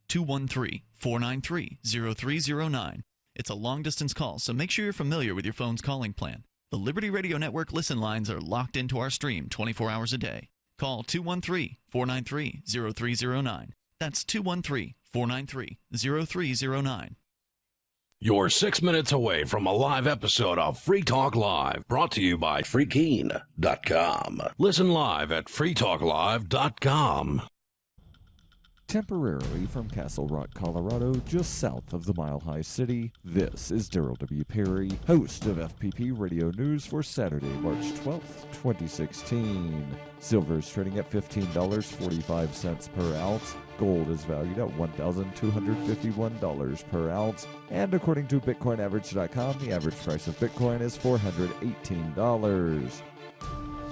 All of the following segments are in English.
213-493-0309. It's a long-distance call, so make sure you're familiar with your phone's calling plan. The Liberty Radio Network listen lines are locked into our stream 24 hours a day. Call 213-493-0309. That's 213-493-0309. You're 6 minutes away from a live episode of Free Talk Live, brought to you by freekeen.com. Listen live at freetalklive.com. Temporarily from Castle Rock, Colorado, just south of the Mile High City, this is Daryl W. Perry, host of FPP Radio News for Saturday, March 12th, 2016. Silver is trading at $15.45 per ounce. Gold is valued at $1,251 per ounce. And according to BitcoinAverage.com, the average price of Bitcoin is $418.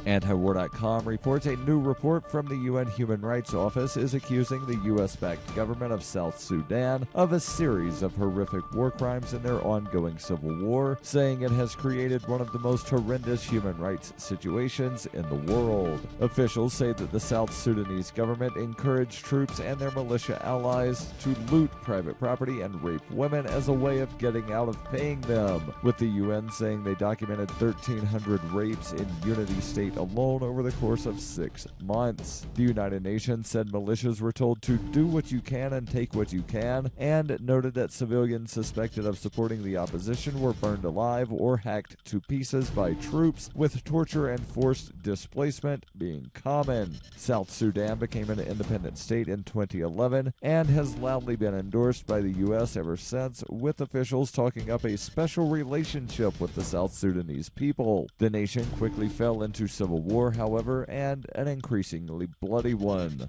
Antiwar.com reports a new report from the UN Human Rights Office is accusing the U.S.-backed government of South Sudan of a series of horrific war crimes in their ongoing civil war, saying it has created one of the most horrendous human rights situations in the world. Officials say that the South Sudanese government encouraged troops and their militia allies to loot private property and rape women as a way of getting out of paying them, with the UN saying they documented 1,300 rapes in Unity State alone over the course of 6 months. The United Nations said militias were told to do what you can and take what you can, and noted that civilians suspected of supporting the opposition were burned alive or hacked to pieces by troops, with torture and forced displacement being common. South Sudan became an independent state in 2011 and has loudly been endorsed by the U.S. ever since, with officials talking up a special relationship with the South Sudanese people. The nation quickly fell into civil war, however, and an increasingly bloody one.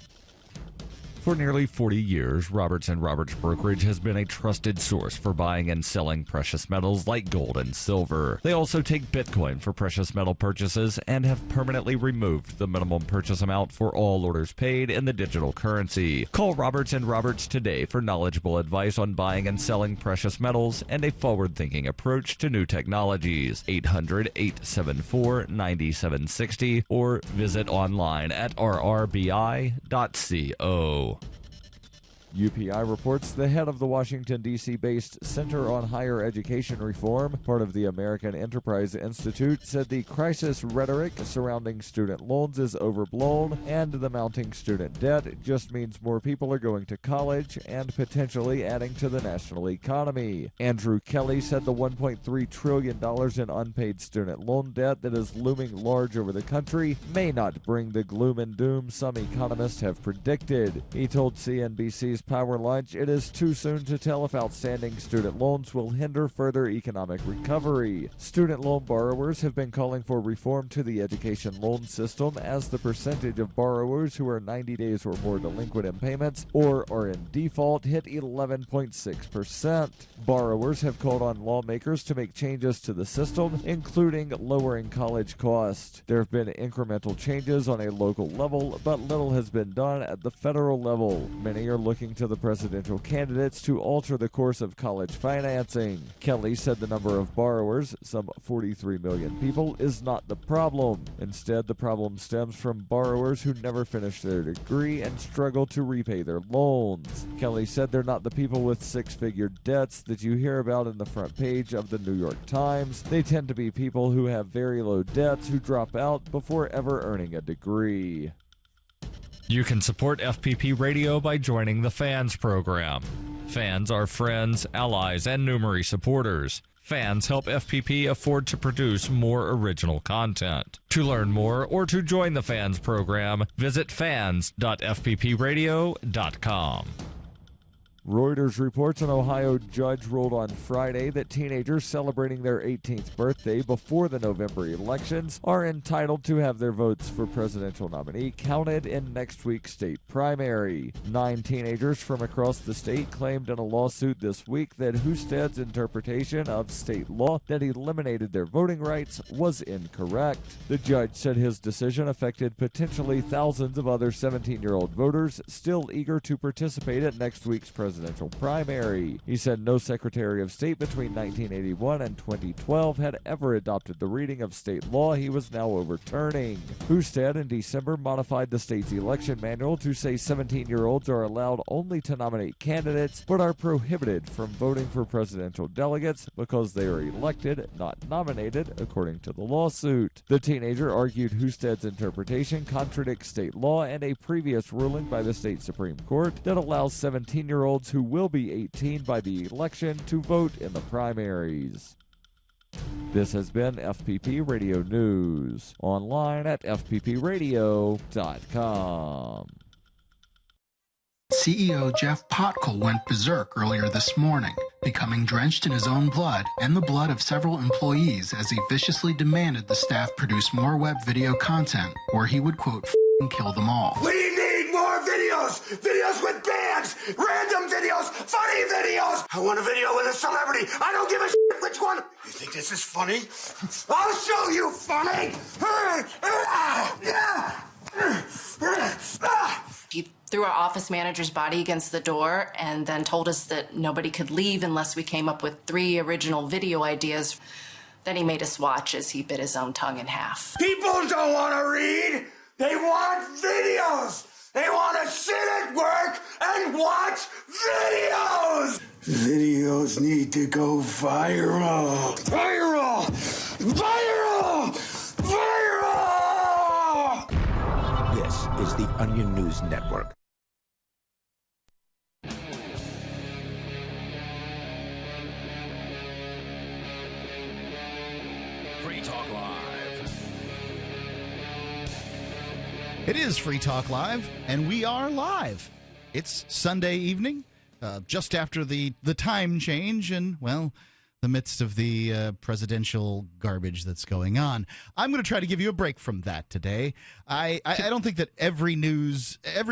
For nearly 40 years, Roberts & Roberts Brokerage has been a trusted source for buying and selling precious metals like gold and silver. They also take Bitcoin for precious metal purchases and have permanently removed the minimum purchase amount for all orders paid in the digital currency. Call Roberts & Roberts today for knowledgeable advice on buying and selling precious metals and a forward-thinking approach to new technologies. 800-874-9760 or visit online at rrbi.co. UPI reports the head of the Washington, D.C.-based Center on Higher Education Reform, part of the American Enterprise Institute, said the crisis rhetoric surrounding student loans is overblown, and the mounting student debt just means more people are going to college and potentially adding to the national economy. Andrew Kelly said the $1.3 trillion in unpaid student loan debt that is looming large over the country may not bring the gloom and doom some economists have predicted. He told CNBC's Power Lunch it is too soon to tell if outstanding student loans will hinder further economic recovery. Student loan borrowers have been calling for reform to the education loan system as the percentage of borrowers who are 90 days or more delinquent in payments or are in default hit 11.6%. Borrowers have called on lawmakers to make changes to the system, including lowering college costs. There have been incremental changes on a local level, but little has been done at the federal level. Many are looking to the presidential candidates to alter the course of college financing. Kelly said the number of borrowers, some 43 million people, is not the problem. Instead, the problem stems from borrowers who never finish their degree and struggle to repay their loans. Kelly said they're not the people with six-figure debts that you hear about in the front page of the New York Times. They tend to be people who have very low debts who drop out before ever earning a degree. You can support FPP Radio by joining the Fans program. Fans are friends, allies, and numerous supporters. Fans help FPP afford to produce more original content. To learn more or to join the Fans program, visit fans.fppradio.com. Reuters reports an Ohio judge ruled on Friday that teenagers celebrating their 18th birthday before the November elections are entitled to have their votes for presidential nominee counted in next week's state primary. 9 teenagers from across the state claimed in a lawsuit this week that Husted's interpretation of state law that eliminated their voting rights was incorrect. The judge said his decision affected potentially thousands of other 17-year-old voters still eager to participate at next week's presidential presidential primary. He said no Secretary of State between 1981 and 2012 had ever adopted the reading of state law he was now overturning. Husted in December modified the state's election manual to say 17-year-olds are allowed only to nominate candidates but are prohibited from voting for presidential delegates because they are elected, not nominated, according to the lawsuit. The teenager argued Husted's interpretation contradicts state law and a previous ruling by the state Supreme Court that allows 17-year-olds who will be 18 by the election to vote in the primaries. This has been FPP Radio News, online at fppradio.com. CEO Jeff Potkel went berserk earlier this morning, becoming drenched in his own blood and the blood of several employees as he viciously demanded the staff produce more web video content or he would, quote, kill them all. We need more videos! Videos with bands! Random videos! Funny videos! I want a video with a celebrity! I don't give a shit which one! You think this is funny? I'll show you funny! He threw our office manager's body against the door and then told us that nobody could leave unless we came up with 3 original video ideas. Then he made us watch as he bit his own tongue in half. People don't want to read! They want videos! They want to sit at work and watch videos! Videos need to go viral! Viral! Viral! Viral! This is the Onion News Network. Free Talk Live. It is Free Talk Live, and we are live. It's Sunday evening, just after the time change and, well, the midst of the presidential garbage that's going on. I'm going to try to give you a break from that today. I don't think that every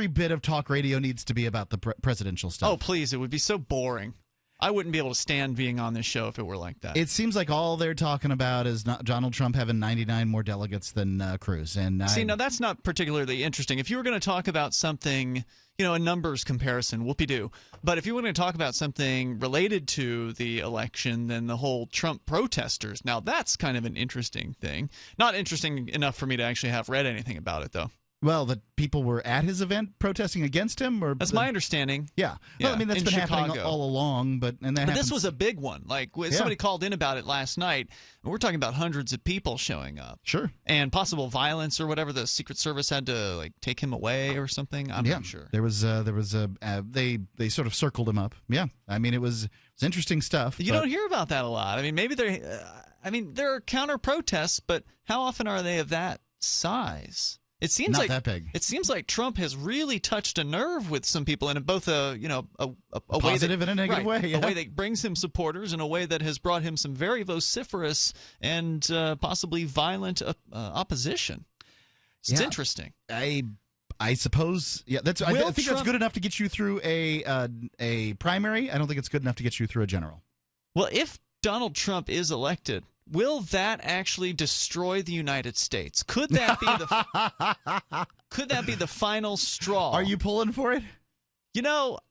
bit of talk radio needs to be about the presidential stuff. Oh, please, it would be so boring. I wouldn't be able to stand being on this show if it were like that. It seems like all they're talking about is Donald Trump having 99 more delegates than Cruz. And see, now that's not particularly interesting. If you were going to talk about something, a numbers comparison, whoopee-doo. But if you were going to talk about something related to the election, then the whole Trump protesters, now that's kind of an interesting thing. Not interesting enough for me to actually have read anything about it, though. Well, that people were at his event protesting against him? Or that's my understanding. Yeah. Well, I mean, that's been happening all along. But this was a big one. Like, somebody called in about it last night, and we're talking about hundreds of people showing up. Sure. And possible violence or whatever. The Secret Service had to, take him away or something. I'm not sure. They sort of circled him up. Yeah. I mean, it was interesting stuff. You don't hear about that a lot. I mean, maybe there are counter-protests, but how often are they of that size? It seems not that big. It seems like Trump has really touched a nerve with some people in both a positive and a negative way. Yeah. A way that brings him supporters and a way that has brought him some very vociferous and possibly violent opposition. It's interesting. I suppose. Yeah, I think that's good enough to get you through a primary. I don't think it's good enough to get you through a general. Well, if Donald Trump is elected, will that actually destroy the United States? Could that be the final straw? Are you pulling for it?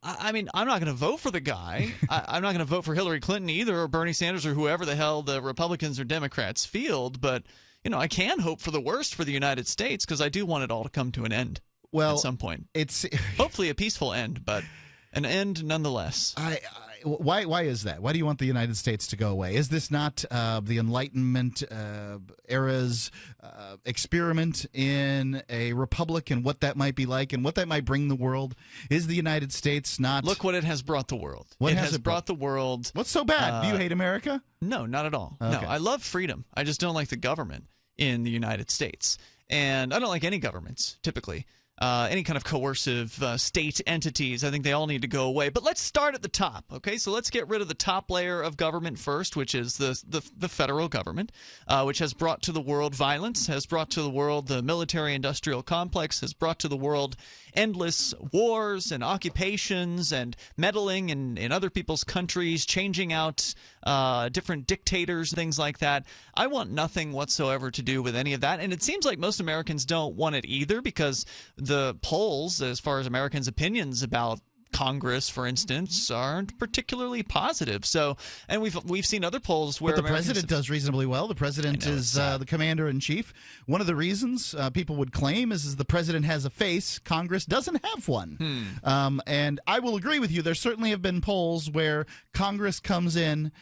I mean, I'm not going to vote for the guy. I'm not going to vote for Hillary Clinton either, or Bernie Sanders, or whoever the hell the Republicans or Democrats field. But I can hope for the worst for the United States because I do want it all to come to an end. Well, at some point, it's hopefully a peaceful end, but an end nonetheless. Why is that? Why do you want the United States to go away? Is this not the Enlightenment era's experiment in a republic and what that might be like and what that might bring the world? Is the United States not... Look what it has brought the world. What it has brought the world... What's so bad? Do you hate America? No, not at all. Okay. No, I love freedom. I just don't like the government in the United States. And I don't like any governments, typically. Any kind of coercive state entities, I think they all need to go away. But let's start at the top, okay? So let's get rid of the top layer of government first, which is the federal government, which has brought to the world violence, has brought to the world the military-industrial complex, has brought to the world endless wars and occupations and meddling in other people's countries, changing out different dictators, things like that. I want nothing whatsoever to do with any of that, and it seems like most Americans don't want it either because the polls, as far as Americans' opinions about Congress, for instance, aren't particularly positive. So, and we've seen other polls where but the president does reasonably well. The president is the commander in chief. One of the reasons people would claim is the president has a face. Congress doesn't have one. And I will agree with you. There certainly have been polls where Congress comes in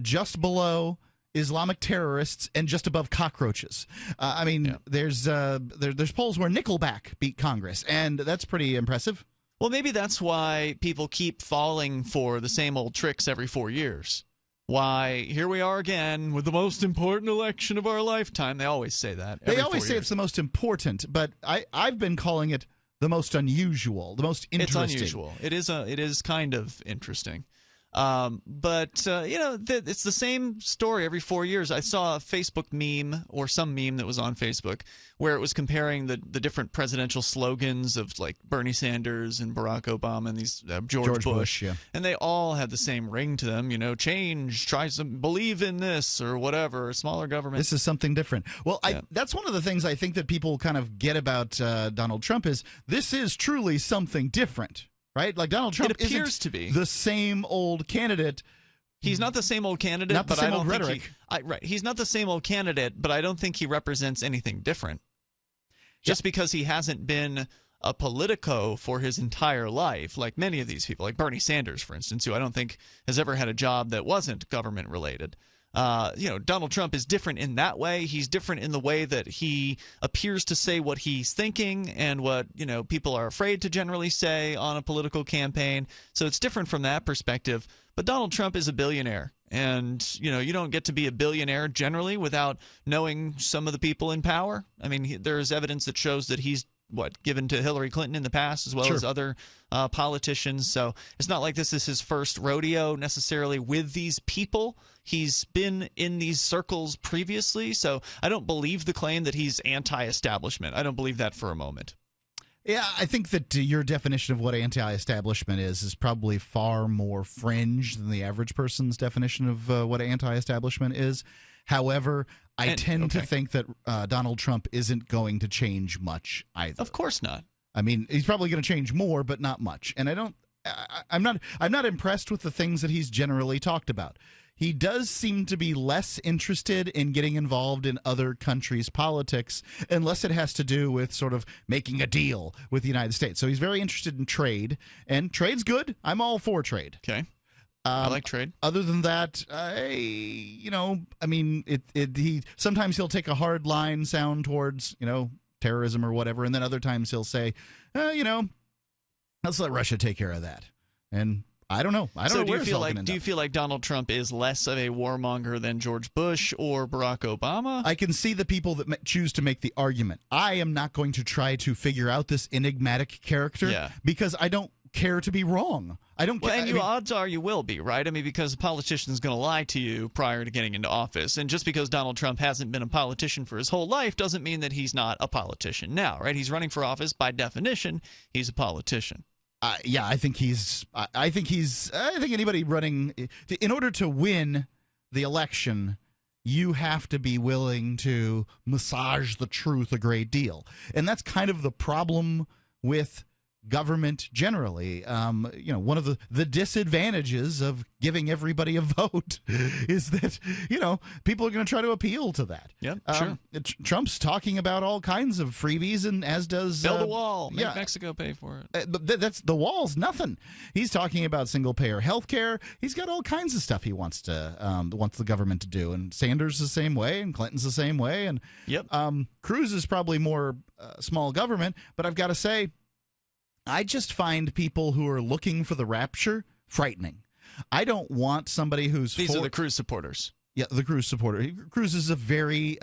just below Islamic terrorists and just above cockroaches. There's polls where Nickelback beat Congress, and that's pretty impressive. Well, maybe that's why people keep falling for the same old tricks every 4 years. Why, here we are again with the most important election of our lifetime. They always say that. They always say it's the most important, but I've been calling it the most unusual, the most interesting. It's unusual. It is kind of interesting. It's the same story every 4 years. I saw a Facebook meme or some meme that was on Facebook where it was comparing the different presidential slogans of like Bernie Sanders and Barack Obama and these George Bush, yeah. And they all had the same ring to them. Change, believe in this or whatever. Smaller government. This is something different. Well, that's one of the things I think that people kind of get about Donald Trump is this is truly something different. Right? Like Donald Trump appears to be the same old candidate. He's not the same old candidate, not the but same I don't old think rhetoric. right. He's not the same old candidate, but I don't think he represents anything different. Just because he hasn't been a politico for his entire life, like many of these people, like Bernie Sanders, for instance, who I don't think has ever had a job that wasn't government related. Donald Trump is different in that way. He's different in the way that he appears to say what he's thinking and what, people are afraid to generally say on a political campaign. So it's different from that perspective. But Donald Trump is a billionaire. And, you don't get to be a billionaire generally without knowing some of the people in power. I mean, there's evidence that shows that he's given to Hillary Clinton in the past as well as other politicians. So it's not like this is his first rodeo necessarily with these people. He's been in these circles previously. So I don't believe the claim that he's anti-establishment. I don't believe that for a moment. Yeah, I think that your definition of what anti-establishment is probably far more fringe than the average person's definition of what anti-establishment is. However, I tend to think that Donald Trump isn't going to change much either. Of course not. I mean, he's probably going to change more, but not much. And I'm not impressed with the things that he's generally talked about. He does seem to be less interested in getting involved in other countries' politics unless it has to do with sort of making a deal with the United States. So he's very interested in trade, and trade's good. I'm all for trade. Okay. I like trade. Other than that, sometimes he'll take a hard line sound towards, terrorism or whatever, and then other times he'll say, let's let Russia take care of that. And I don't know. Do you feel like Donald Trump is less of a warmonger than George Bush or Barack Obama? I can see the people that choose to make the argument. I am not going to try to figure out this enigmatic character because I don't care to be wrong. I don't care. And odds are you will be, right? I mean, because a politician is going to lie to you prior to getting into office. And just because Donald Trump hasn't been a politician for his whole life doesn't mean that he's not a politician now, right? He's running for office. By definition, he's a politician. I think anybody running, in order to win the election, you have to be willing to massage the truth a great deal. And that's kind of the problem with government generally. One of the disadvantages of giving everybody a vote is that, people are going to try to appeal to that. Yeah, sure. Trump's talking about all kinds of freebies, and as does build a wall, make Mexico pay for it. But that's the wall's nothing. He's talking about single payer health care. He's got all kinds of stuff he wants the government to do. And Sanders the same way, and Clinton's the same way. And Cruz is probably more small government. But I've got to say, I just find people who are looking for the rapture frightening. I don't want somebody who's These are the Cruz supporters. Yeah, the Cruz supporter. Cruz is a very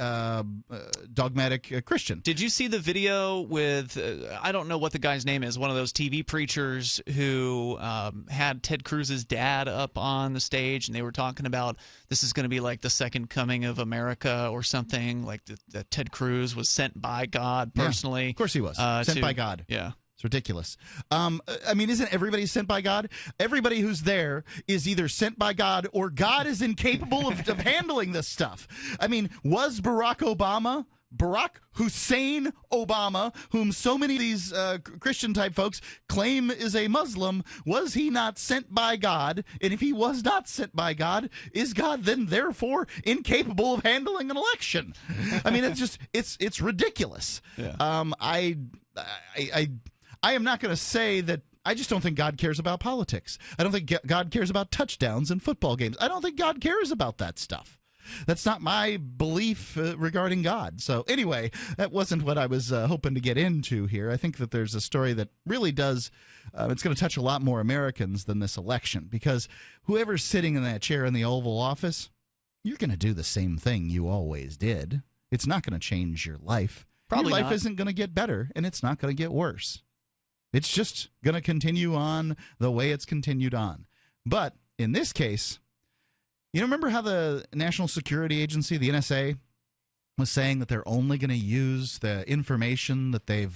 dogmatic Christian. Did you see the video with, I don't know what the guy's name is, one of those TV preachers who had Ted Cruz's dad up on the stage, and they were talking about this is going to be like the second coming of America or something, like that Ted Cruz was sent by God personally. Yeah, of course he was. Sent by God. Yeah. It's ridiculous. Isn't everybody sent by God? Everybody who's there is either sent by God or God is incapable of handling this stuff. I mean, was Barack Obama Barack Hussein Obama, whom so many of these Christian-type folks claim is a Muslim, was he not sent by God? And if he was not sent by God, is God then therefore incapable of handling an election? I mean, it's ridiculous. Yeah. I am not going to say that. I just don't think God cares about politics. I don't think God cares about touchdowns in football games. I don't think God cares about that stuff. That's not my belief regarding God. So anyway, that wasn't what I was hoping to get into here. I think that there's a story that really does, it's going to touch a lot more Americans than this election, because whoever's sitting in that chair in the Oval Office, you're going to do the same thing you always did. It's not going to change your life. Probably your life not. isn't going to get better, and it's not going to get worse. It's just going to continue on the way it's continued on. But in this case, you remember how the National Security Agency, the NSA, was saying that they're only going to use the information that they've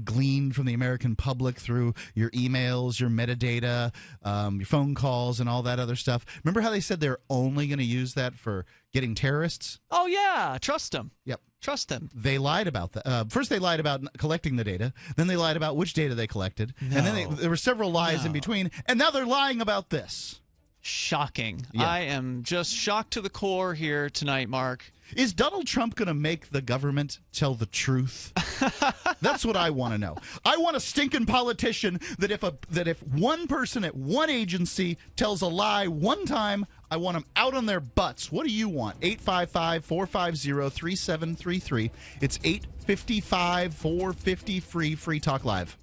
gleaned from the American public through your emails, your metadata, your phone calls, and all that other stuff? Remember how they said they're only going to use that for getting terrorists? Oh, yeah. Trust them. Yep. Trust them. They lied about that. First, they lied about collecting the data. Then they lied about which data they collected. No. And then there were several lies in between. And now they're lying about this. Shocking. Yeah. I am just shocked to the core here tonight, Mark. Is Donald Trump going to make the government tell the truth? That's what I want to know. I want a stinking politician that if one person at one agency tells a lie one time, I want them out on their butts. What do you want? 855-450-3733. It's 855-450-FREE, Free Talk Live.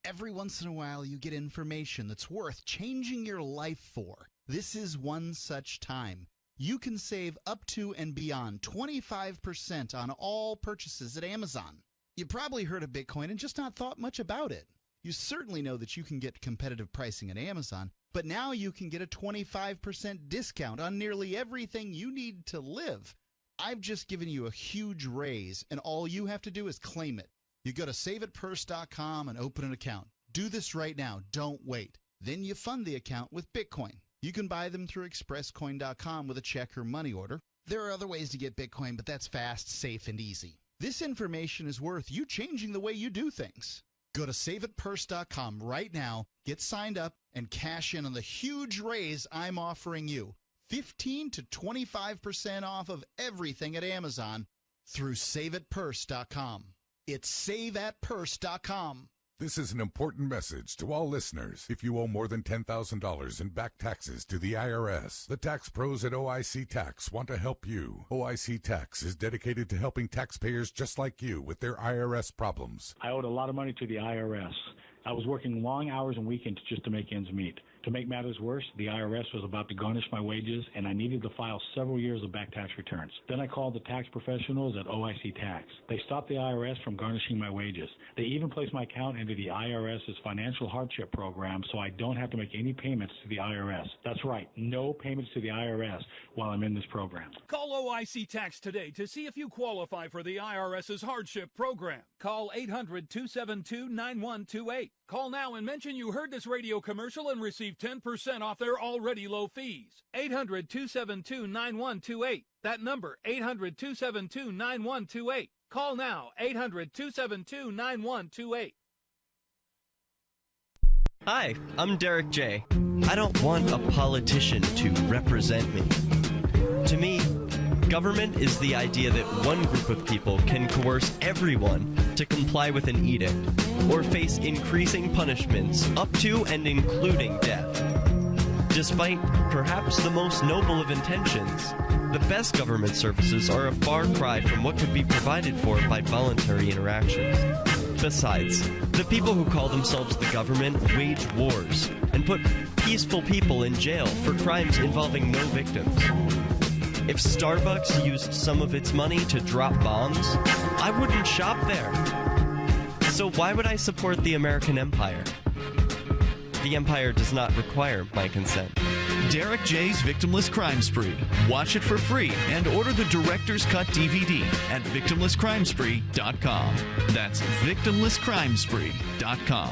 Every once in a while, you get information that's worth changing your life for. This is one such time. You can save up to and beyond 25% on all purchases at Amazon. You probably heard of Bitcoin and just not thought much about it. You certainly know that you can get competitive pricing at Amazon, but now you can get a 25% discount on nearly everything you need to live. I've just given you a huge raise, and all you have to do is claim it. You go to saveitpurse.com and open an account. Do this right now. Don't wait. Then you fund the account with Bitcoin. You can buy them through expresscoin.com with a check or money order. There are other ways to get Bitcoin, but that's fast, safe, and easy. This information is worth you changing the way you do things. Go to saveitpurse.com right now, get signed up, and cash in on the huge raise I'm offering you. 15 to 25% off of everything at Amazon through saveitpurse.com. It's saveatpurse.com. This is an important message to all listeners. If you owe more than $10,000 in back taxes to the IRS, the tax pros at OIC Tax want to help you. OIC Tax is dedicated to helping taxpayers just like you with their IRS problems. I owed a lot of money to the IRS. I was working long hours and weekends just to make ends meet. To make matters worse, the IRS was about to garnish my wages, and I needed to file several years of back tax returns. Then I called the tax professionals at OIC Tax. They stopped the IRS from garnishing my wages. They even placed my account into the IRS's financial hardship program, so I don't have to make any payments to the IRS. That's right, no payments to the IRS while I'm in this program. Call OIC Tax today to see if you qualify for the IRS's hardship program. Call 800-272-9128. Call now and mention you heard this radio commercial and receive 10% off their already low fees. 800-272-9128. That number, 800-272-9128. Call now, 800-272-9128. Hi, I'm Derek J. I don't want a politician to represent me. To me, government is the idea that one group of people can coerce everyone to comply with an edict or face increasing punishments up to and including death. Despite perhaps the most noble of intentions, the best government services are a far cry from what could be provided for by voluntary interactions. Besides, the people who call themselves the government wage wars and put peaceful people in jail for crimes involving no victims. If Starbucks used some of its money to drop bombs, I wouldn't shop there. So why would I support the American empire? The empire does not require my consent. Derek J's Victimless Crime Spree. Watch it for free and order the Director's Cut DVD at victimlesscrimespree.com. That's victimlesscrimespree.com.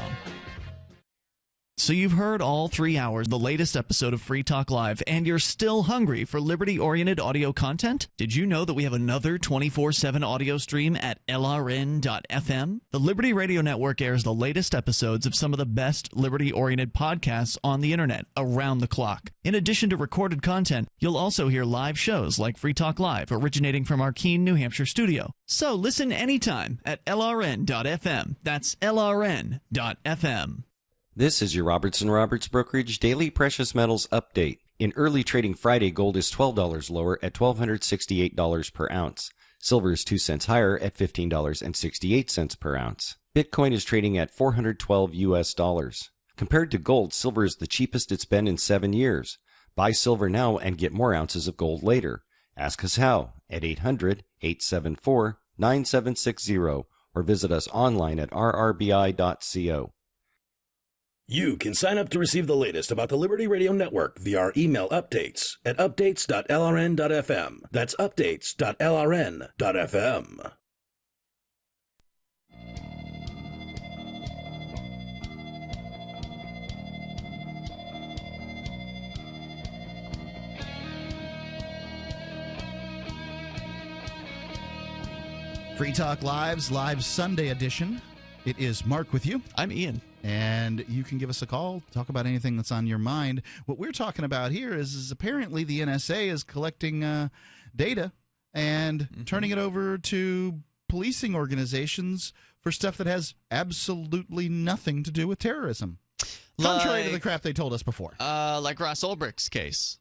So you've heard all 3 hours, the latest episode of Free Talk Live, and you're still hungry for liberty-oriented audio content? Did you know that we have another 24/7 audio stream at LRN.FM? The Liberty Radio Network airs the latest episodes of some of the best liberty-oriented podcasts on the internet around the clock. In addition to recorded content, you'll also hear live shows like Free Talk Live, originating from our Keene, New Hampshire studio. So listen anytime at LRN.FM. That's LRN.FM. This is your Robertson Roberts Brokerage Daily Precious Metals Update. In early trading Friday, gold is $12 lower at $1,268 per ounce. Silver is 2 cents higher at $15.68 per ounce. Bitcoin is trading at $412 US. Compared to gold, silver is the cheapest it's been in 7 years. Buy silver now and get more ounces of gold later. Ask us how at 800-874-9760 or visit us online at rrbi.co. You can sign up to receive the latest about the Liberty Radio Network via our email updates at updates.lrn.fm. That's updates.lrn.fm. Free Talk Live's Live Sunday edition. It is Mark with you. I'm Ian. And you can give us a call, talk about anything that's on your mind. What we're talking about here is apparently the NSA is collecting data and turning it over to policing organizations for stuff that has absolutely nothing to do with terrorism. Contrary to the crap they told us before. Like Ross Ulbricht's case.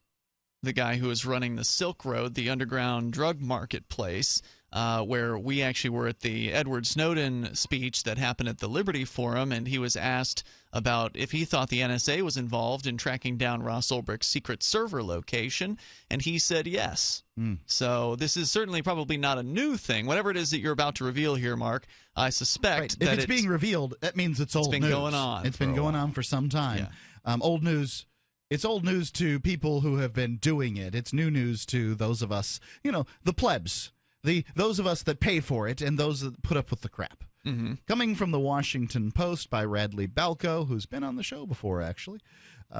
The guy who was running the Silk Road, the underground drug marketplace, where we actually were at the Edward Snowden speech that happened at the Liberty Forum, and he was asked about if he thought the NSA was involved in tracking down Ross Ulbricht's secret server location, and he said yes. So this is certainly probably not a new thing. Whatever it is that you're about to reveal here, Mark, I suspect that if it's being revealed, that means it's old news. It's been going on. It's been going on for some time. Yeah. Old news. It's old news to people who have been doing it. It's new news to those of us, the plebs, those of us that pay for it and those that put up with the crap. Coming from the Washington Post by Radley Balco, who's been on the show before, actually.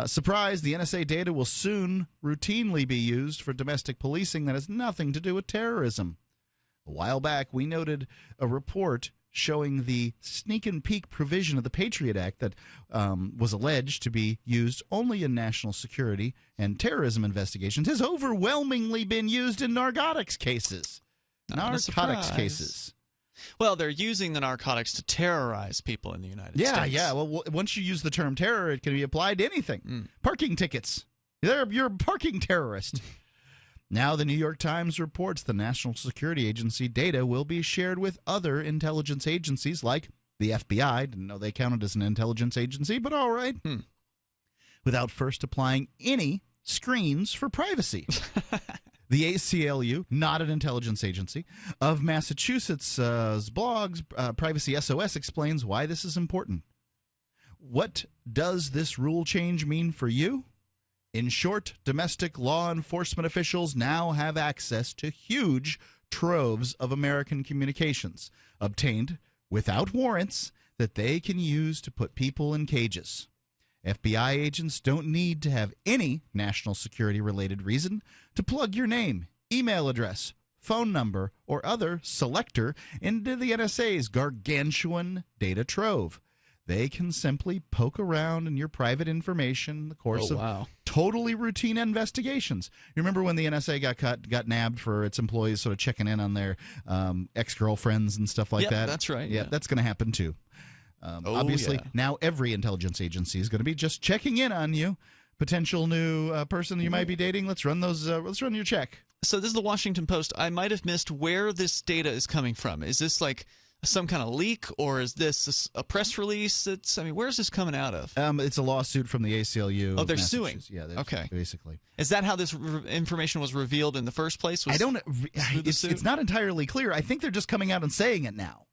Surprise, the NSA data will soon routinely be used for domestic policing that has nothing to do with terrorism. A while back, we noted a report showing the sneak and peek provision of the Patriot Act that was alleged to be used only in national security and terrorism investigations has overwhelmingly been used in narcotics cases. Narcotics cases. Well, they're using the narcotics to terrorize people in the United States. Yeah. Well, once you use the term terror, it can be applied to anything. Parking tickets. You're a parking terrorist. Now, the New York Times reports the National Security Agency data will be shared with other intelligence agencies like the FBI. Didn't know they counted as an intelligence agency, but all right. Without first applying any screens for privacy. The ACLU, not an intelligence agency, of Massachusetts' blogs, Privacy SOS, explains why this is important. What does this rule change mean for you? In short, domestic law enforcement officials now have access to huge troves of American communications obtained without warrants that they can use to put people in cages. FBI agents don't need to have any national security-related reason to plug your name, email address, phone number, or other selector into the NSA's gargantuan data trove. They can simply poke around in your private information in the course of totally routine investigations. You remember when the NSA got nabbed for its employees sort of checking in on their ex-girlfriends and stuff like that? That's right. Yeah, that's going to happen too. Obviously, now every intelligence agency is going to be just checking in on you. Potential new person you might be dating. Let's run your check. So this is the Washington Post. I might have missed where this data is coming from. Is this like some kind of leak, or is this a press release? Where's this coming out of? It's a lawsuit from the ACLU. Oh, they're suing. Yeah, okay. Basically. Is that how this information was revealed in the first place? I don't. It's not entirely clear. I think they're just coming out and saying it now.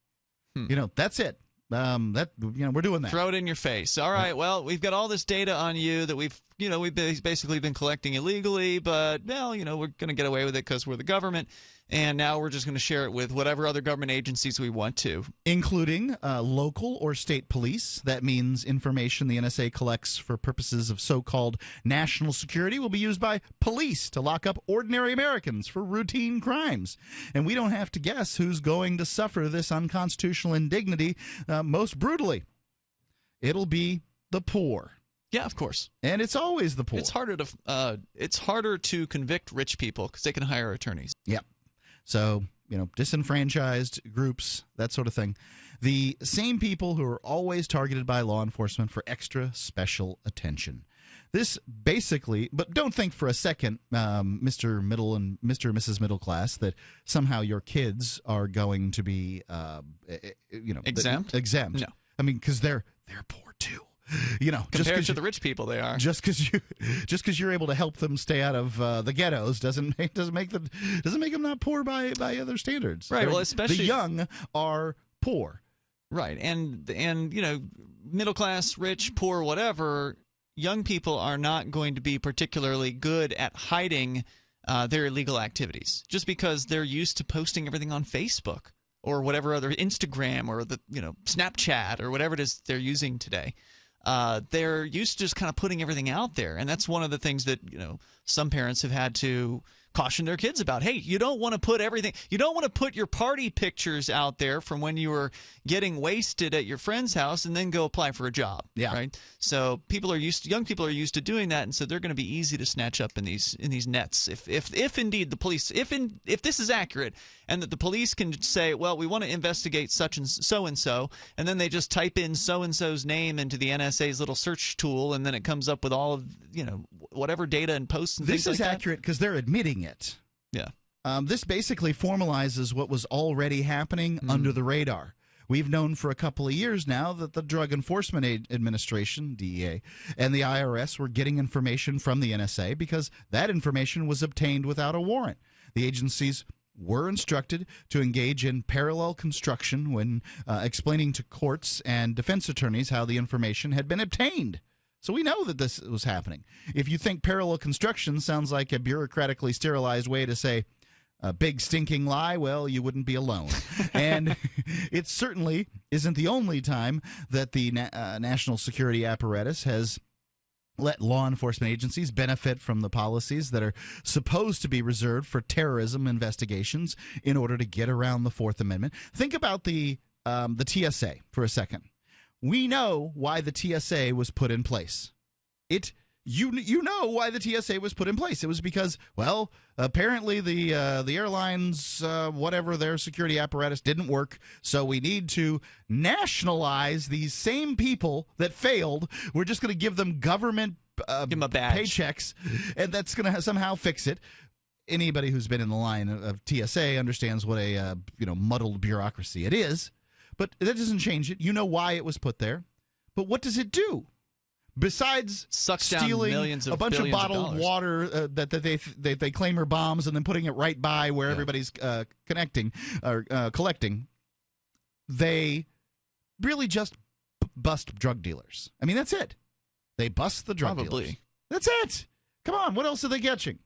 That's it. We're doing that. Throw it in your face. All right. Well, we've got all this data on you that we've basically been collecting illegally, but we're going to get away with it because we're the government. and now we're just going to share it with whatever other government agencies we want to. Including local or state police. That means information the NSA collects for purposes of so-called national security will be used by police to lock up ordinary Americans for routine crimes. And we don't have to guess who's going to suffer this unconstitutional indignity most brutally. It'll be the poor. Yeah, of course. And it's always the poor. It's harder to convict rich people because they can hire attorneys. Yep. So, disenfranchised groups, that sort of thing. The same people who are always targeted by law enforcement for extra special attention. This basically, but don't think for a second, Mr. Middle and Mr. and Mrs. Middle Class, that somehow your kids are going to be, exempt. Exempt. No. I mean, because they're poor too. Compared to the rich people, they are. Just because you're able to help them stay out of the ghettos doesn't make them not poor by other standards. Right. Well, especially the young are poor. Right. And middle class, rich, poor, whatever. Young people are not going to be particularly good at hiding their illegal activities, just because they're used to posting everything on Facebook or whatever other, Instagram or the Snapchat or whatever it is they're using today. They're used to just kind of putting everything out there, and that's one of the things that some parents have had to caution their kids about. Hey, you don't want to put everything. You don't want to put your party pictures out there from when you were getting wasted at your friend's house and then go apply for a job. Yeah. Right. So young people are used to doing that, and so they're going to be easy to snatch up in these nets. If indeed the police, if this is accurate, and that the police can say, well, we want to investigate such and so, and then they just type in so and so's name into the NSA's little search tool, and then it comes up with all of whatever data and posts and things like that. This is accurate because they're admitting it. Yeah. This basically formalizes what was already happening under the radar. We've known for a couple of years now that the Drug Enforcement Administration, DEA, and the IRS were getting information from the NSA because that information was obtained without a warrant. The agencies were instructed to engage in parallel construction when explaining to courts and defense attorneys how the information had been obtained. So we know that this was happening. If you think parallel construction sounds like a bureaucratically sterilized way to say a big stinking lie, well, you wouldn't be alone. And it certainly isn't the only time that the national security apparatus has let law enforcement agencies benefit from the policies that are supposed to be reserved for terrorism investigations in order to get around the Fourth Amendment. Think about the TSA for a second. We know why the TSA was put in place. You know why the TSA was put in place. It was because, well, apparently the airlines, whatever their security apparatus didn't work, so we need to nationalize these same people that failed. We're just going to give them government give them a badge. Paychecks, and that's going to somehow fix it. Anybody who's been in the line of TSA understands what a muddled bureaucracy it is. But that doesn't change it. You know why it was put there. But what does it do? Besides stealing a bunch of bottled water that they claim are bombs and then putting it right by where everybody's collecting, they really just bust drug dealers. I mean, that's it. They bust the drug dealers. That's it. Come on, what else are they catching?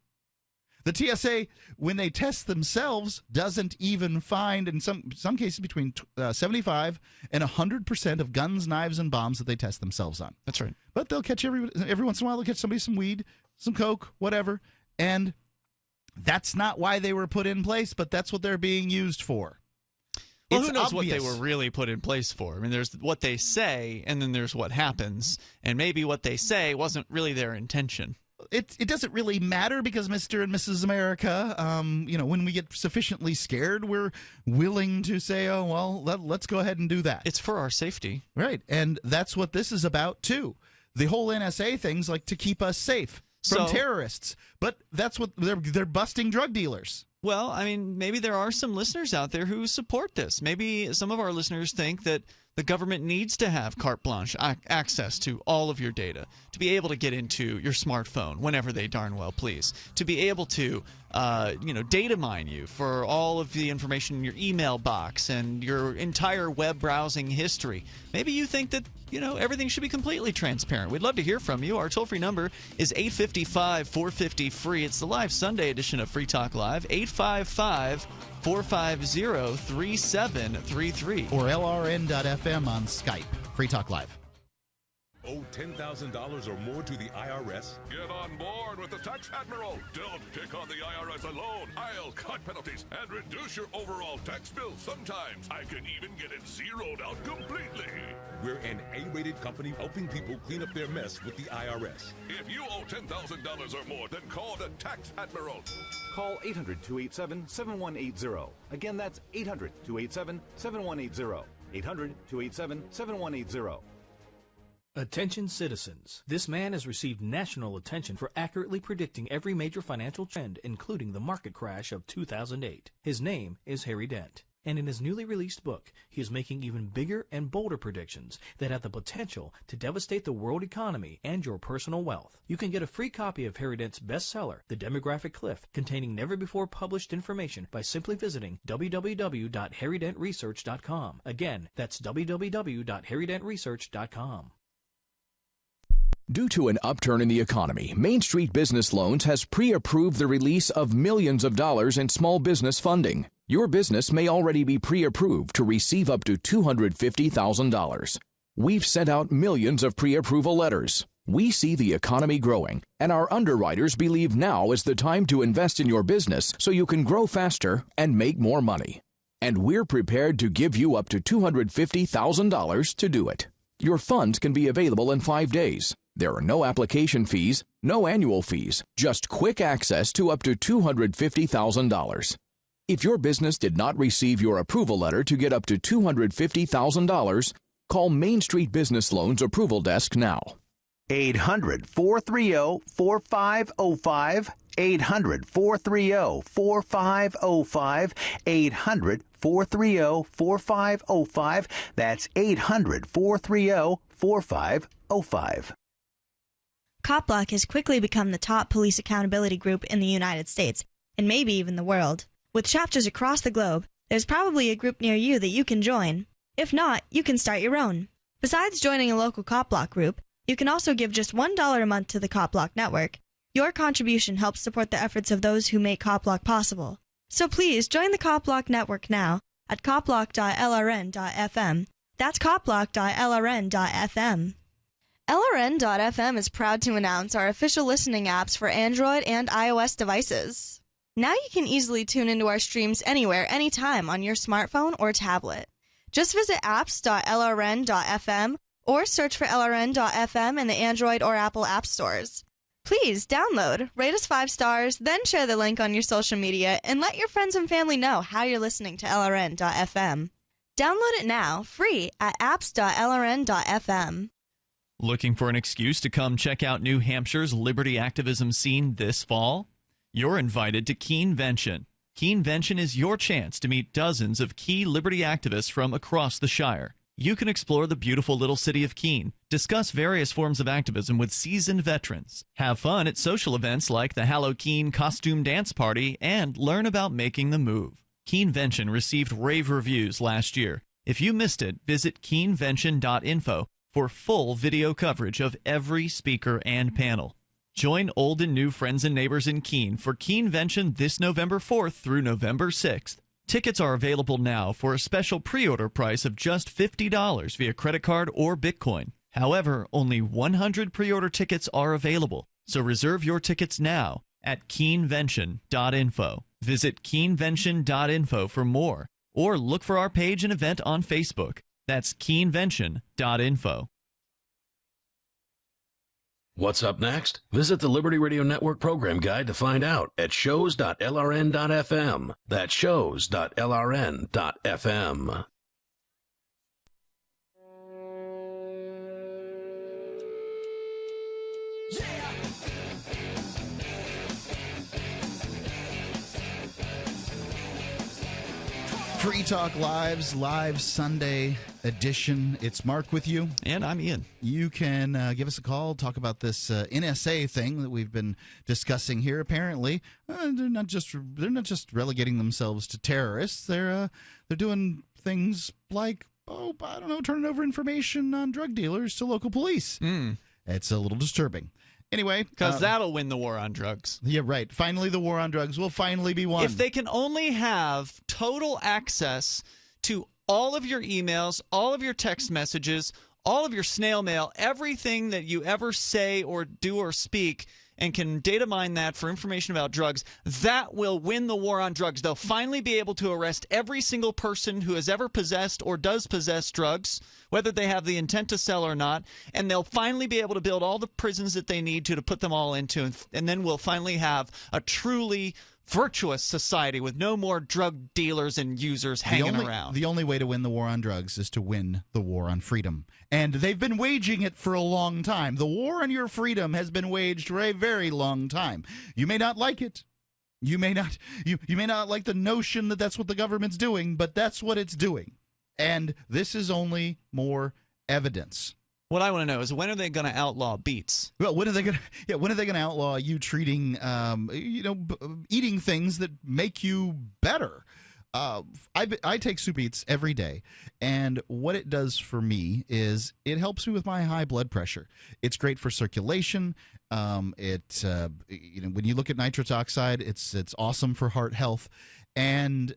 The TSA, when they test themselves, doesn't even find, in some cases, between 75 and 100% of guns, knives, and bombs that they test themselves on. That's right. But they'll catch every once in a while, they'll catch somebody some weed, some coke, whatever. And that's not why they were put in place, but that's what they're being used for. Well, who knows what they were really put in place for? I mean, there's what they say, and then there's what happens. And maybe what they say wasn't really their intention. It doesn't really matter because Mr. and Mrs. America, when we get sufficiently scared, we're willing to say, oh, well, let's go ahead and do that. It's for our safety. Right. And that's what this is about, too. The whole NSA thing's like to keep us safe from terrorists. But that's what they're busting drug dealers. Well, I mean, maybe there are some listeners out there who support this. Maybe some of our listeners think that the government needs to have carte blanche access to all of your data, to be able to get into your smartphone whenever they darn well please, to be able to, data mine you for all of the information in your email box and your entire web browsing history. Maybe you think that everything should be completely transparent. We'd love to hear from you. Our toll-free number is 855-450-FREE. It's the live Sunday edition of Free Talk Live, 855-450-3733. Or LRN.FM on Skype. Free Talk Live. Owe $10,000 or more to the IRS? Get on board with the Tax Admiral. Don't take on the IRS alone. I'll cut penalties and reduce your overall tax bill. Sometimes I can even get it zeroed out completely. We're an A-rated company helping people clean up their mess with the IRS. If you owe $10,000 or more, then call the Tax Admiral. Call 800-287-7180. Again, that's 800-287-7180. 800-287-7180. Attention citizens. This man has received national attention for accurately predicting every major financial trend, including the market crash of 2008. His name is Harry Dent. And in his newly released book, he is making even bigger and bolder predictions that have the potential to devastate the world economy and your personal wealth. You can get a free copy of Harry Dent's bestseller, The Demographic Cliff, containing never-before-published information by simply visiting www.harrydentresearch.com. Again, that's www.harrydentresearch.com. Due to an upturn in the economy, Main Street Business Loans has pre-approved the release of millions of dollars in small business funding. Your business may already be pre-approved to receive up to $250,000. We've sent out millions of pre-approval letters. We see the economy growing, and our underwriters believe now is the time to invest in your business so you can grow faster and make more money. And we're prepared to give you up to $250,000 to do it. Your funds can be available in 5 days. There are no application fees, no annual fees, just quick access to up to $250,000. If your business did not receive your approval letter to get up to $250,000, call Main Street Business Loans Approval Desk now. 800-430-4505. 800-430-4505. 800-430-4505. That's 800-430-4505. CopBlock has quickly become the top police accountability group in the United States, and maybe even the world. With chapters across the globe, there's probably a group near you that you can join. If not, you can start your own. Besides joining a local CopBlock group, you can also give just $1 a month to the CopBlock network. Your contribution helps support the efforts of those who make CopBlock possible. So please join the CopBlock network now at copblock.lrn.fm. That's copblock.lrn.fm. LRN.FM is proud to announce our official listening apps for Android and iOS devices. Now you can easily tune into our streams anywhere, anytime on your smartphone or tablet. Just visit apps.lrn.fm or search for LRN.FM in the Android or Apple app stores. Please download, rate us 5 stars, then share the link on your social media and let your friends and family know how you're listening to LRN.FM. Download it now, free at apps.lrn.fm. Looking for an excuse to come check out New Hampshire's liberty activism scene this fall? You're invited to Keenvention. Keenvention is your chance to meet dozens of key liberty activists from across the Shire. You can explore the beautiful little city of Keene, discuss various forms of activism with seasoned veterans, have fun at social events like the Hallow Keene Costume Dance Party, and learn about making the move. Keenvention received rave reviews last year. If you missed it, visit keenvention.info for full video coverage of every speaker and panel. Join old and new friends and neighbors in Keene for Keenvention this November 4th through November 6th. Tickets are available now for a special pre-order price of just $50 via credit card or Bitcoin. However, only 100 pre-order tickets are available, so reserve your tickets now at keenvention.info. Visit keenvention.info for more, or look for our page and event on Facebook. That's keenvention.info. What's up next? Visit the Liberty Radio Network program guide to find out at shows.lrn.fm. That's shows.lrn.fm. Free Talk Live's live Sunday edition. It's Mark with you. And I'm Ian. You can give us a call, talk about this NSA thing that we've been discussing here. Apparently, they're not just relegating themselves to terrorists. They're doing things like I don't know, turning over information on drug dealers to local police. It's a little disturbing. Anyway. Because that'll win the war on drugs. Yeah, right. Finally, the war on drugs will finally be won. If they can only have total access to all of your emails, all of your text messages, all of your snail mail, everything that you ever say or do or speak, and can data mine that for information about drugs, that will win the war on drugs. They'll finally be able to arrest every single person who has ever possessed or does possess drugs, whether they have the intent to sell or not, and they'll finally be able to build all the prisons that they need to put them all into, and then we'll finally have a truly virtuous society with no more drug dealers and users hanging around. The only way to win the war on drugs is to win the war on freedom. And they've been waging it for a long time. The war on your freedom has been waged for a very long time. You may not like it. You may not like the notion that that's what the government's doing, but that's what it's doing. And this is only more evidence. What I want to know is, when are they going to outlaw beets? Well, when are they going to outlaw you treating, eating things that make you better? I take soup eats every day, and what it does for me is it helps me with my high blood pressure. It's great for circulation. When you look at nitrous oxide, it's awesome for heart health. And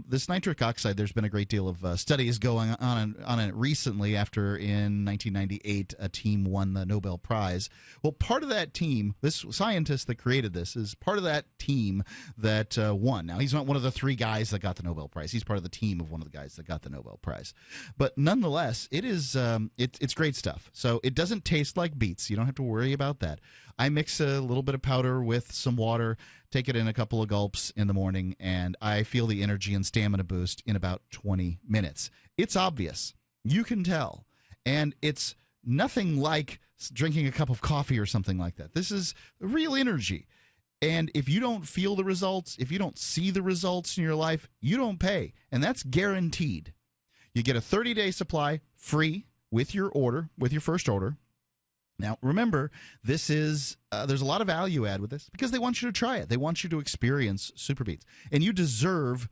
this nitric oxide, there's been a great deal of studies going on it recently after in 1998 a team won the Nobel Prize. Well, part of that team, this scientist that created this, is part of that team that won. Now, he's not one of the 3 guys that got the Nobel Prize. He's part of the team of one of the guys that got the Nobel Prize. But nonetheless, it is it's great stuff. So it doesn't taste like beets. You don't have to worry about that. I mix a little bit of powder with some water, take it in a couple of gulps in the morning, and I feel the energy and stamina boost in about 20 minutes. It's obvious. You can tell. And it's nothing like drinking a cup of coffee or something like that. This is real energy. And if you don't feel the results, if you don't see the results in your life, you don't pay. And that's guaranteed. You get a 30-day supply free with your order, with your first order. Now, remember, this is there's a lot of value add with this because they want you to try it. They want you to experience Super Beets, and you deserve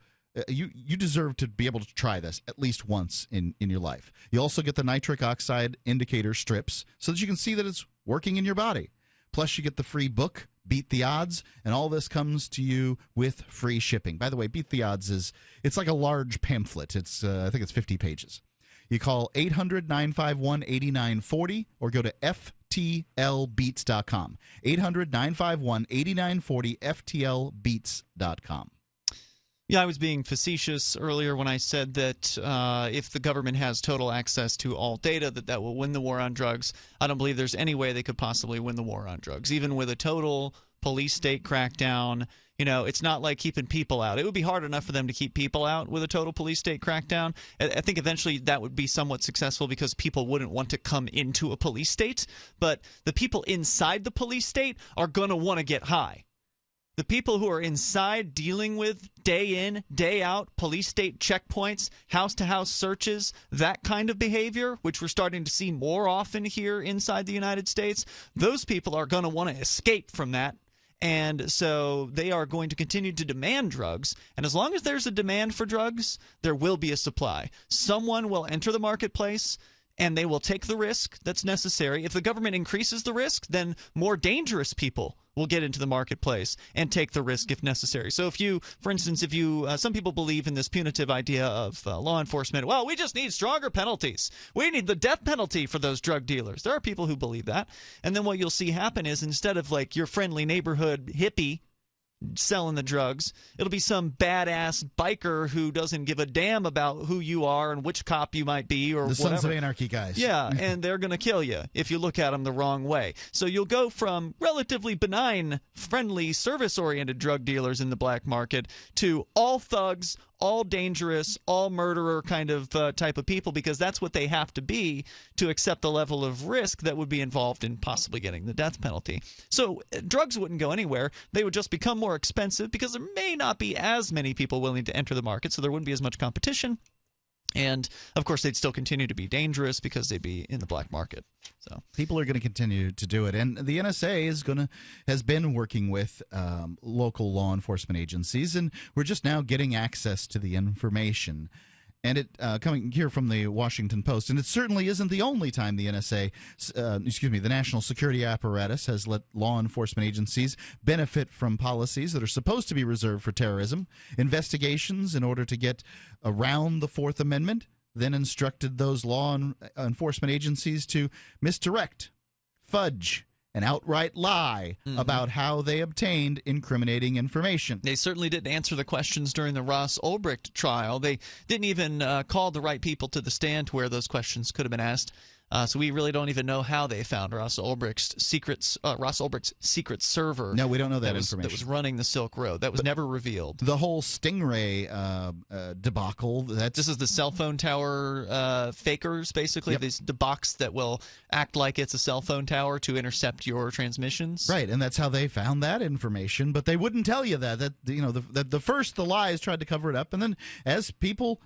you deserve to be able to try this at least once in your life. You also get the nitric oxide indicator strips so that you can see that it's working in your body. Plus, you get the free book, Beat the Odds, and all this comes to you with free shipping. By the way, Beat the Odds it's like a large pamphlet. It's I think it's 50 pages. You call 800-951-8940 or go to FTLbeats.com. 800-951-8940, FTLbeats.com. Yeah, I was being facetious earlier when I said that if the government has total access to all data, that will win the war on drugs. I don't believe there's any way they could possibly win the war on drugs. Even with a total police state crackdown, it's not like keeping people out. It would be hard enough for them to keep people out with a total police state crackdown. I think eventually that would be somewhat successful because people wouldn't want to come into a police state. But the people inside the police state are going to want to get high. The people who are inside dealing with day in, day out, police state checkpoints, house-to-house searches, that kind of behavior, which we're starting to see more often here inside the United States, those people are going to want to escape from that. And so they are going to continue to demand drugs. And as long as there's a demand for drugs, there will be a supply. Someone will enter the marketplace, and they will take the risk that's necessary. If the government increases the risk, then more dangerous people will get into the marketplace and take the risk if necessary. So for instance, some people believe in this punitive idea of law enforcement. Well, we just need stronger penalties. We need the death penalty for those drug dealers. There are people who believe that. And then what you'll see happen is, instead of like your friendly neighborhood hippie selling the drugs, it'll be some badass biker who doesn't give a damn about who you are and which cop you might be or the whatever. Sons of Anarchy guys. Yeah, and they're going to kill you if you look at them the wrong way. So you'll go from relatively benign, friendly, service-oriented drug dealers in the black market to all thugs, all dangerous, all murderer kind of type of people, because that's what they have to be to accept the level of risk that would be involved in possibly getting the death penalty. So drugs wouldn't go anywhere. They would just become more expensive because there may not be as many people willing to enter the market, so there wouldn't be as much competition. And, of course, they'd still continue to be dangerous because they'd be in the black market. So people are going to continue to do it. And the NSA has been working with local law enforcement agencies, and we're just now getting access to the information. And it coming here from the Washington Post, and it certainly isn't the only time the the National Security Apparatus has let law enforcement agencies benefit from policies that are supposed to be reserved for terrorism. Investigations in order to get around the Fourth Amendment then instructed those law enforcement agencies to misdirect, fudge, and outright lie about how they obtained incriminating information. They certainly didn't answer the questions during the Ross Ulbricht trial. They didn't even call the right people to the stand to where those questions could have been asked. So we really don't even know how they found Ross Ulbricht's secret server. No, we don't know that information. That was running the Silk Road. That was never revealed. The whole Stingray debacle. This is the cell phone tower fakers, basically. Yep. The box that will act like it's a cell phone tower to intercept your transmissions. Right, and that's how they found that information. But they wouldn't tell you that. The lies tried to cover it up, and then as people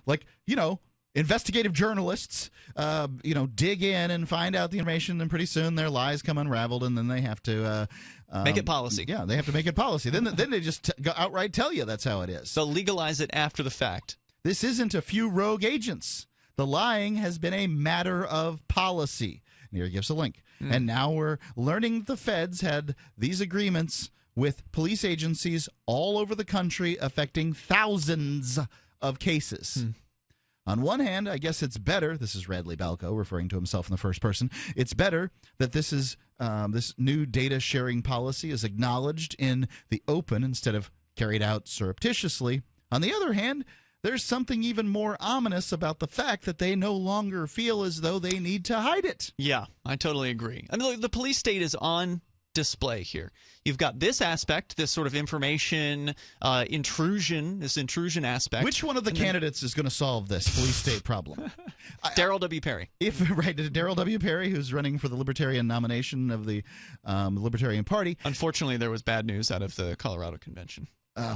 investigative journalists, dig in and find out the information, and pretty soon their lies come unraveled, and then they have to make it policy. Yeah, they have to make it policy. Then they just outright tell you that's how it is. So legalize it after the fact. This isn't a few rogue agents. The lying has been a matter of policy. And here he gives a link. And now we're learning the feds had these agreements with police agencies all over the country affecting thousands of cases. On one hand, I guess it's better, this is Radley Balco referring to himself in the first person, it's better that this new data sharing policy is acknowledged in the open instead of carried out surreptitiously. On the other hand, there's something even more ominous about the fact that they no longer feel as though they need to hide it. Yeah, I totally agree. I mean, the police state is on display here. You've got this aspect, this sort of information intrusion aspect. Which one of the candidates is going to solve this police state problem? Darrell W. Perry. Darrell W. Perry, who's running for the Libertarian nomination of the Libertarian Party. Unfortunately, there was bad news out of the Colorado convention.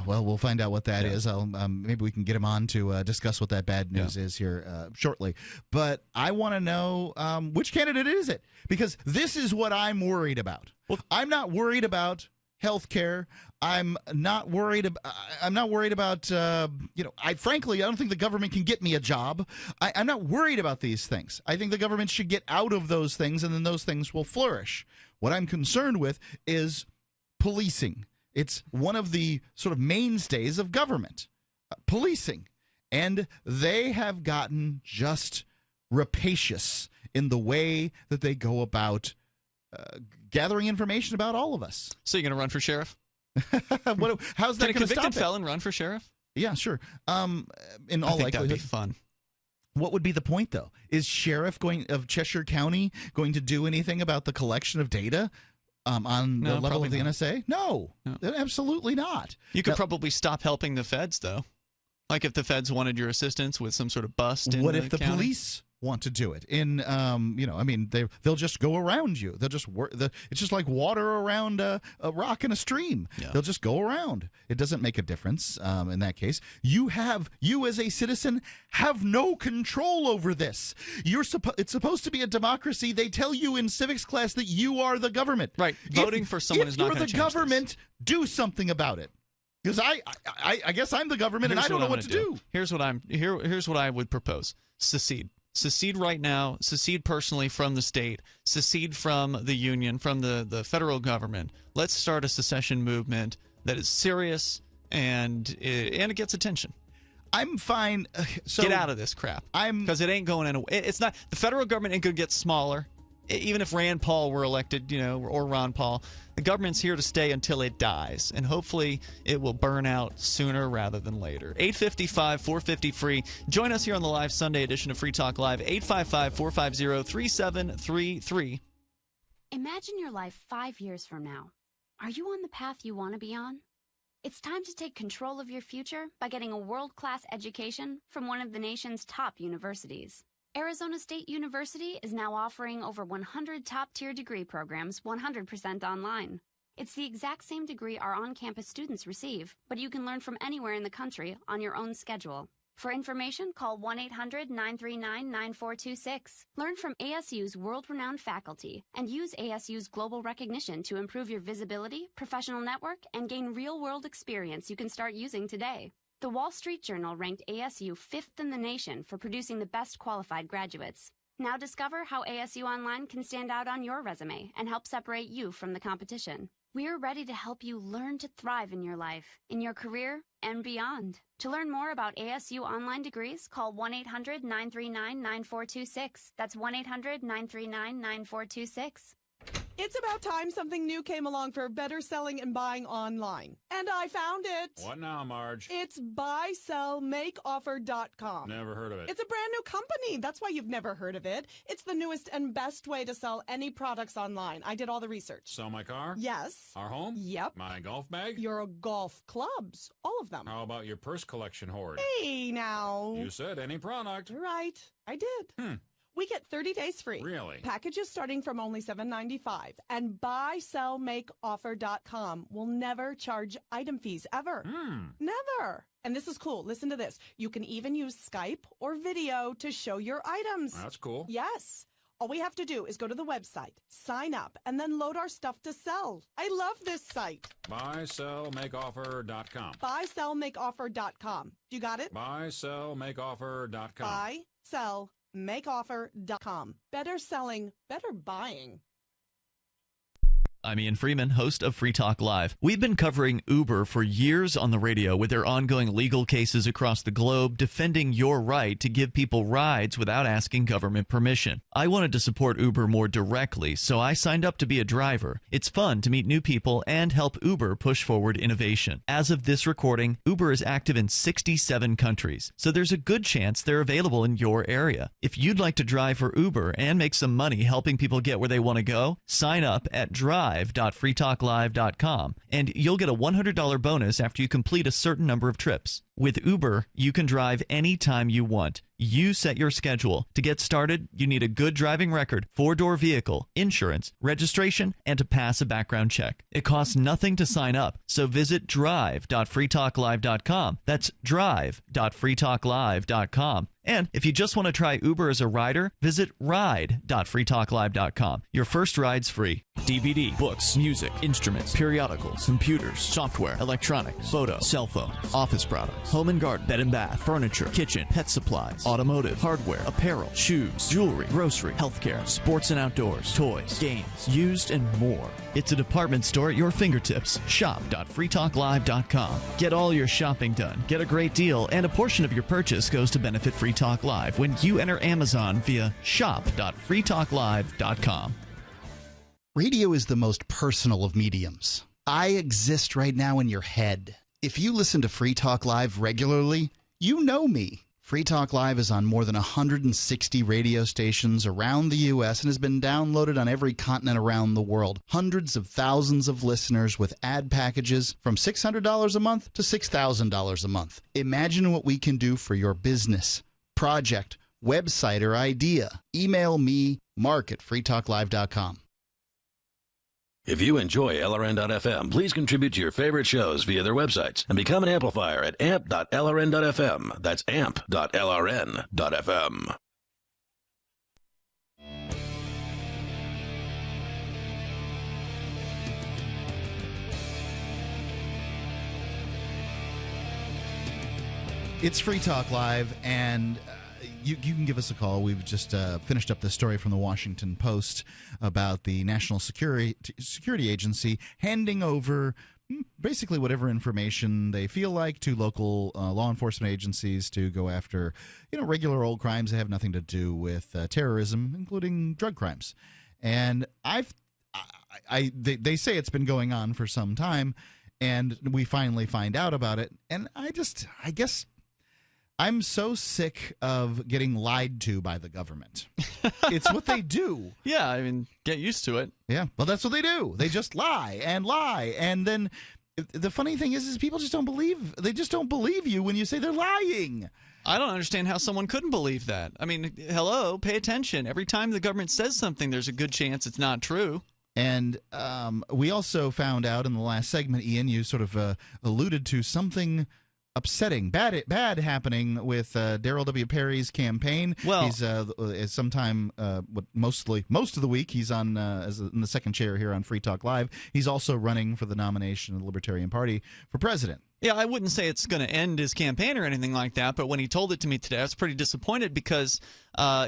Well, we'll find out what that is. Maybe we can get him on to discuss what that bad news is here shortly. But I want to know which candidate is it? Because this is what I'm worried about. Well, I'm not worried about health care. I'm not worried about frankly, I don't think the government can get me a job. I'm not worried about these things. I think the government should get out of those things, and then those things will flourish. What I'm concerned with is policing. It's one of the sort of mainstays of government, policing. And they have gotten just rapacious in the way that they go about gathering information about all of us. So you're going to run for sheriff? How's that going to stop it? Can a convicted felon run for sheriff? Yeah, sure. In all likelihood, that'd be fun. What would be the point, though? Is sheriff of Cheshire County going to do anything about the collection of data? On the level of the NSA? No, absolutely not. You could probably stop helping the feds, though. Like if the feds wanted your assistance with some sort of bust in what if the county? Police want to do it? They'll just go around you. They'll just work. It's just like water around a rock in a stream. Yeah. They'll just go around. It doesn't make a difference in that case. You as a citizen have no control over this. It's supposed to be a democracy. They tell you in civics class that you are the government. Right. Voting for someone is not going to change this. If you're the government, do something about it. Because I guess I'm the government and I don't know what to do. Here's what I would propose. Secede. Secede right now. Secede personally from the state. Secede from the union, from the federal government. Let's start a secession movement that is serious and it gets attention. I'm fine. Get out of this crap. Because it ain't going anywhere. It's not. The federal government ain't going to get smaller. Even if Rand Paul were elected, or Ron Paul, the government's here to stay until it dies, and hopefully it will burn out sooner rather than later. 855-450-FREE. Join us here on the live Sunday edition of Free Talk Live, 855-450-3733. Imagine your life 5 years from now. Are you on the path you want to be on? It's time to take control of your future by getting a world-class education from one of the nation's top universities. Arizona State University is now offering over 100 top-tier degree programs 100% online. It's the exact same degree our on-campus students receive, but you can learn from anywhere in the country on your own schedule. For information, call 1-800-939-9426. Learn from ASU's world-renowned faculty and use ASU's global recognition to improve your visibility, professional network, and gain real-world experience you can start using today. The Wall Street Journal ranked ASU 5th in the nation for producing the best qualified graduates. Now discover how ASU Online can stand out on your resume and help separate you from the competition. We're ready to help you learn to thrive in your life, in your career, and beyond. To learn more about ASU Online degrees, call 1-800-939-9426. That's 1-800-939-9426. It's about time something new came along for better selling and buying online. And I found it. What now, Marge? It's buysellmakeoffer.com. Never heard of it. It's a brand new company. That's why you've never heard of it. It's the newest and best way to sell any products online. I did all the research. Sell my car? Yes. Our home? Yep. My golf bag? Your golf clubs. All of them. How about your purse collection hoard? Hey, now. You said any product. Right. I did. We get 30 days free. Really? Packages starting from only $7.95. And buysellmakeoffer.com will never charge item fees, ever. Never. And this is cool. Listen to this. You can even use Skype or video to show your items. That's cool. Yes. All we have to do is go to the website, sign up, and then load our stuff to sell. I love this site. Buysellmakeoffer.com. Buysellmakeoffer.com. You got it? Buysellmakeoffer.com. Buysellmakeoffer.com. Better selling, better buying. I'm Ian Freeman, host of Free Talk Live. We've been covering Uber for years on the radio with their ongoing legal cases across the globe defending your right to give people rides without asking government permission. I wanted to support Uber more directly, so I signed up to be a driver. It's fun to meet new people and help Uber push forward innovation. As of this recording, Uber is active in 67 countries, so there's a good chance they're available in your area. If you'd like to drive for Uber and make some money helping people get where they want to go, sign up at drive.freetalklive.com, and you'll get a $100 bonus after you complete a certain number of trips. With Uber, you can drive anytime you want. You set your schedule. To get started, you need a good driving record, 4-door vehicle, insurance, registration, and to pass a background check. It costs nothing to sign up, so visit drive.freetalklive.com. That's drive.freetalklive.com. And if you just want to try Uber as a rider, visit ride.freetalklive.com. Your first ride's free. DVD, books, music, instruments, periodicals, computers, software, electronics, photo, cell phones, office products, home and garden, bed and bath, furniture, kitchen, pet supplies, automotive, hardware, apparel, shoes, jewelry, grocery, healthcare, sports and outdoors, toys, games, used, and more. It's a department store at your fingertips. Shop.freetalklive.com. Get all your shopping done, get a great deal, and a portion of your purchase goes to benefit Free Talk Live when you enter Amazon via shop.freetalklive.com. Radio is the most personal of mediums. I exist right now in your head. If you listen to Free Talk Live regularly, you know me. Free Talk Live is on more than 160 radio stations around the U.S. and has been downloaded on every continent around the world. Hundreds of thousands of listeners with ad packages from $600 a month to $6,000 a month. Imagine what we can do for your business, project, website, or idea. Email me, mark@freetalklive.com. If you enjoy LRN.FM, please contribute to your favorite shows via their websites and become an amplifier at amp.lrn.fm. That's amp.lrn.fm. It's Free Talk Live, and you can give us a call. We've just finished up the story from the Washington Post about the National Security Agency handing over basically whatever information they feel like to local law enforcement agencies to go after, regular old crimes that have nothing to do with terrorism, including drug crimes. And they say it's been going on for some time, and we finally find out about it. And I guess I'm so sick of getting lied to by the government. It's what they do. Yeah, I mean, get used to it. Yeah, well, that's what they do. They just lie. And then the funny thing is people just don't believe. They just don't believe you when you say they're lying. I don't understand how someone couldn't believe that. I mean, hello, pay attention. Every time the government says something, there's a good chance it's not true. And we also found out in the last segment, Ian, you sort of alluded to something upsetting, bad happening with Darrell W. Perry's campaign. Well, he's sometime most of the week he's on in the second chair here on Free Talk Live. He's also running for the nomination of the Libertarian Party for president. Yeah, I wouldn't say it's going to end his campaign or anything like that, but when he told it to me today, I was pretty disappointed because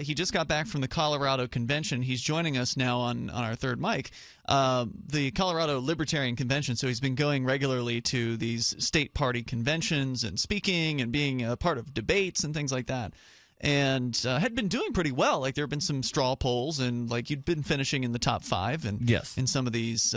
he just got back from the Colorado convention. He's joining us now on our third mic, the Colorado Libertarian Convention. So he's been going regularly to these state party conventions and speaking and being a part of debates and things like that. And had been doing pretty well. Like there have been some straw polls, and like you'd been finishing in the top 5, and in some of these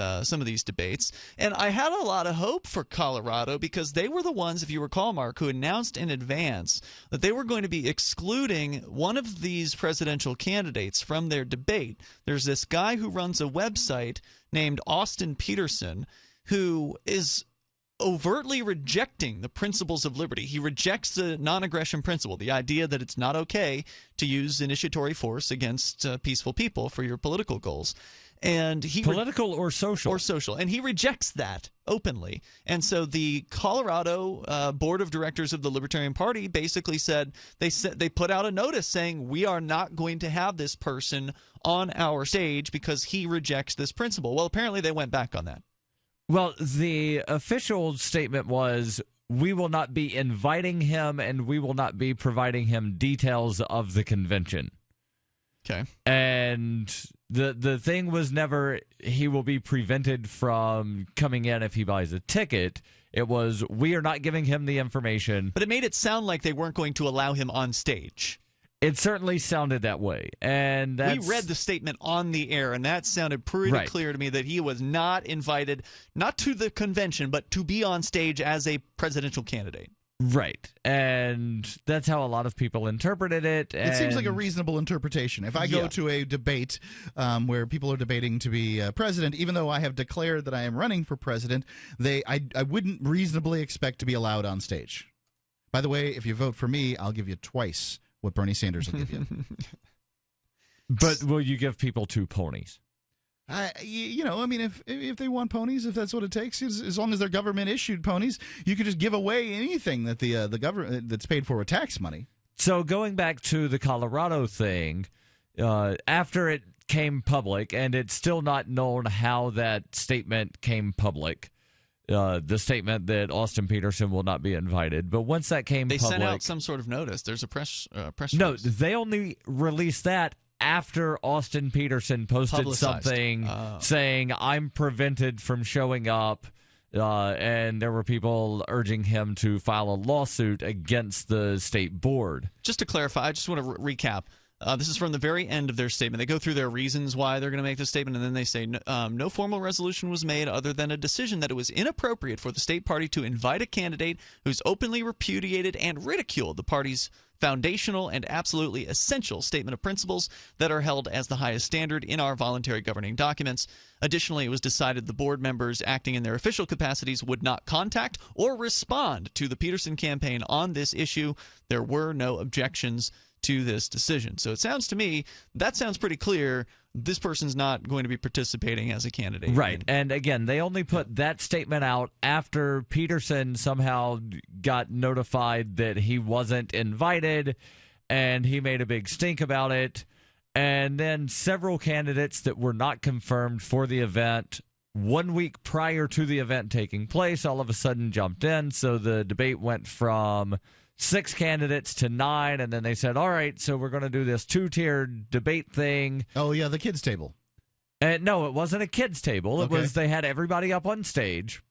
debates. And I had a lot of hope for Colorado because they were the ones, if you recall, Mark, who announced in advance that they were going to be excluding one of these presidential candidates from their debate. There's this guy who runs a website named Austin Peterson, who is overtly rejecting the principles of liberty. He rejects the non-aggression principle, the idea that it's not okay to use initiatory force against peaceful people for your political goals. And he political or social? Or social. And he rejects that openly. And so the Colorado board of directors of the Libertarian Party basically said they put out a notice saying we are not going to have this person on our stage because he rejects this principle. Well, apparently they went back on that. Well, the official statement was, we will not be inviting him and we will not be providing him details of the convention. Okay. And the thing was never, he will be prevented from coming in if he buys a ticket. It was, we are not giving him the information. But it made it sound like they weren't going to allow him on stage. It certainly sounded that way. And we read the statement on the air, and that sounded pretty clear to me that he was not invited, not to the convention, but to be on stage as a presidential candidate. Right. And that's how a lot of people interpreted it. It seems like a reasonable interpretation. If I go to a debate where people are debating to be president, even though I have declared that I am running for president, I wouldn't reasonably expect to be allowed on stage. By the way, if you vote for me, I'll give you twice what Bernie Sanders will give you. But will you give people 2 ponies? If they want ponies, if that's what it takes, as long as they're government-issued ponies, you could just give away anything that the government that's paid for with tax money. So going back to the Colorado thing, after it came public, and it's still not known how that statement came public, the statement that Austin Peterson will not be invited. But once that came public... They sent out some sort of notice. There's a press No, release. they only released that after Austin Peterson posted something saying, I'm prevented from showing up, and there were people urging him to file a lawsuit against the state board. Just to clarify, I just want to recap. This is from the very end of their statement. They go through their reasons why they're going to make this statement, and then they say, no formal resolution was made other than a decision that it was inappropriate for the state party to invite a candidate who's openly repudiated and ridiculed the party's foundational and absolutely essential statement of principles that are held as the highest standard in our voluntary governing documents. Additionally, it was decided the board members acting in their official capacities would not contact or respond to the Peterson campaign on this issue. There were no objections to this decision. So it sounds to me, that sounds pretty clear. This person's not going to be participating as a candidate. Right. And again, they only put that statement out after Peterson somehow got notified that he wasn't invited, and he made a big stink about it. And then several candidates that were not confirmed for the event 1 week prior to the event taking place all of a sudden jumped in. So the debate went from 6 candidates to 9, and then they said, all right, so we're going to do this 2-tiered debate thing. Oh, yeah, the kids' table. No, it wasn't a kids' table. It was, they had everybody up on stage,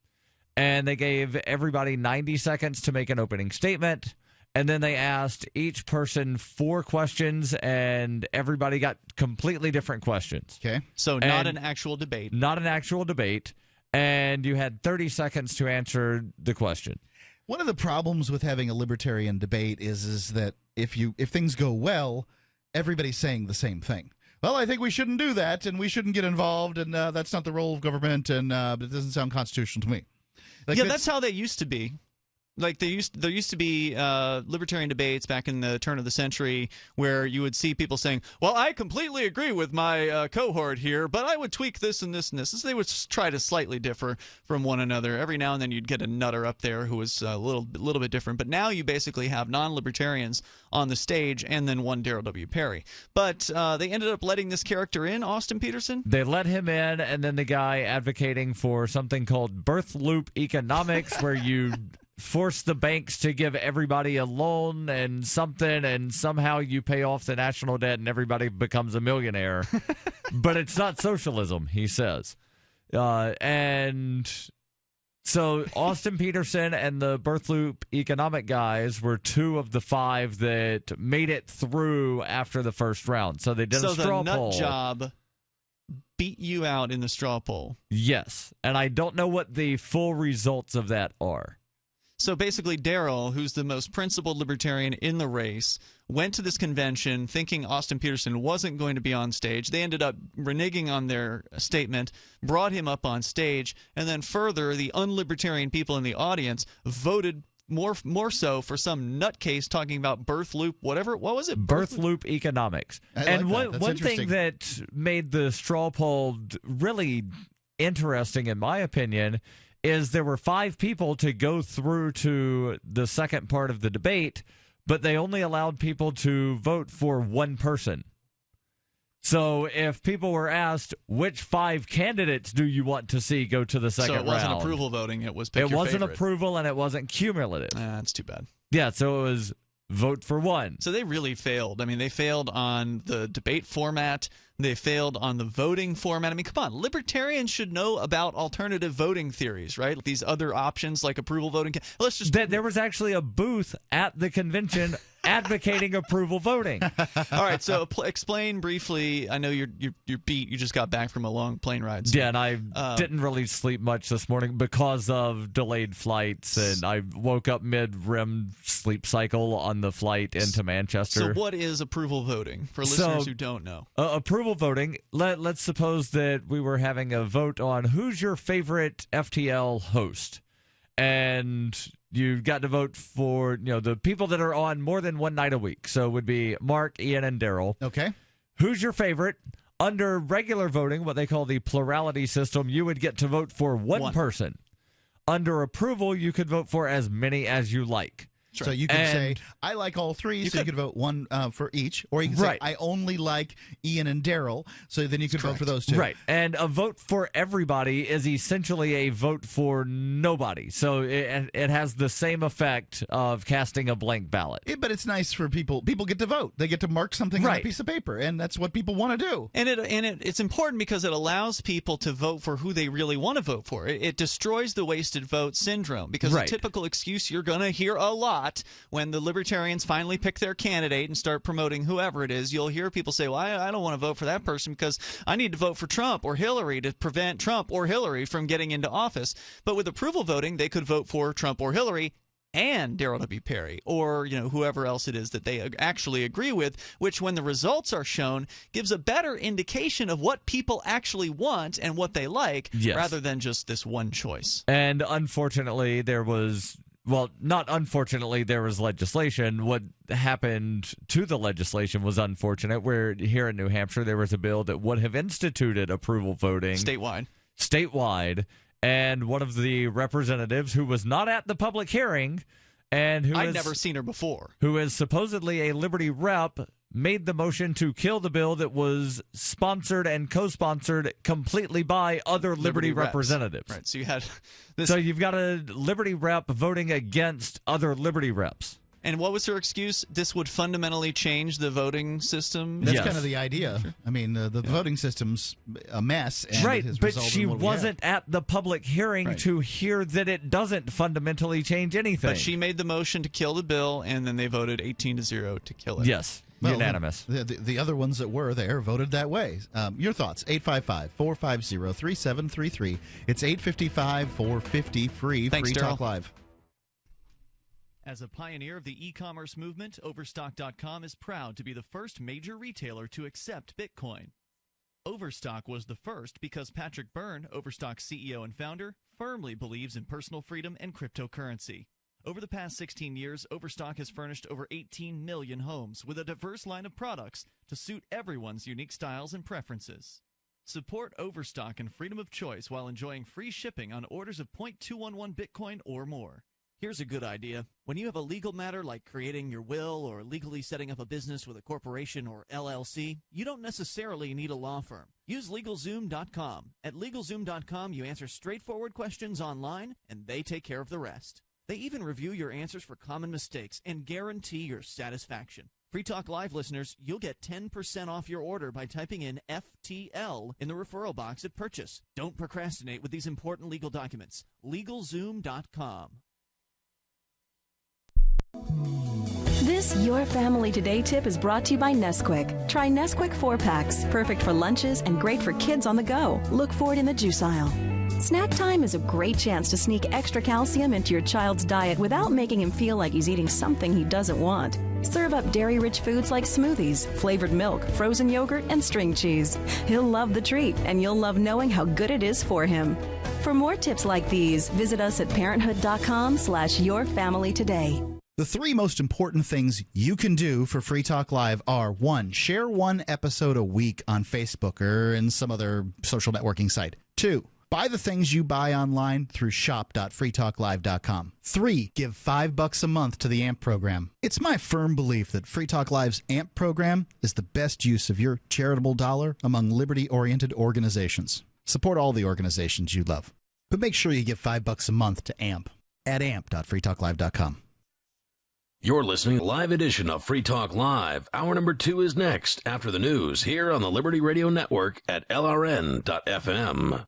and they gave everybody 90 seconds to make an opening statement, and then they asked each person 4 questions, and everybody got completely different questions. Okay. So not an actual debate. Not an actual debate, and you had 30 seconds to answer the question. One of the problems with having a libertarian debate is that if things go well, everybody's saying the same thing. Well, I think we shouldn't do that, and we shouldn't get involved, and that's not the role of government, and it doesn't sound constitutional to me. That's how they used to be. Like there used to be libertarian debates back in the turn of the century where you would see people saying, well, I completely agree with my cohort here, but I would tweak this and this and this. So they would try to slightly differ from one another. Every now and then you'd get a nutter up there who was a little bit different. But now you basically have non-libertarians on the stage and then one Darryl W. Perry. But they ended up letting this character in, Austin Peterson. They let him in, and then the guy advocating for something called birth loop economics where you force the banks to give everybody a loan and something, and somehow you pay off the national debt and everybody becomes a millionaire. But it's not socialism, he says. And so Austin Peterson and the Birth Loop economic guys were 2 of the 5 that made it through after the first round. So they did a straw poll. So the nut poll. job beat you out in the straw poll. Yes. And I don't know what the full results of that are. So basically, Daryl, who's the most principled libertarian in the race, went to this convention thinking Austin Peterson wasn't going to be on stage. They ended up reneging on their statement, brought him up on stage, and then further, the unlibertarian people in the audience voted more so for some nutcase talking about birth loop, whatever. What was it? Birth loop economics. And one thing that made the straw poll really interesting, in my opinion, is there were 5 people to go through to the second part of the debate, but they only allowed people to vote for one person. So if people were asked, which 5 candidates do you want to see go to the second round? So it wasn't approval voting, it was pick It your wasn't favorite. approval, and it wasn't cumulative. That's too bad. Yeah, so it was vote for one. So they really failed. I mean, they failed on the debate format. They failed on the voting format. I mean, come on. Libertarians should know about alternative voting theories, right? These other options like approval voting. Let's just. There was actually a booth at the convention advocating approval voting. All right, so explain briefly. I know you're beat. You just got back from a long plane ride. So, yeah, and I didn't really sleep much this morning because of delayed flights, and I woke up mid-REM sleep cycle on the flight into Manchester. So what is approval voting for listeners who don't know? Approval voting, let's suppose that we were having a vote on who's your favorite FTL host. And you got to vote for, the people that are on more than one night a week. So it would be Mark, Ian, and Daryl. Okay. Who's your favorite? Under regular voting, what they call the plurality system, you would get to vote for one person. Under approval, you could vote for as many as you like. So you could say, I like all 3, you could vote one for each. Or you could say, I only like Ian and Daryl, so then you could vote for those 2. Right. And a vote for everybody is essentially a vote for nobody. So it has the same effect of casting a blank ballot. But it's nice for people. People get to vote. They get to mark something on a piece of paper, and that's what people want to do. And it's important because it allows people to vote for who they really want to vote for. It destroys the wasted vote syndrome because the typical excuse you're going to hear a lot when the libertarians finally pick their candidate and start promoting whoever it is, you'll hear people say, well, I don't want to vote for that person because I need to vote for Trump or Hillary to prevent Trump or Hillary from getting into office. But with approval voting, they could vote for Trump or Hillary and Daryl W. Perry or whoever else it is that they actually agree with, which when the results are shown gives a better indication of what people actually want and what they like rather than just this one choice. And unfortunately, there was... Well, not unfortunately, there was legislation. What happened to the legislation was unfortunate, where here in New Hampshire, there was a bill that would have instituted approval voting. Statewide. And one of the representatives who was not at the public hearing and who I'd never seen her before. Who is supposedly a Liberty rep, made the motion to kill the bill that was sponsored and co-sponsored completely by other Liberty representatives. Right, so you had this. So you've got a Liberty rep voting against other Liberty reps. And what was her excuse? This would fundamentally change the voting system? That's kind of the idea. Sure. I mean, the voting system's a mess. And but she wasn't at the public hearing to hear that it doesn't fundamentally change anything. But she made the motion to kill the bill, and then they voted 18-0 to kill it. Yes. Unanimous. The other ones that were there voted that way. Your thoughts, 855-450-3733. It's 855-450-FREE. Thanks, Free Talk Live. As a pioneer of the e-commerce movement, Overstock.com is proud to be the first major retailer to accept Bitcoin. Overstock was the first because Patrick Byrne, Overstock's CEO and founder, firmly believes in personal freedom and cryptocurrency. Over the past 16 years, Overstock has furnished over 18 million homes with a diverse line of products to suit everyone's unique styles and preferences. Support Overstock and freedom of choice while enjoying free shipping on orders of 0.211 Bitcoin or more. Here's a good idea. When you have a legal matter like creating your will or legally setting up a business with a corporation or LLC, you don't necessarily need a law firm. Use LegalZoom.com. At LegalZoom.com, you answer straightforward questions online, and they take care of the rest. They even review your answers for common mistakes and guarantee your satisfaction. Free Talk Live listeners, you'll get 10% off your order by typing in FTL in the referral box at purchase. Don't procrastinate with these important legal documents. LegalZoom.com. This Your Family Today tip is brought to you by Nesquik. Try Nesquik 4-packs, perfect for lunches and great for kids on the go. Look for it in the juice aisle. Snack time is a great chance to sneak extra calcium into your child's diet without making him feel like he's eating something he doesn't want. Serve up dairy-rich foods like smoothies, flavored milk, frozen yogurt, and string cheese. He'll love the treat, and you'll love knowing how good it is for him. For more tips like these, visit us at parenthood.com/yourfamilytoday. The 3 most important things you can do for Free Talk Live are: 1, share 1 episode a week on Facebook or in some other social networking site. 2, buy the things you buy online through shop.freetalklive.com. 3, give $5 a month to the AMP program. It's my firm belief that Free Talk Live's AMP program is the best use of your charitable dollar among liberty-oriented organizations. Support all the organizations you love, but make sure you give $5 a month to AMP at amp.freetalklive.com. You're listening to live edition of Free Talk Live. Hour number 2 is next after the news here on the Liberty Radio Network at LRN.FM.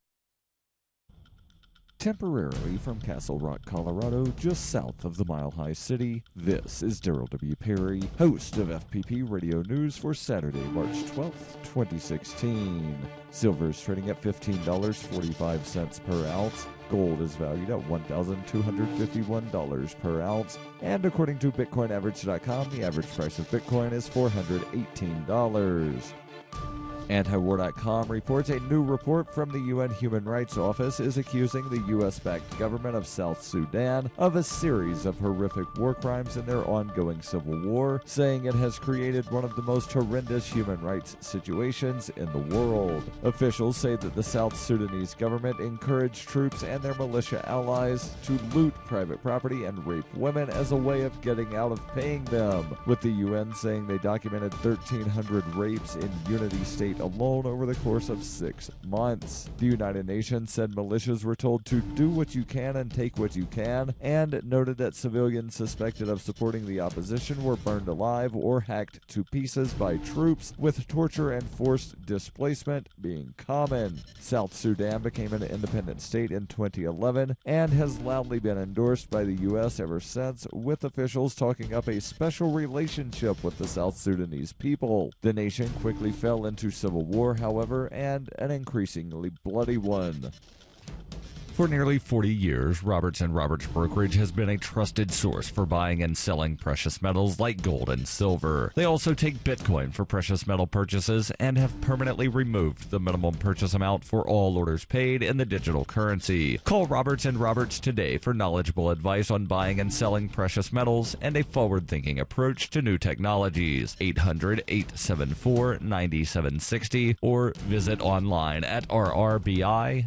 Temporarily from Castle Rock, Colorado, just south of the Mile High City, this is Daryl W. Perry, host of FPP Radio News for Saturday, March 12th, 2016. Silver is trading at $15.45 per ounce. Gold is valued at $1,251 per ounce. And according to BitcoinAverage.com, the average price of Bitcoin is $418. Antiwar.com reports a new report from the UN Human Rights Office is accusing the U.S.-backed government of South Sudan of a series of horrific war crimes in their ongoing civil war, saying it has created one of the most horrendous human rights situations in the world. Officials say that the South Sudanese government encouraged troops and their militia allies to loot private property and rape women as a way of getting out of paying them, with the UN saying they documented 1,300 rapes in Unity State alone over the course of 6 months. The United Nations said militias were told to do what you can and take what you can, and noted that civilians suspected of supporting the opposition were burned alive or hacked to pieces by troops, with torture and forced displacement being common. South Sudan became an independent state in 2011 and has loudly been endorsed by the U.S. ever since, with officials talking up a special relationship with the South Sudanese people. The nation quickly fell into civil war, however, and an increasingly bloody one. For nearly 40 years, Roberts & Roberts Brokerage has been a trusted source for buying and selling precious metals like gold and silver. They also take Bitcoin for precious metal purchases and have permanently removed the minimum purchase amount for all orders paid in the digital currency. Call Roberts & Roberts today for knowledgeable advice on buying and selling precious metals and a forward-thinking approach to new technologies. 800-874-9760 or visit online at rrbi.co.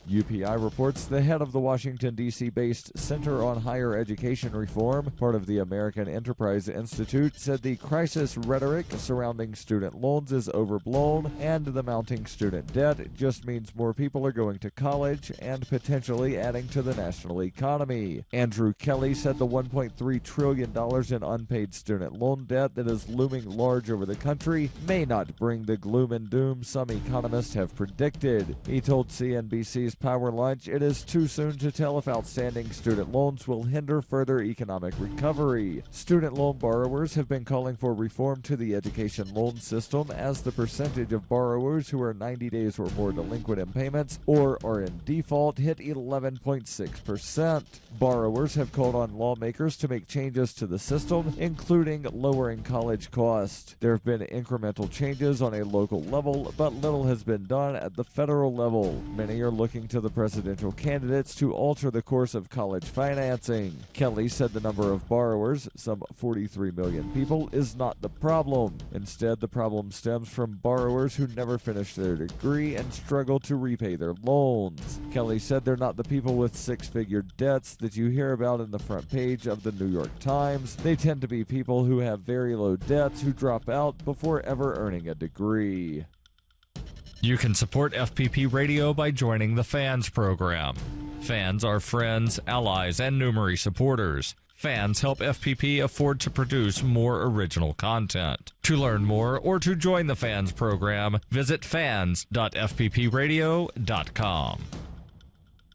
UPI reports the head of the Washington, D.C.-based Center on Higher Education Reform, part of the American Enterprise Institute, said the crisis rhetoric surrounding student loans is overblown, and the mounting student debt just means more people are going to college and potentially adding to the national economy. Andrew Kelly said the $1.3 trillion in unpaid student loan debt that is looming large over the country may not bring the gloom and doom some economists have predicted. He told CNBC's Power Lunch it is too soon to tell if outstanding student loans will hinder further economic recovery. Student loan borrowers have been calling for reform to the education loan system as the percentage of borrowers who are 90 days or more delinquent in payments or are in default hit 11.6%. Borrowers have called on lawmakers to make changes to the system, including lowering college costs. There have been incremental changes on a local level, but little has been done at the federal level. Many are looking to the presidential candidates to alter the course of college financing. Kelly said the number of borrowers, some 43 million people, is not the problem. Instead, the problem stems from borrowers who never finish their degree and struggle to repay their loans. Kelly said they're not the people with six-figure debts that you hear about in the front page of the New York Times. They tend to be people who have very low debts who drop out before ever earning a degree. You can support FPP Radio by joining the Fans program. Fans are friends, allies, and Numery supporters. Fans help FPP afford to produce more original content. To learn more or to join the Fans program, visit fans.fppradio.com.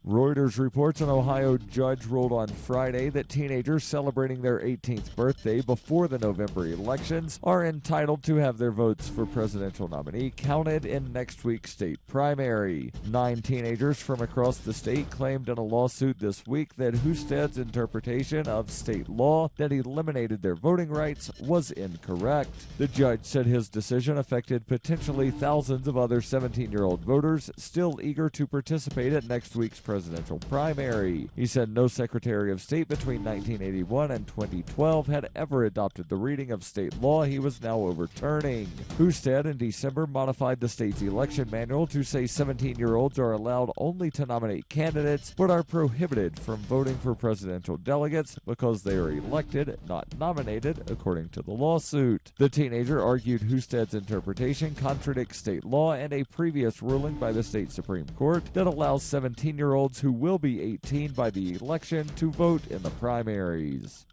Reuters reports an Ohio judge ruled on Friday that teenagers celebrating their 18th birthday before the November elections are entitled to have their votes for presidential nominee counted in next week's state primary. 9 teenagers from across the state claimed in a lawsuit this week that Husted's interpretation of state law that eliminated their voting rights was incorrect. The judge said his decision affected potentially thousands of other 17-year-old voters still eager to participate at next week's presidential primary. He said no Secretary of State between 1981 and 2012 had ever adopted the reading of state law he was now overturning. Husted in December modified the state's election manual to say 17-year-olds are allowed only to nominate candidates but are prohibited from voting for presidential delegates because they are elected, not nominated, according to the lawsuit. The teenager argued Husted's interpretation contradicts state law and a previous ruling by the state Supreme Court that allows 17-year-olds who will be 18 by the election to vote in the primaries.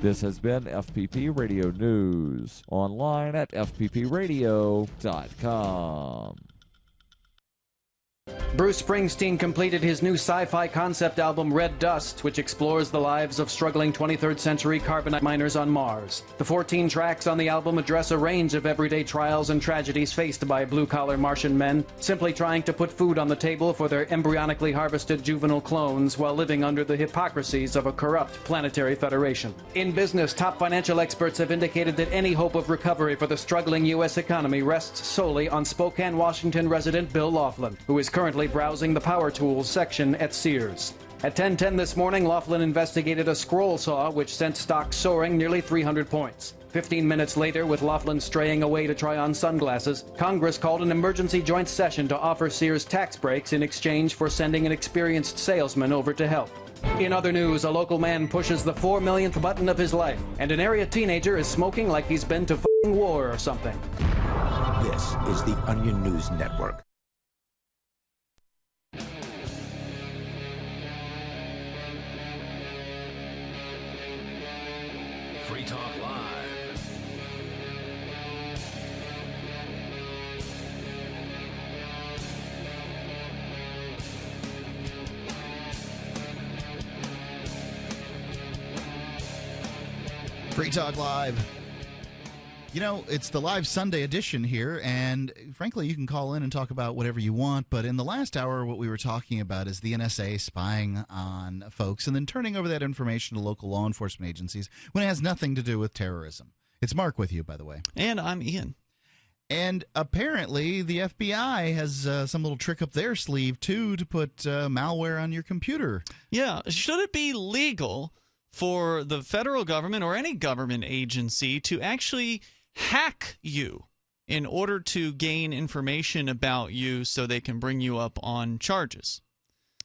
This has been FPP Radio News, online at fppradio.com. Bruce Springsteen completed his new sci-fi concept album Red Dust, which explores the lives of struggling 23rd century carbonite miners on Mars. The 14 tracks on the album address a range of everyday trials and tragedies faced by blue-collar Martian men, simply trying to put food on the table for their embryonically harvested juvenile clones while living under the hypocrisies of a corrupt planetary federation. In business, top financial experts have indicated that any hope of recovery for the struggling U.S. economy rests solely on Spokane, Washington resident Bill Laughlin, who is currently browsing the power tools section at Sears. At 10:10 this morning, Laughlin investigated a scroll saw which sent stocks soaring nearly 300 points. 15 minutes later, with Laughlin straying away to try on sunglasses, Congress called an emergency joint session to offer Sears tax breaks in exchange for sending an experienced salesman over to help. In other news, a local man pushes the 4 millionth button of his life, and an area teenager is smoking like he's been to f***ing war or something. This is the Onion News Network. Free Talk Live. Free Talk Live. You know, it's the live Sunday edition here, and frankly, you can call in and talk about whatever you want, but in the last hour, what we were talking about is the NSA spying on folks and then turning over that information to local law enforcement agencies when it has nothing to do with terrorism. It's Mark with you, by the way. And I'm Ian. And apparently, the FBI has some little trick up their sleeve, too, to put malware on your computer. Yeah. Should it be legal for the federal government or any government agency to actually hack you in order to gain information about you so they can bring you up on charges?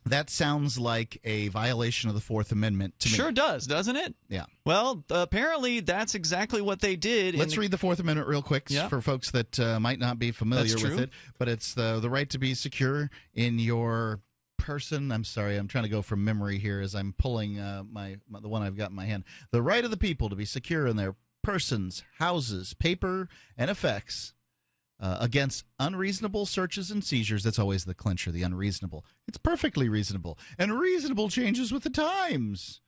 That sounds like a violation of the Fourth Amendment to me. Sure does, doesn't it? Yeah. Well, apparently that's exactly what they did. Let's read the Fourth Amendment real quick for folks that might not be familiar with it. But it's the right to be secure in your person. I'm sorry, I'm trying to go from memory here as I'm pulling the one I've got in my hand. The right of the people to be secure in their persons, houses, paper, and effects against unreasonable searches and seizures. That's always the clincher, the unreasonable. It's perfectly reasonable. And reasonable changes with the times.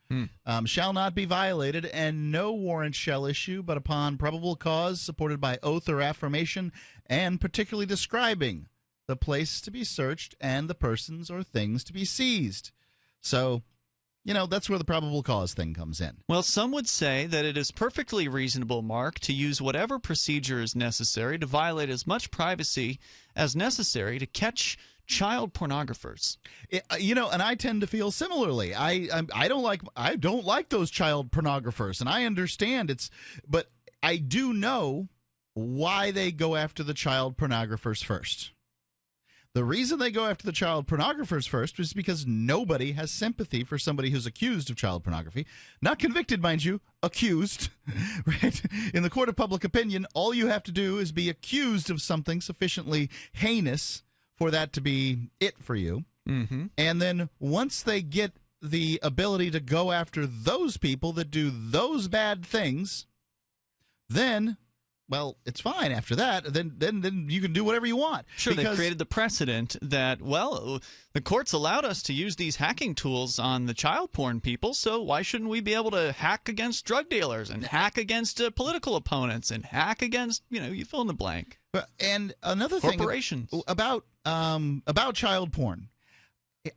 Shall not be violated, and no warrant shall issue but upon probable cause supported by oath or affirmation, and particularly describing the place to be searched and the persons or things to be seized. So, you know, that's where the probable cause thing comes in. Well, some would say that it is perfectly reasonable, Mark, to use whatever procedure is necessary to violate as much privacy as necessary to catch child pornographers. You know, and I tend to feel similarly. I don't like those child pornographers, and I understand but I do know why they go after the child pornographers first. The reason they go after the child pornographers first is because nobody has sympathy for somebody who's accused of child pornography. Not convicted, mind you, accused. Right? In the court of public opinion, all you have to do is be accused of something sufficiently heinous for that to be it for you. Mm-hmm. And then once they get the ability to go after those people that do those bad things, then, well, it's fine after that. Then you can do whatever you want. Sure, they created the precedent that, well, the courts allowed us to use these hacking tools on the child porn people, so why shouldn't we be able to hack against drug dealers and hack against political opponents and hack against, you fill in the blank. And another corporations. Thing about child porn,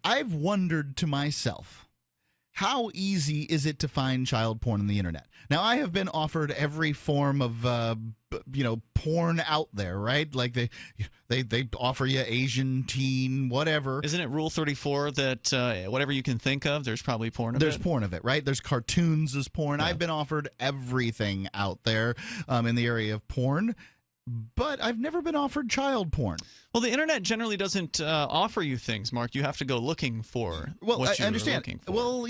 I've wondered to myself, how easy is it to find child porn on the internet? Now, I have been offered every form of, porn out there, right? Like they offer you Asian, teen, whatever. Isn't it Rule 34 that whatever you can think of, there's probably porn of There's it? porn of it, right? There's cartoons as porn. Yeah. I've been offered everything out there in the area of porn. But I've never been offered child porn. Well, the internet generally doesn't offer you things, Mark. You have to go looking for what you're looking for. Well,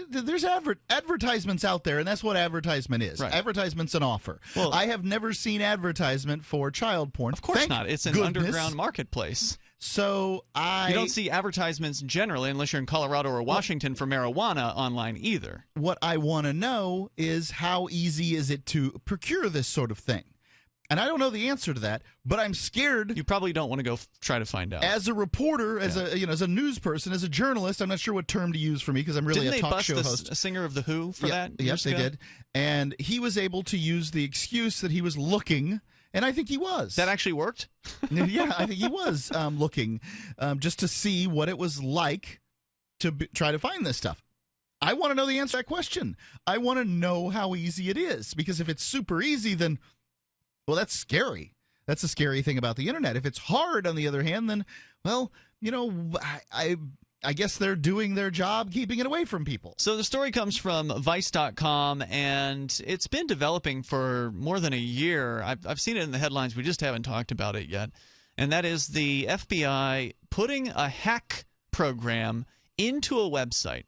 there's advertisements out there, and that's what advertisement is. Right. Advertisement's an offer. Well, I have never seen advertisement for child porn. Of course not. It's an underground marketplace. So You don't see advertisements generally, unless you're in Colorado or Washington, for marijuana online either. What I want to know is how easy is it to procure this sort of thing? And I don't know the answer to that, but I'm scared. You probably don't want to go try to find out. As a reporter, as a news person, as a journalist, I'm not sure what term to use for me because I'm really a talk show host. Didn't they bust the singer of The Who for that? Yes, they did. And he was able to use the excuse that he was looking, and I think he was. That actually worked? Yeah, I think he was looking just to see what it was like to try to find this stuff. I want to know the answer to that question. I want to know how easy it is, because if it's super easy, then... well, that's scary. That's the scary thing about the internet. If it's hard, on the other hand, then, well, I guess they're doing their job keeping it away from people. So the story comes from Vice.com, and it's been developing for more than a year. I've seen it in the headlines. We just haven't talked about it yet. And that is the FBI putting a hack program into a website.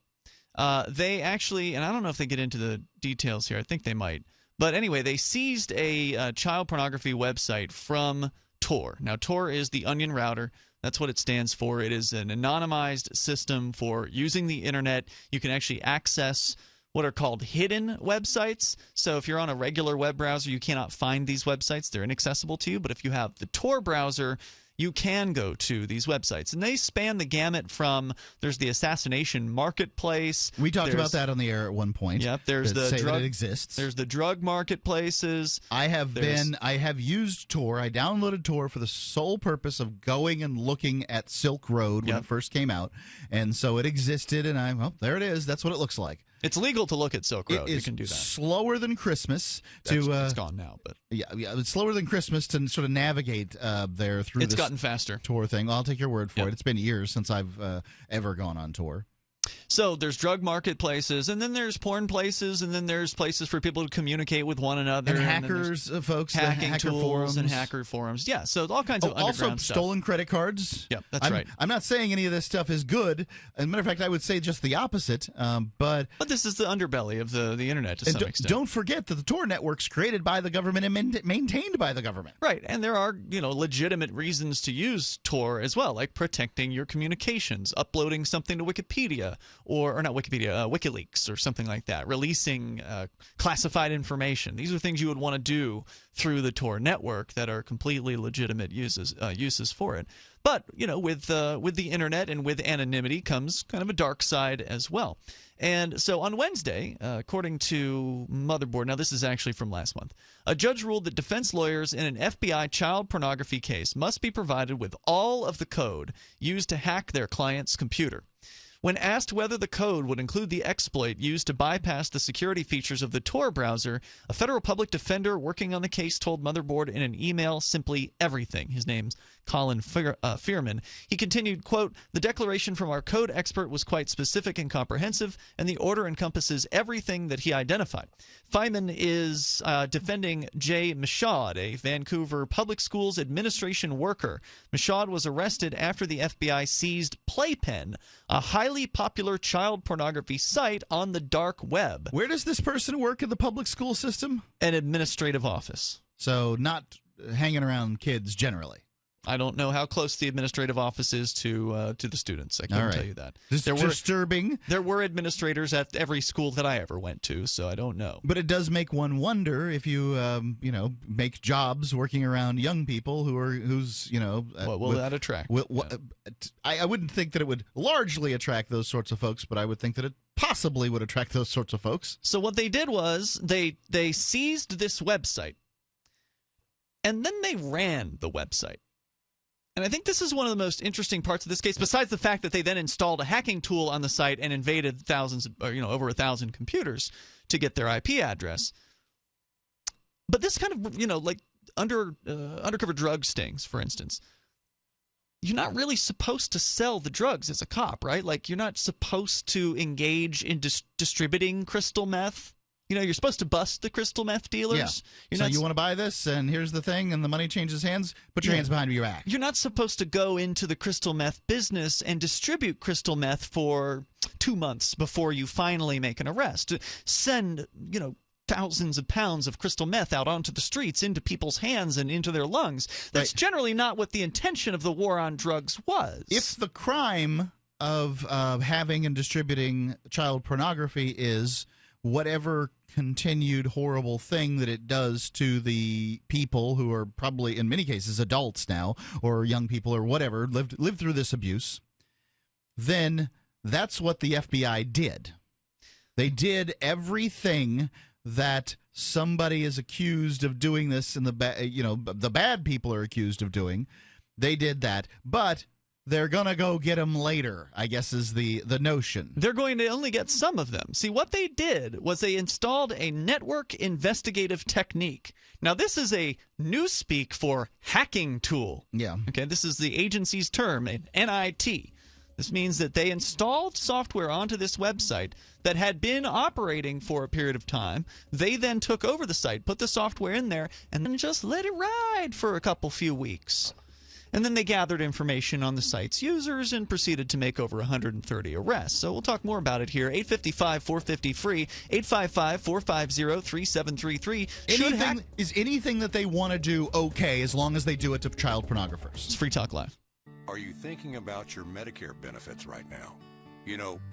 They actually, and I don't know if they get into the details here. I think they might. But anyway, they seized a child pornography website from Tor. Now, Tor is the onion router. That's what it stands for. It is an anonymized system for using the internet. You can actually access what are called hidden websites. So if you're on a regular web browser, you cannot find these websites. They're inaccessible to you. But if you have the Tor browser, you can go to these websites. And they span the gamut from, there's the assassination marketplace. We talked about that on the air at one point. Yep, there's the drug, that it exists. There's the drug marketplaces. I have used Tor. I downloaded Tor for the sole purpose of going and looking at Silk Road when it first came out. And so it existed, and there it is. That's what it looks like. It's legal to look at Silk Road. You can do that. Slower than Christmas it's gone now, but yeah, it's slower than Christmas to sort of navigate there through. It's gotten faster. Tor thing. Well, I'll take your word for it. It's been years since I've ever gone on Tor. So there's drug marketplaces, and then there's porn places, and then there's places for people to communicate with one another. And hackers, folks, hacking hacker tools forums. And hacker forums. Yeah, so all kinds of underground also stuff. Stolen credit cards. Yep, that's right. I'm not saying any of this stuff is good. As a matter of fact, I would say just the opposite. But this is the underbelly of the internet to some extent. Don't forget that the Tor network's created by the government and maintained by the government. Right, and there are legitimate reasons to use Tor as well, like protecting your communications, uploading something to Wikipedia or not Wikipedia, WikiLeaks or something like that, releasing classified information. These are things you would want to do through the Tor network that are completely legitimate uses for it. But with the internet and with anonymity comes kind of a dark side as well. And so on Wednesday, according to Motherboard, now this is actually from last month, a judge ruled that defense lawyers in an FBI child pornography case must be provided with all of the code used to hack their client's computer. When asked whether the code would include the exploit used to bypass the security features of the Tor browser, a federal public defender working on the case told Motherboard in an email simply everything. His name's Colin Fearman. He continued, quote, "The declaration from our code expert was quite specific and comprehensive, and the order encompasses everything that he identified." Feynman is defending Jay Michaud, a Vancouver Public Schools administration worker. Michaud was arrested after the FBI seized Playpen, a highly popular child pornography site on the dark web. Where does this person work in the public school system? An administrative office. So not hanging around kids generally. I don't know how close the administrative office is to the students. I can't tell you that. Disturbing. There were administrators at every school that I ever went to, so I don't know. But it does make one wonder if you make jobs working around young people who's what will that attract? I wouldn't think that it would largely attract those sorts of folks, but I would think that it possibly would attract those sorts of folks. So what they did was they seized this website, and then they ran the website. And I think this is one of the most interesting parts of this case, besides the fact that they then installed a hacking tool on the site and invaded over 1,000 computers to get their IP address. But this kind of, like undercover drug stings, for instance. You're not really supposed to sell the drugs as a cop, right? Like, you're not supposed to engage in distributing crystal meth. You're supposed to bust the crystal meth dealers. Yeah. You want to buy this, and here's the thing, and the money changes hands, put your hands behind your back. You're not supposed to go into the crystal meth business and distribute crystal meth for 2 months before you finally make an arrest. Send, thousands of pounds of crystal meth out onto the streets, into people's hands and into their lungs. That's generally not what the intention of the war on drugs was. If the crime of having and distributing child pornography is whatever continued horrible thing that it does to the people who are probably in many cases adults now, or young people or whatever, lived through this abuse, then that's what the FBI did. They did everything that somebody is accused of doing this, and the bad people are accused of doing. They did that, but they're going to go get them later, I guess is the notion. They're going to only get some of them. See, what they did was they installed a network investigative technique. Now, this is a newspeak for hacking tool. Yeah. Okay, this is the agency's term, an NIT. This means that they installed software onto this website that had been operating for a period of time. They then took over the site, put the software in there, and then just let it ride for a few weeks. And then they gathered information on the site's users and proceeded to make over 130 arrests. So we'll talk more about it here. 855-450-FREE, 855-450-3733. Is anything that they want to do okay as long as they do it to child pornographers? It's Free Talk Live. Are you thinking about your Medicare benefits right now?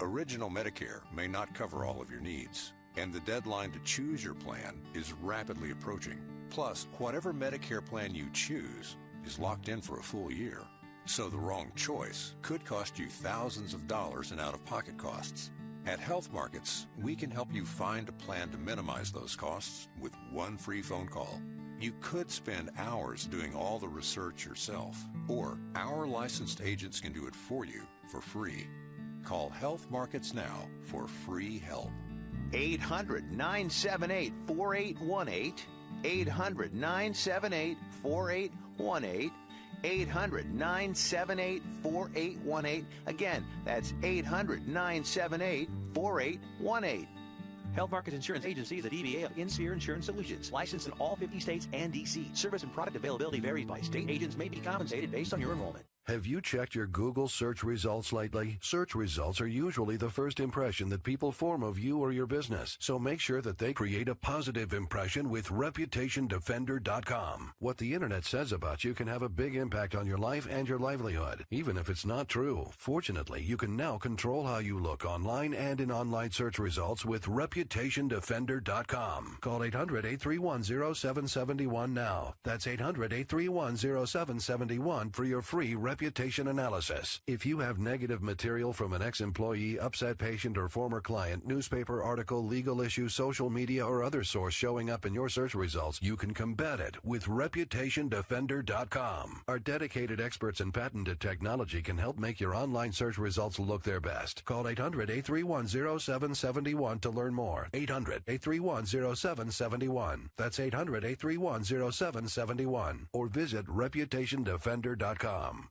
Original Medicare may not cover all of your needs, and the deadline to choose your plan is rapidly approaching. Plus, whatever Medicare plan you choose is locked in for a full year. So the wrong choice could cost you thousands of dollars in out-of-pocket costs. At Health Markets, we can help you find a plan to minimize those costs with one free phone call. You could spend hours doing all the research yourself, or our licensed agents can do it for you for free. Call Health Markets now for free help. 800-978-4818. 800-978-4818. 800-978-4818. Again, that's 800-978-4818. Health Markets Insurance Agency is a DBA of InSphere Insurance Solutions, licensed in all 50 states and D.C. Service and product availability varies by state. Agents may be compensated based on your enrollment. Have you checked your Google search results lately? Search results are usually the first impression that people form of you or your business, so make sure that they create a positive impression with ReputationDefender.com. What the internet says about you can have a big impact on your life and your livelihood, even if it's not true. Fortunately, you can now control how you look online and in online search results with ReputationDefender.com. Call 800-831-0771 now. That's 800-831-0771 for your free reputation analysis. If you have negative material from an ex-employee, upset patient, or former client, newspaper article, legal issue, social media, or other source showing up in your search results, you can combat it with ReputationDefender.com. Our dedicated experts in patented technology can help make your online search results look their best. Call 800-831-0771 to learn more. 800-831-0771. That's 800-831-0771. Or visit ReputationDefender.com.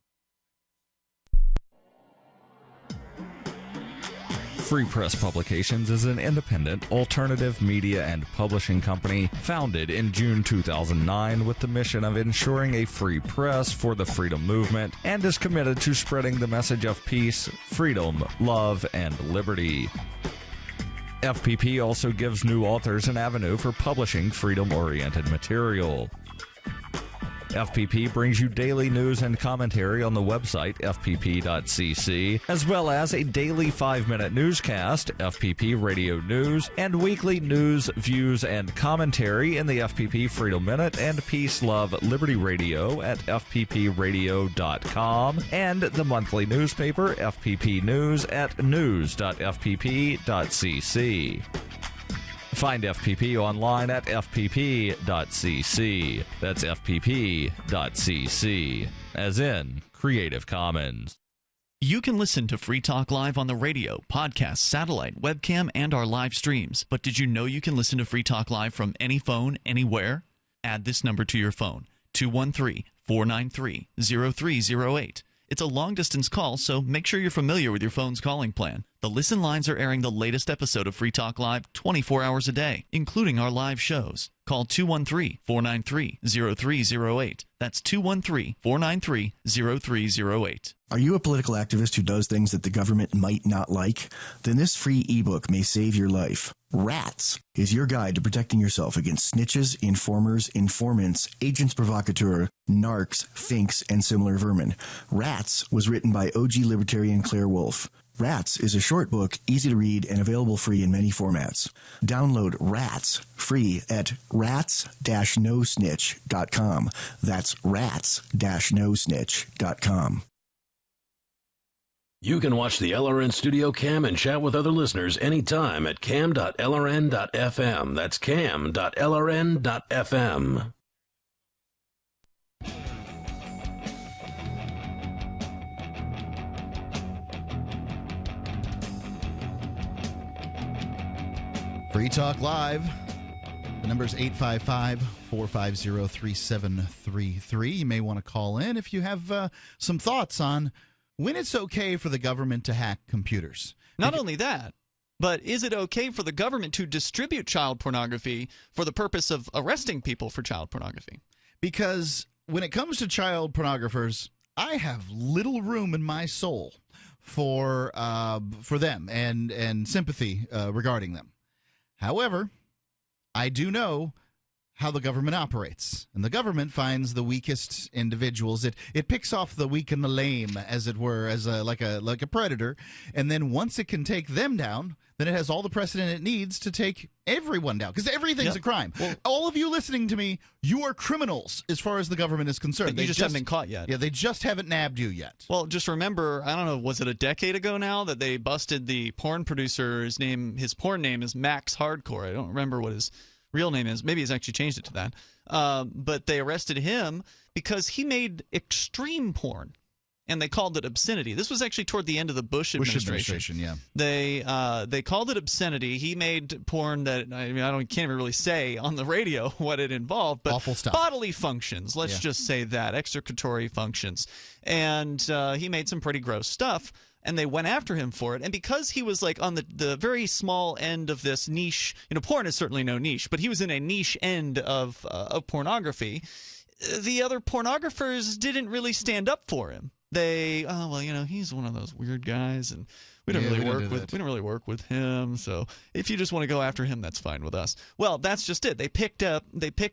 Free Press Publications is an independent, alternative media and publishing company founded in June 2009 with the mission of ensuring a free press for the freedom movement and is committed to spreading the message of peace, freedom, love, and liberty. FPP also gives new authors an avenue for publishing freedom-oriented material. FPP brings you daily news and commentary on the website, fpp.cc, as well as a daily 5-minute newscast, FPP Radio News, and weekly news, views, and commentary in the FPP Freedom Minute and Peace, Love, Liberty Radio at fppradio.com, and the monthly newspaper, FPP News, at news.fpp.cc. Find FPP online at fpp.cc. That's fpp.cc, as in Creative Commons. You can listen to Free Talk Live on the radio, podcast, satellite, webcam, and our live streams. But did you know you can listen to Free Talk Live from any phone, anywhere? Add this number to your phone, 213-493-0308. It's a long-distance call, so make sure you're familiar with your phone's calling plan. The listen lines are airing the latest episode of Free Talk Live 24 hours a day, including our live shows. Call 213-493-0308. That's 213-493-0308. Are you a political activist who does things that the government might not like? Then this free ebook may save your life. Rats is your guide to protecting yourself against snitches, informers, informants, agents provocateur, narcs, finks, and similar vermin. Rats was written by OG libertarian Claire Wolfe. Rats is a short book, easy to read, and available free in many formats. Download Rats free at rats-nosnitch.com. That's rats-nosnitch.com. You can watch the LRN Studio Cam and chat with other listeners anytime at cam.lrn.fm. That's cam.lrn.fm. Free Talk Live. The number is 855-450-3733. You may want to call in if you have some thoughts on when it's okay for the government to hack computers. Not only that, but is it okay for the government to distribute child pornography for the purpose of arresting people for child pornography? Because when it comes to child pornographers, I have little room in my soul for them and sympathy regarding them. However, I do know how the government operates, and the government finds the weakest individuals. It picks off the weak and the lame, as it were, as like a predator, and then once it can take them down, then it has all the precedent it needs to take everyone down, because everything's a crime. Well, all of you listening to me, you are criminals as far as the government is concerned. They just haven't been caught yet. Yeah, they just haven't nabbed you yet. Well, just remember, I don't know, was it a decade ago now that they busted the porn producer's name? His porn name is Max Hardcore. I don't remember what his real name is. Maybe he's actually changed it to that. But they arrested him because he made extreme porn, and they called it obscenity. This was actually toward the end of the Bush administration. Yeah. They called it obscenity. He made porn that, I mean, can't even really say on the radio what it involved, but awful stuff. Bodily functions. Let's just say that, extracurricular functions, and he made some pretty gross stuff. And they went after him for it. And because he was like on the very small end of this niche, porn is certainly no niche, but he was in a niche end of pornography, the other pornographers didn't really stand up for him. They, he's one of those weird guys, and we don't really work with him. So if you just want to go after him, that's fine with us. Well, that's just it. They picked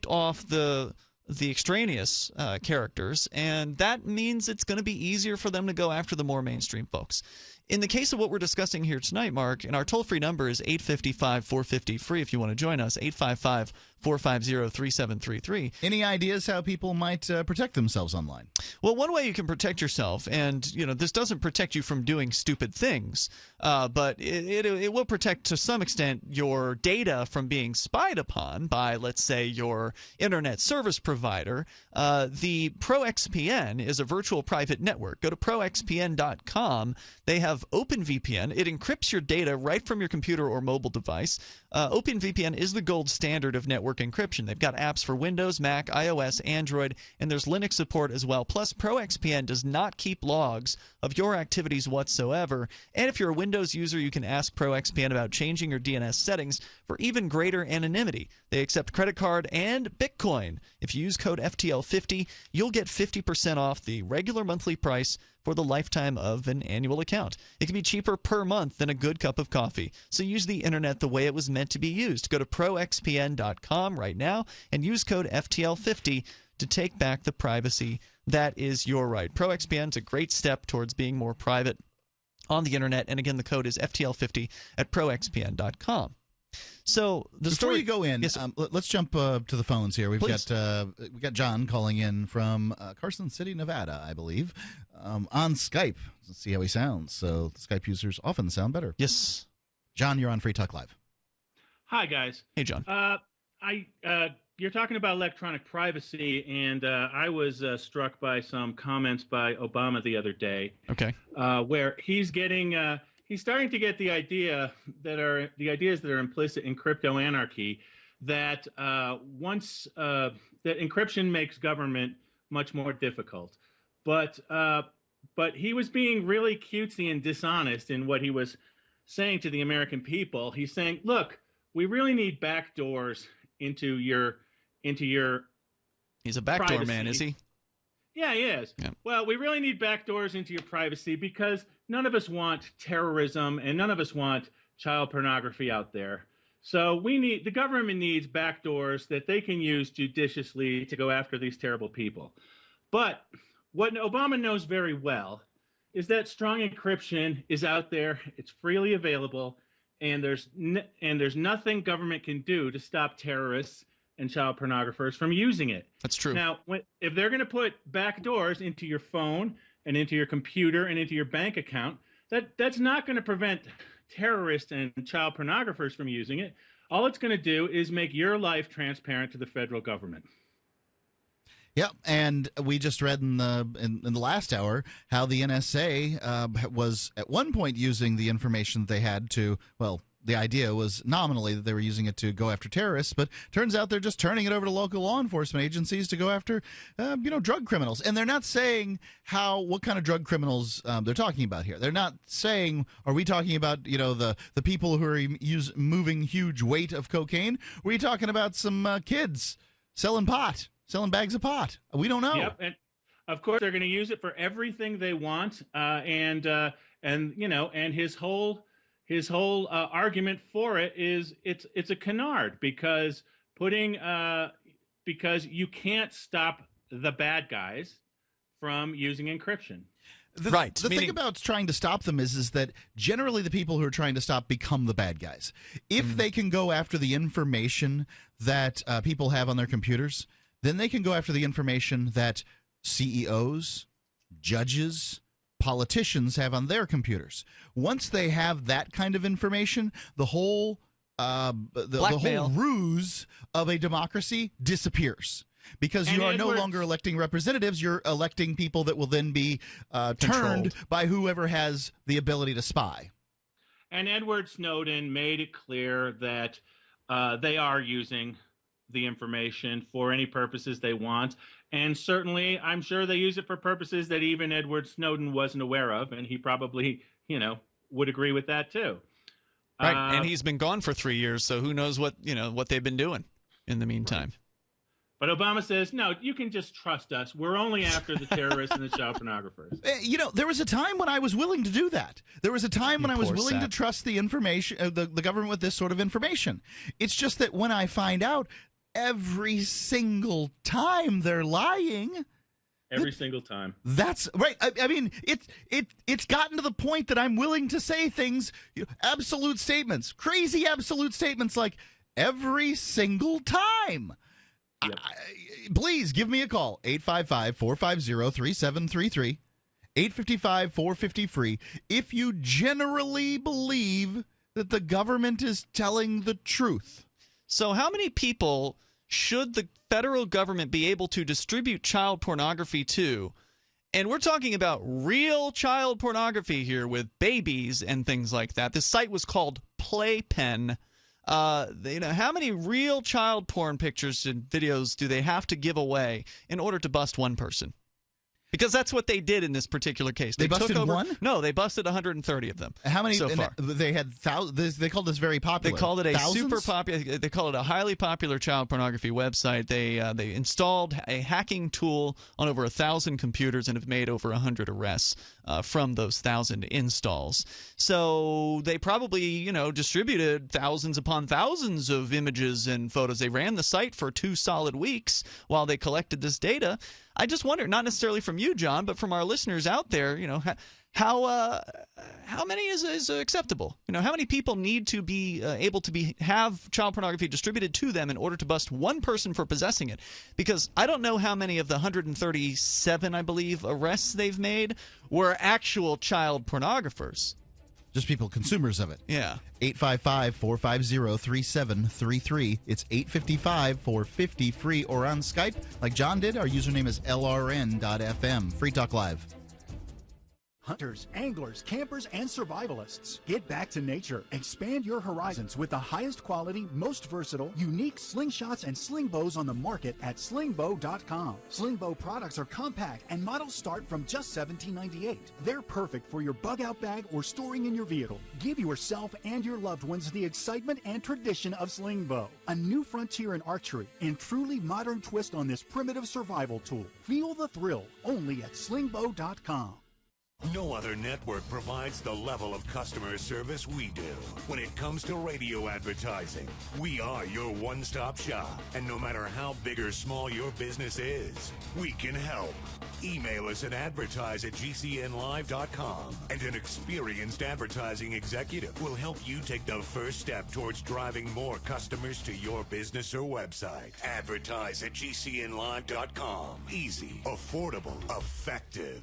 off the extraneous characters, and that means it's going to be easier for them to go after the more mainstream folks. In the case of what we're discussing here tonight, Mark, and our toll-free number is 855-450-FREE if you want to join us, 855-450-3733. Any ideas how people might protect themselves online? Well, one way you can protect yourself, and this doesn't protect you from doing stupid things, but it will protect to some extent your data from being spied upon by, let's say, your internet service provider. The ProXPN is a virtual private network. Go to proxpn.com. They have OpenVPN. It encrypts your data right from your computer or mobile device. OpenVPN is the gold standard of network encryption. They've got apps for Windows, Mac, iOS, Android, and there's Linux support as well. Plus, ProXPN does not keep logs of your activities whatsoever. And if you're a Windows user, you can ask ProXPN about changing your DNS settings for even greater anonymity. They accept credit card and Bitcoin. If you use code FTL50, you'll get 50% off the regular monthly price for the lifetime of an annual account. It can be cheaper per month than a good cup of coffee. So use the internet the way it was meant to be used. Go to proxpn.com right now and use code FTL50 to take back the privacy that is your right. ProXPN is a great step towards being more private on the internet. And again, the code is FTL50 at proxpn.com. So before you go in, yes, let's jump to the phones here. We got John calling in from Carson City, Nevada, I believe, on Skype. Let's see how he sounds. So Skype users often sound better. Yes, John, you're on Free Talk Live. Hi, guys. Hey, John. You're talking about electronic privacy, and I was struck by some comments by Obama the other day. Okay. Where he's starting to get the ideas that are implicit in crypto anarchy, that that encryption makes government much more difficult. But he was being really cutesy and dishonest in what he was saying to the American people. He's saying, look, we really need backdoors into your He's a backdoor privacy. man, is he? Yeah, he is. Yeah. Well, we really need backdoors into your privacy because none of us want terrorism and none of us want child pornography out there. So the government needs backdoors that they can use judiciously to go after these terrible people. But what Obama knows very well is that strong encryption is out there, it's freely available, and there's nothing government can do to stop terrorists and child pornographers from using it. That's true. Now, if they're going to put backdoors into your phone and into your computer and into your bank account, that's not going to prevent terrorists and child pornographers from using it. All it's going to do is make your life transparent to the federal government. Yep, and we just read in the last hour how the NSA was at one point using the information that they had to, well, the idea was nominally that they were using it to go after terrorists, but turns out they're just turning it over to local law enforcement agencies to go after, drug criminals. And they're not saying what kind of drug criminals they're talking about here. They're not saying, are we talking about, the people who are moving huge weight of cocaine? Or are we talking about some kids selling bags of pot? We don't know. Yep, and of course they're going to use it for everything they want, and his whole argument for it is it's a canard because you can't stop the bad guys from using encryption. The thing about trying to stop them is that generally the people who are trying to stop become the bad guys. If they can go after the information that people have on their computers, then they can go after the information that CEOs, judges, politicians have on their computers. Once they have that kind of information, the whole ruse of a democracy disappears. Because you are no longer electing representatives, you're electing people that will then be turned by whoever has the ability to spy. And Edward Snowden made it clear that they are using the information for any purposes they want. And certainly, I'm sure they use it for purposes that even Edward Snowden wasn't aware of, and he probably, would agree with that too. Right, and he's been gone for 3 years, so who knows what they've been doing in the meantime. Right. But Obama says, no, you can just trust us. We're only after the terrorists and the child pornographers. There was a time when I was willing to do that. There was a time when I was willing to trust the information, the government with this sort of information. It's just that when I find out every single time they're lying. Every single time. That's right. I mean, it's gotten to the point that I'm willing to say things, absolute statements, crazy absolute statements like every single time. Yep. Please give me a call, 855-450-3733, 855-450-FREE, if you generally believe that the government is telling the truth. So how many people should the federal government be able to distribute child pornography to? And we're talking about real child pornography here with babies and things like that. This site was called Playpen. How many real child porn pictures and videos do they have to give away in order to bust one person? Because that's what they did in this particular case. They busted took over, one? No, they busted 130 of them. How many so far? They had thousands. They called this very popular. They called it a Thousands? super popular. They call it a highly popular child pornography website. They installed a hacking tool on over 1,000 computers and have made over 100 arrests from those 1,000 installs. So they probably distributed thousands upon thousands of images and photos. They ran the site for 2 solid weeks while they collected this data. I just wonder, not necessarily from you, John, but from our listeners out there, how many is acceptable? How many people need to be able to have child pornography distributed to them in order to bust one person for possessing it? Because I don't know how many of the 137, I believe, arrests they've made were actual child pornographers. Just people, consumers of it. Yeah. 855-450-3733. It's 855-450-FREE, or on Skype, like John did. Our username is LRN.FM. Free Talk Live. Hunters, anglers, campers, and survivalists. Get back to nature. Expand your horizons with the highest quality, most versatile, unique slingshots and sling bows on the market at slingbow.com. Sling bow products are compact and models start from just $17.98. They're perfect for your bug out bag or storing in your vehicle. Give yourself and your loved ones the excitement and tradition of sling bow. A new frontier in archery and truly modern twist on this primitive survival tool. Feel the thrill only at slingbow.com. No other network provides the level of customer service we do. When it comes to radio advertising, we are your one-stop shop. And no matter how big or small your business is, we can help. Email us at advertise@gcnlive.com, and an experienced advertising executive will help you take the first step towards driving more customers to your business or website. Advertise@gcnlive.com. Easy, affordable, effective.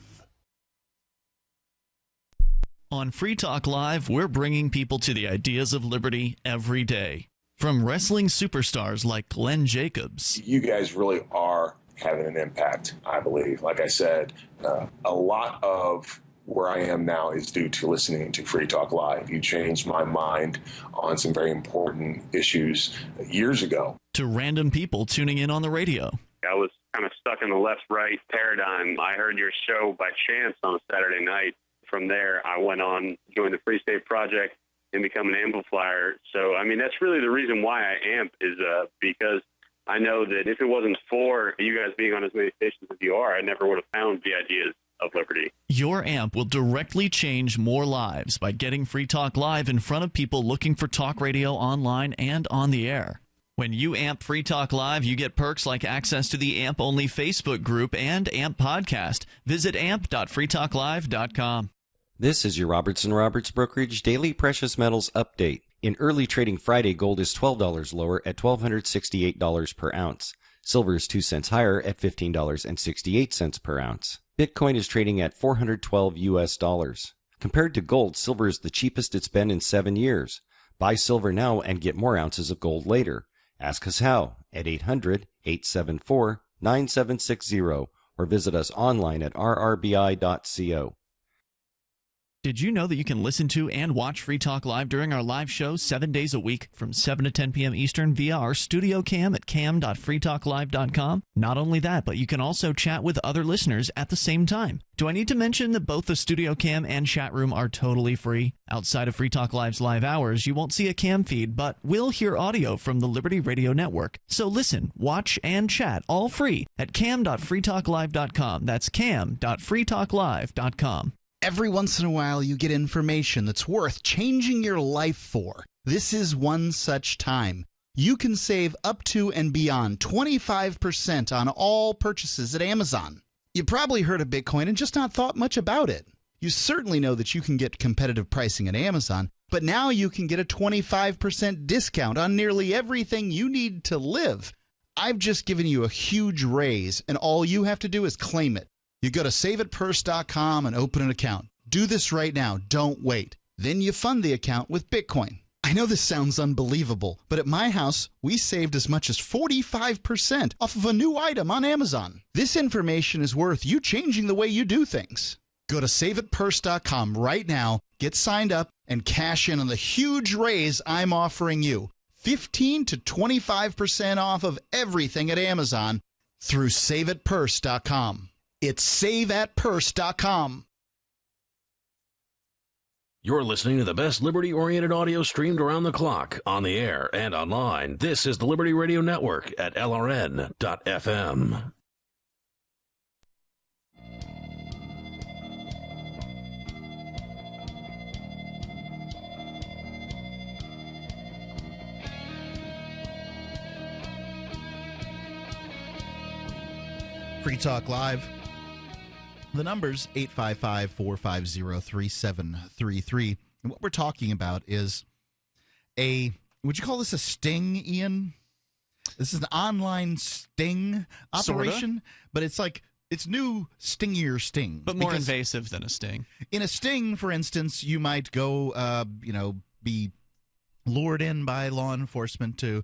On Free Talk Live, we're bringing people to the ideas of liberty every day. From wrestling superstars like Glenn Jacobs. You guys really are having an impact, I believe. Like I said, a lot of where I am now is due to listening to Free Talk Live. You changed my mind on some very important issues years ago. To random people tuning in on the radio. I was kind of stuck in the left-right paradigm. I heard your show by chance on a Saturday night. From there, I went on, joined the Free State Project, and become an amplifier. So, I mean, that's really the reason why I amp is because I know that if it wasn't for you guys being on as many stations as you are, I never would have found the ideas of liberty. Your amp will directly change more lives by getting Free Talk Live in front of people looking for talk radio online and on the air. When you amp Free Talk Live, you get perks like access to the AMP-only Facebook group and AMP podcast. Visit amp.freetalklive.com. This is your Robertson Roberts Brokerage Daily Precious Metals Update. In early trading Friday, gold is $12 lower at $1,268 per ounce. Silver is 2 cents higher at $15.68 per ounce. Bitcoin is trading at $412 US. Compared to gold, silver is the cheapest it's been in 7 years. Buy silver now and get more ounces of gold later. Ask us how at 800-874-9760 or visit us online at rrbi.co. Did you know that you can listen to and watch Free Talk Live during our live shows 7 days a week from 7 to 10 p.m. Eastern via our studio cam at cam.freetalklive.com? Not only that, but you can also chat with other listeners at the same time. Do I need to mention that both the studio cam and chat room are totally free? Outside of Free Talk Live's live hours, you won't see a cam feed, but will hear audio from the Liberty Radio Network. So listen, watch, and chat all free at cam.freetalklive.com. That's cam.freetalklive.com. Every once in a while, you get information that's worth changing your life for. This is one such time. You can save up to and beyond 25% on all purchases at Amazon. You probably heard of Bitcoin and just not thought much about it. You certainly know that you can get competitive pricing at Amazon, but now you can get a 25% discount on nearly everything you need to live. I've just given you a huge raise, and all you have to do is claim it. You go to saveitpurse.com and open an account. Do this right now. Don't wait. Then you fund the account with Bitcoin. I know this sounds unbelievable, but at my house, we saved as much as 45% off of a new item on Amazon. This information is worth you changing the way you do things. Go to saveitpurse.com right now, get signed up, and cash in on the huge raise I'm offering you. 15 to 25% off of everything at Amazon through saveitpurse.com. It's saveatpurse.com. You're listening to the best liberty-oriented audio streamed around the clock, on the air and online. This is the Liberty Radio Network at LRN.FM. Free Talk Live. The number's 855-450-3733. And what we're talking about is would you call this a sting, Ian? This is an online sting operation, but it's new stingier sting. But more invasive than a sting. In a sting, for instance, you might go, be lured in by law enforcement to,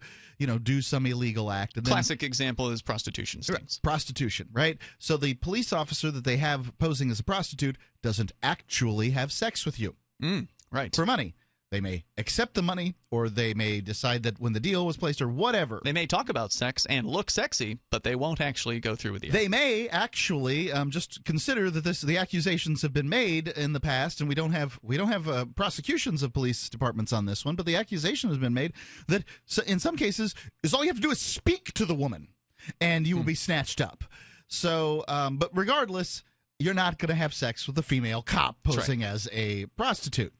do some illegal act. And Classic example is prostitution stings. Right, prostitution, right? So the police officer that they have posing as a prostitute doesn't actually have sex with you. Right. For money. They may accept the money, or they may decide that when the deal was placed, or whatever. They may talk about sex and look sexy, but they won't actually go through with the act. They may actually just consider that the accusations have been made in the past, and we don't have prosecutions of police departments on this one, but the accusation has been made that in some cases is all you have to do is speak to the woman, and you will be snatched up. So, but regardless, you're not going to have sex with a female cop posing as a prostitute.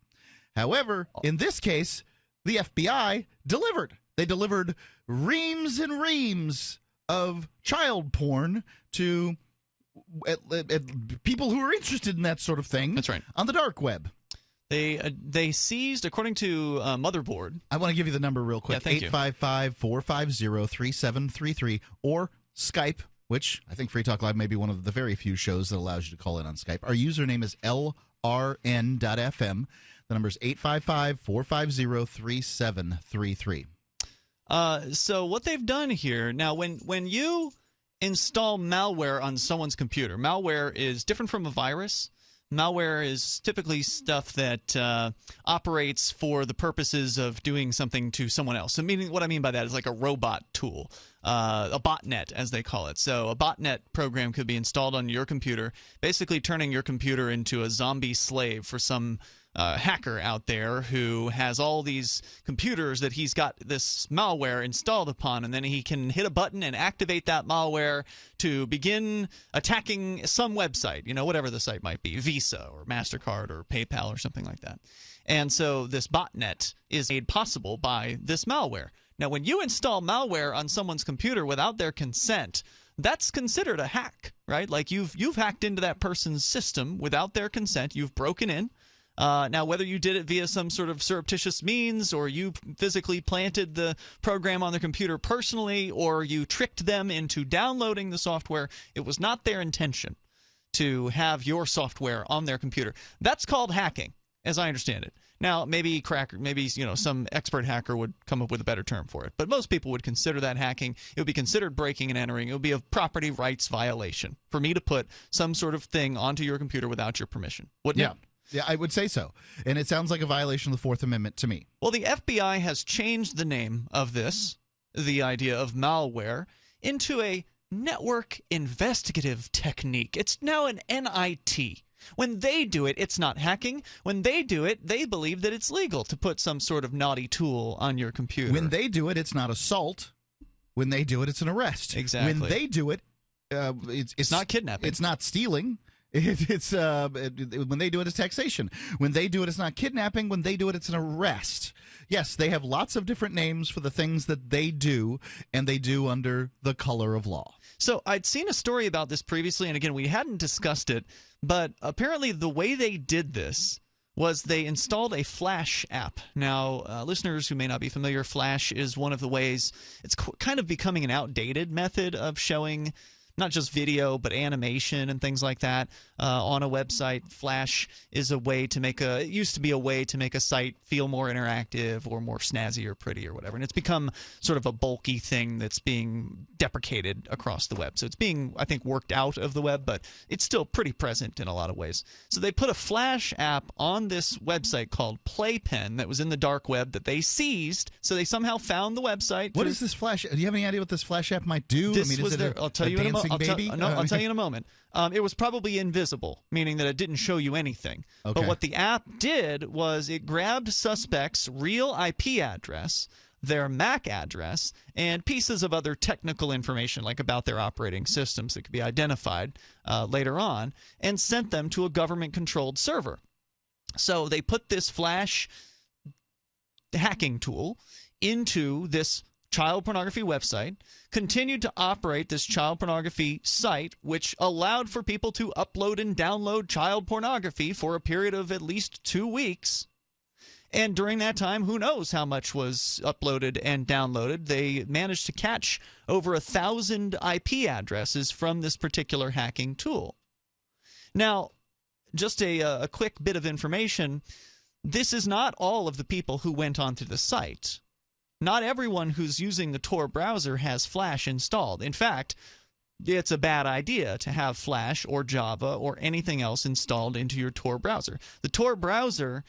However, in this case, the FBI delivered. They delivered reams and reams of child porn to people who are interested in that sort of thing. That's right. On the dark web. They seized, according to Motherboard. I want to give you the number real quick. Yeah, thank you. 855-450-3733 or Skype, which I think Free Talk Live may be one of the very few shows that allows you to call in on Skype. Our username is LRN.FM. The number is 855-450-3733. So what they've done here, now when you install malware on someone's computer, malware is different from a virus. Malware is typically stuff that operates for the purposes of doing something to someone else. So what I mean by that is like a robot tool, a botnet as they call it. So a botnet program could be installed on your computer, basically turning your computer into a zombie slave for some hacker out there who has all these computers that he's got this malware installed upon, and then he can hit a button and activate that malware to begin attacking some website, whatever the site might be, Visa or MasterCard or PayPal or something like that. And so this botnet is made possible by this malware. Now, when you install malware on someone's computer without their consent, that's considered a hack, right? Like you've hacked into that person's system without their consent. You've broken in. Now, whether you did it via some sort of surreptitious means, or you physically planted the program on their computer personally, or you tricked them into downloading the software, it was not their intention to have your software on their computer. That's called hacking, as I understand it. Now, maybe some expert hacker would come up with a better term for it, but most people would consider that hacking. It would be considered breaking and entering. It would be a property rights violation for me to put some sort of thing onto your computer without your permission, wouldn't it? Yeah, I would say so. And it sounds like a violation of the Fourth Amendment to me. Well, the FBI has changed the name of this, the idea of malware, into a network investigative technique. It's now an NIT. When they do it, it's not hacking. When they do it, they believe that it's legal to put some sort of naughty tool on your computer. When they do it, it's not assault. When they do it, it's an arrest. Exactly. When they do it, it's not kidnapping. It's not stealing. It's when they do it, it's taxation. When they do it, it's not kidnapping. When they do it, it's an arrest. Yes, they have lots of different names for the things that they do, and they do under the color of law. So I'd seen a story about this previously, and again, we hadn't discussed it, but apparently the way they did this was they installed a Flash app. Now, listeners who may not be familiar, Flash is one of the ways it's kind of becoming an outdated method of showing not just video, but animation and things like that on a website. Flash is a way to it used to be a way to make a site feel more interactive or more snazzy or pretty or whatever. And it's become sort of a bulky thing that's being deprecated across the web. So it's being, I think, worked out of the web, but it's still pretty present in a lot of ways. So they put a Flash app on this website called Playpen that was in the dark web that they seized. So they somehow found the website. What is this Flash? Do you have any idea what this Flash app might do? I'll tell you in a moment. bouncing baby? I'll tell you in a moment. It was probably invisible, meaning that it didn't show you anything. Okay. But what the app did was it grabbed suspects' real IP address, their MAC address, and pieces of other technical information, like about their operating systems that could be identified later on, and sent them to a government-controlled server. So they put this Flash hacking tool into this child pornography website, continued to operate this child pornography site, which allowed for people to upload and download child pornography for a period of at least 2 weeks. And during that time, who knows how much was uploaded and downloaded. They managed to catch over 1,000 IP addresses from this particular hacking tool. Now, just a quick bit of information. This is not all of the people who went onto the site. Not everyone who's using the Tor browser has Flash installed. In fact, it's a bad idea to have Flash or Java or anything else installed into your Tor browser. The Tor browser,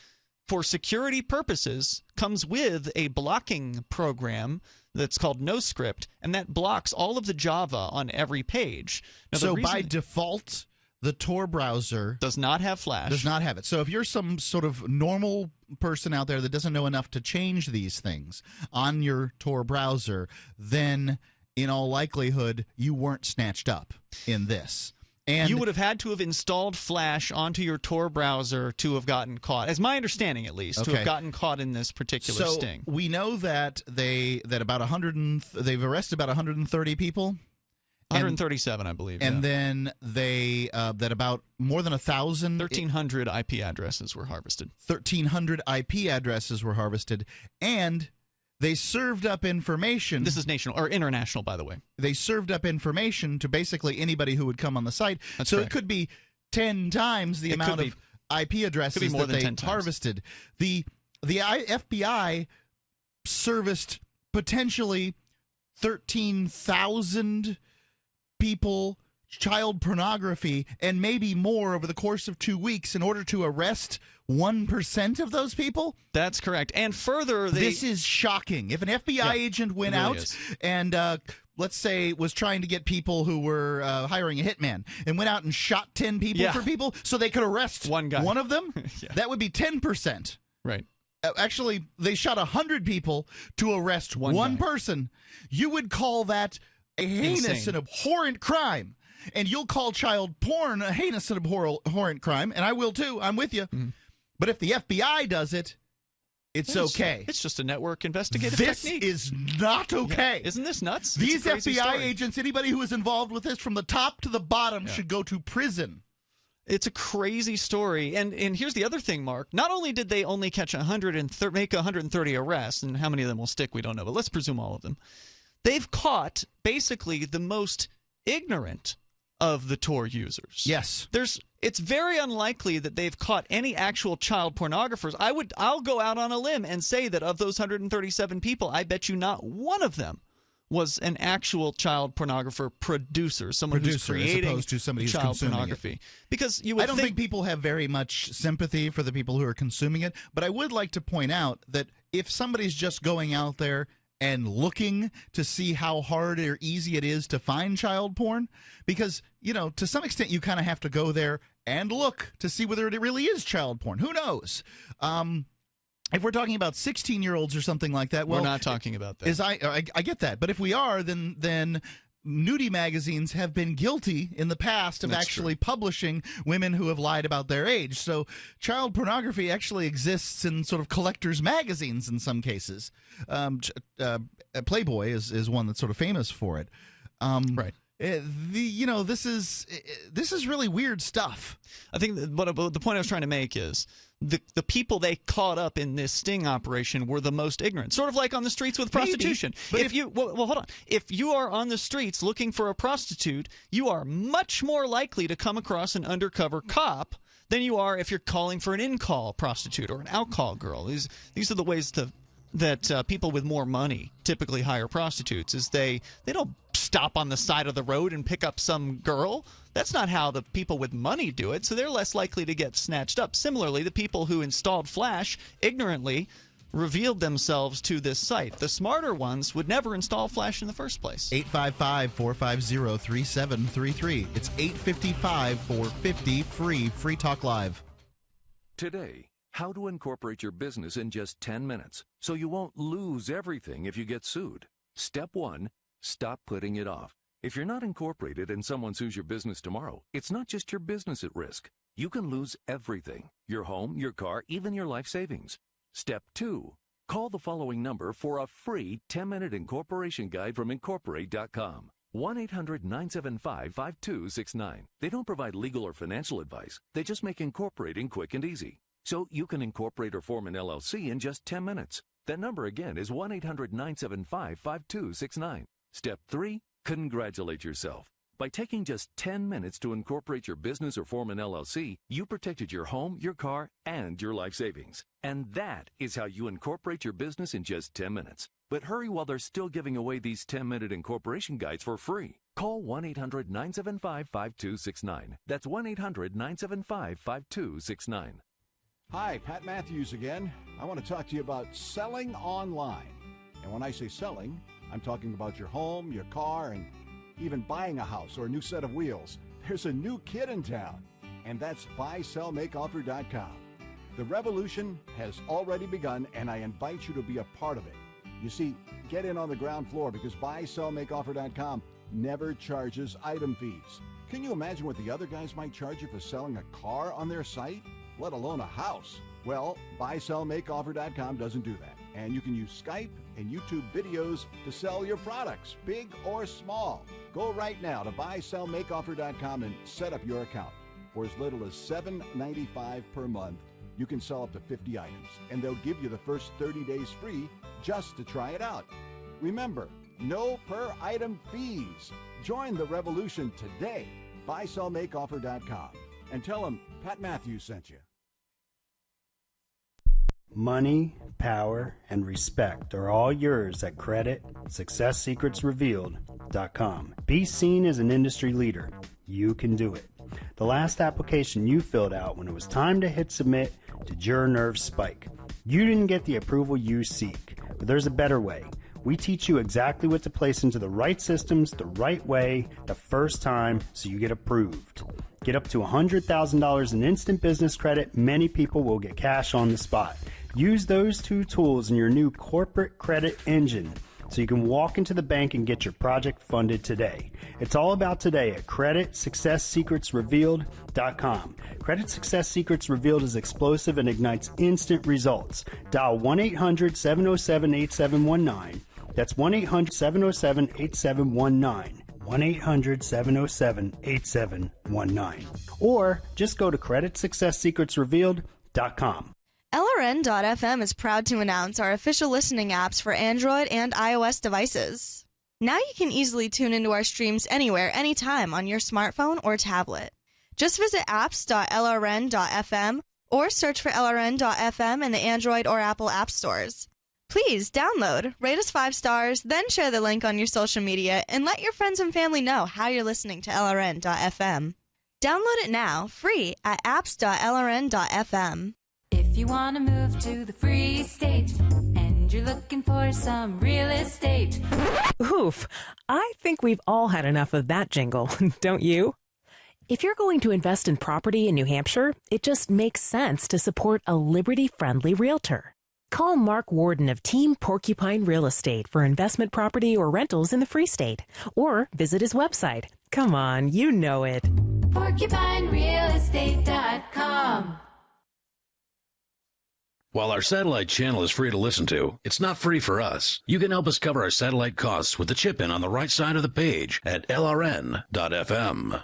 for security purposes, comes with a blocking program that's called NoScript, and that blocks all of the Java on every page. Now, so by default, the Tor browser does not have Flash. Does not have it. So if you're some sort of normal person out there that doesn't know enough to change these things on your Tor browser, then in all likelihood you weren't snatched up in this. And you would have had to have installed Flash onto your Tor browser to have gotten caught, as my understanding at least, to have gotten caught in this particular sting. We know that they've arrested about 130 people. 137, I believe. And then they that about more than 1,000, 1,300 IP addresses were harvested. 1,300 IP addresses were harvested, and they served up information. This is national or international, by the way. They served up information to basically anybody who would come on the site. That's so correct. It could be 10 times the amount of IP addresses that they harvested. The FBI serviced potentially 13,000 people child pornography and maybe more over the course of 2 weeks in order to arrest 1% of those people? That's correct. And further, this is shocking. If an FBI agent went out and let's say was trying to get people who were hiring a hitman and went out and shot 10 people for people so they could arrest one of them, that would be 10%. Right. Actually, they shot 100 people to arrest one person. You would call that a heinous and abhorrent crime. And you'll call child porn a heinous and abhorrent crime, and I will too. I'm with you. Mm-hmm. But if the FBI does it, it's okay. It's just a network investigative This technique. is not okay. Yeah. Isn't this nuts? These FBI agents, anybody who is involved with this from the top to the bottom should go to prison. It's a crazy story. And here's the other thing, Mark. Not only did they only catch make 130 arrests, and how many of them will stick, we don't know, but let's presume all of them. They've caught basically the most ignorant of the Tor users. Yes. It's very unlikely that they've caught any actual child pornographers. I'll go out on a limb and say that of those 137 people, I bet you not one of them was an actual child pornographer producer, someone who's creating as opposed to somebody who's child consuming pornography. It. Because I don't think people have very much sympathy for the people who are consuming it, but I would like to point out that if somebody's just going out there and looking to see how hard or easy it is to find child porn, because, to some extent you kind of have to go there and look to see whether it really is child porn. Who knows? If we're talking about 16-year-olds or something like that, well, we're not talking about that. I get that. But if we are, then nudie magazines have been guilty in the past of actually publishing women who have lied about their age. So child pornography actually exists in sort of collectors' magazines in some cases. Playboy is one that's sort of famous for it. Right. This is really weird stuff. I think the point I was trying to make is the people they caught up in this sting operation were the most ignorant. Sort of like on the streets with prostitution. Maybe, but hold on. If you are on the streets looking for a prostitute, you are much more likely to come across an undercover cop than you are if you're calling for an in-call prostitute or an out-call girl. These are the ways that people with more money typically hire prostitutes. Is they don't stop on the side of the road and pick up some girl. That's not how the people with money do it, so they're less likely to get snatched up. Similarly, the people who installed Flash ignorantly revealed themselves to this site. The smarter ones would never install Flash in the first place. 855-450-3733. It's 855-450-FREE. Free Talk Live. Today, how to incorporate your business in just 10 minutes so you won't lose everything if you get sued. Step 1, stop putting it off. If you're not incorporated and someone sues your business tomorrow, it's not just your business at risk. You can lose everything: your home, your car, even your life savings. Step 2, call the following number for a free 10-minute incorporation guide from Incorporate.com. 1-800-975-5269. They don't provide legal or financial advice. They just make incorporating quick and easy. So you can incorporate or form an LLC in just 10 minutes. That number again is 1-800-975-5269. Step 3, congratulate yourself. By taking just 10 minutes to incorporate your business or form an LLC, you protected your home, your car, and your life savings. And that is how you incorporate your business in just 10 minutes. But hurry while they're still giving away these 10-minute incorporation guides for free. Call 1-800-975-5269. That's 1-800-975-5269. Hi, Pat Matthews again. I want to talk to you about selling online. And when I say selling, I'm talking about your home, your car, and even buying a house or a new set of wheels. There's a new kid in town, and that's buysellmakeoffer.com. The revolution has already begun, and I invite you to be a part of it. You see, get in on the ground floor because buysellmakeoffer.com never charges item fees. Can you imagine what the other guys might charge you for selling a car on their site, let alone a house? Well, buysellmakeoffer.com doesn't do that. And you can use Skype and YouTube videos to sell your products, big or small. Go right now to buysellmakeoffer.com and set up your account. For as little as $7.95 per month, you can sell up to 50 items, and they'll give you the first 30 days free just to try it out. Remember, no per item fees. Join the revolution today. Buysellmakeoffer.com and tell them Pat Matthews sent you. Money, power, and respect are all yours at CreditSuccessSecretsRevealed.com. Be seen as an industry leader. You can do it. The last application you filled out when it was time to hit submit, did your nerves spike? You didn't get the approval you seek, but there's a better way. We teach you exactly what to place into the right systems the right way the first time so you get approved. Get up to $100,000 in instant business credit. Many people will get cash on the spot. Use those two tools in your new corporate credit engine so you can walk into the bank and get your project funded today. It's all about today at CreditSuccessSecretsRevealed.com. Credit Success Secrets Revealed is explosive and ignites instant results. Dial 1-800-707-8719. That's 1-800-707-8719. 1-800-707-8719. Or just go to CreditSuccessSecretsRevealed.com. LRN.FM is proud to announce our official listening apps for Android and iOS devices. Now you can easily tune into our streams anywhere, anytime on your smartphone or tablet. Just visit apps.lrn.fm or search for LRN.FM in the Android or Apple app stores. Please download, rate us 5 stars, then share the link on your social media and let your friends and family know how you're listening to LRN.FM. Download it now, free at apps.lrn.fm. If you want to move to the free state and you're looking for some real estate. Oof, I think we've all had enough of that jingle, don't you? If you're going to invest in property in New Hampshire, it just makes sense to support a Liberty-friendly realtor. Call Mark Warden of Team Porcupine Real Estate for investment property or rentals in the Free State. Or visit his website. Come on, you know it. PorcupineRealEstate.com. While our satellite channel is free to listen to, it's not free for us. You can help us cover our satellite costs with the chip-in on the right side of the page at lrn.fm.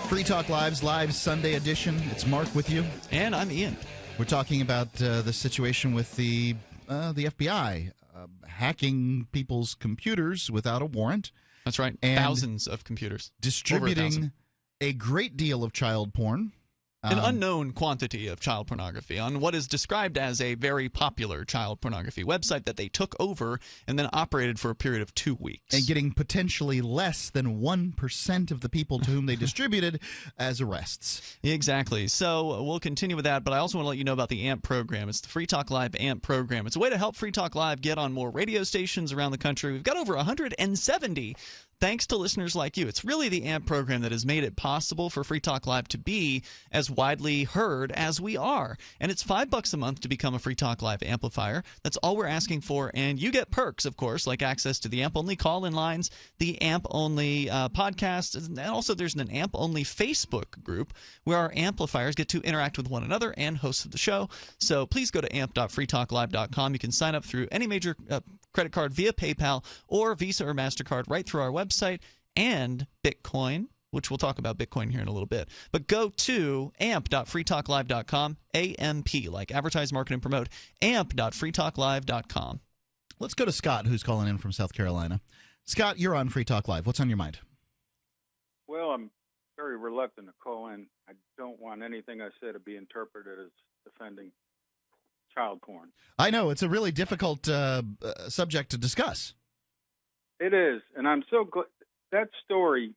Free Talk Live's live Sunday edition. It's Mark with you. And I'm Ian. We're talking about the situation with the FBI hacking people's computers without a warrant. That's right. And thousands of computers. Distributing a great deal of child porn An unknown quantity of child pornography on what is described as a very popular child pornography website that they took over and then operated for a period of 2 weeks. And getting potentially less than 1% of the people to whom they distributed as arrests. Exactly. So we'll continue with that, but I also want to let you know about the AMP program. It's the Free Talk Live AMP program. It's a way to help Free Talk Live get on more radio stations around the country. We've got over 170 thanks to listeners like you. It's really the AMP program that has made it possible for Free Talk Live to be as widely heard as we are. And it's $5 a month to become a Free Talk Live amplifier. That's all we're asking for. And you get perks, of course, like access to the AMP-only call-in lines, the AMP-only podcast, and also there's an AMP-only Facebook group where our amplifiers get to interact with one another and host the show. So please go to amp.freetalklive.com. You can sign up through any major credit card via PayPal or Visa or MasterCard right through our website, and Bitcoin, which we'll talk about Bitcoin here in a little bit. But go to amp.freetalklive.com, AMP, like advertise, market, and promote, amp.freetalklive.com. Let's go to Scott, who's calling in from South Carolina. Scott, you're on Free Talk Live. What's on your mind? Well, I'm very reluctant to call in. I don't want anything I say to be interpreted as defending child porn. I know. It's a really difficult subject to discuss. It is, and I'm so glad. That story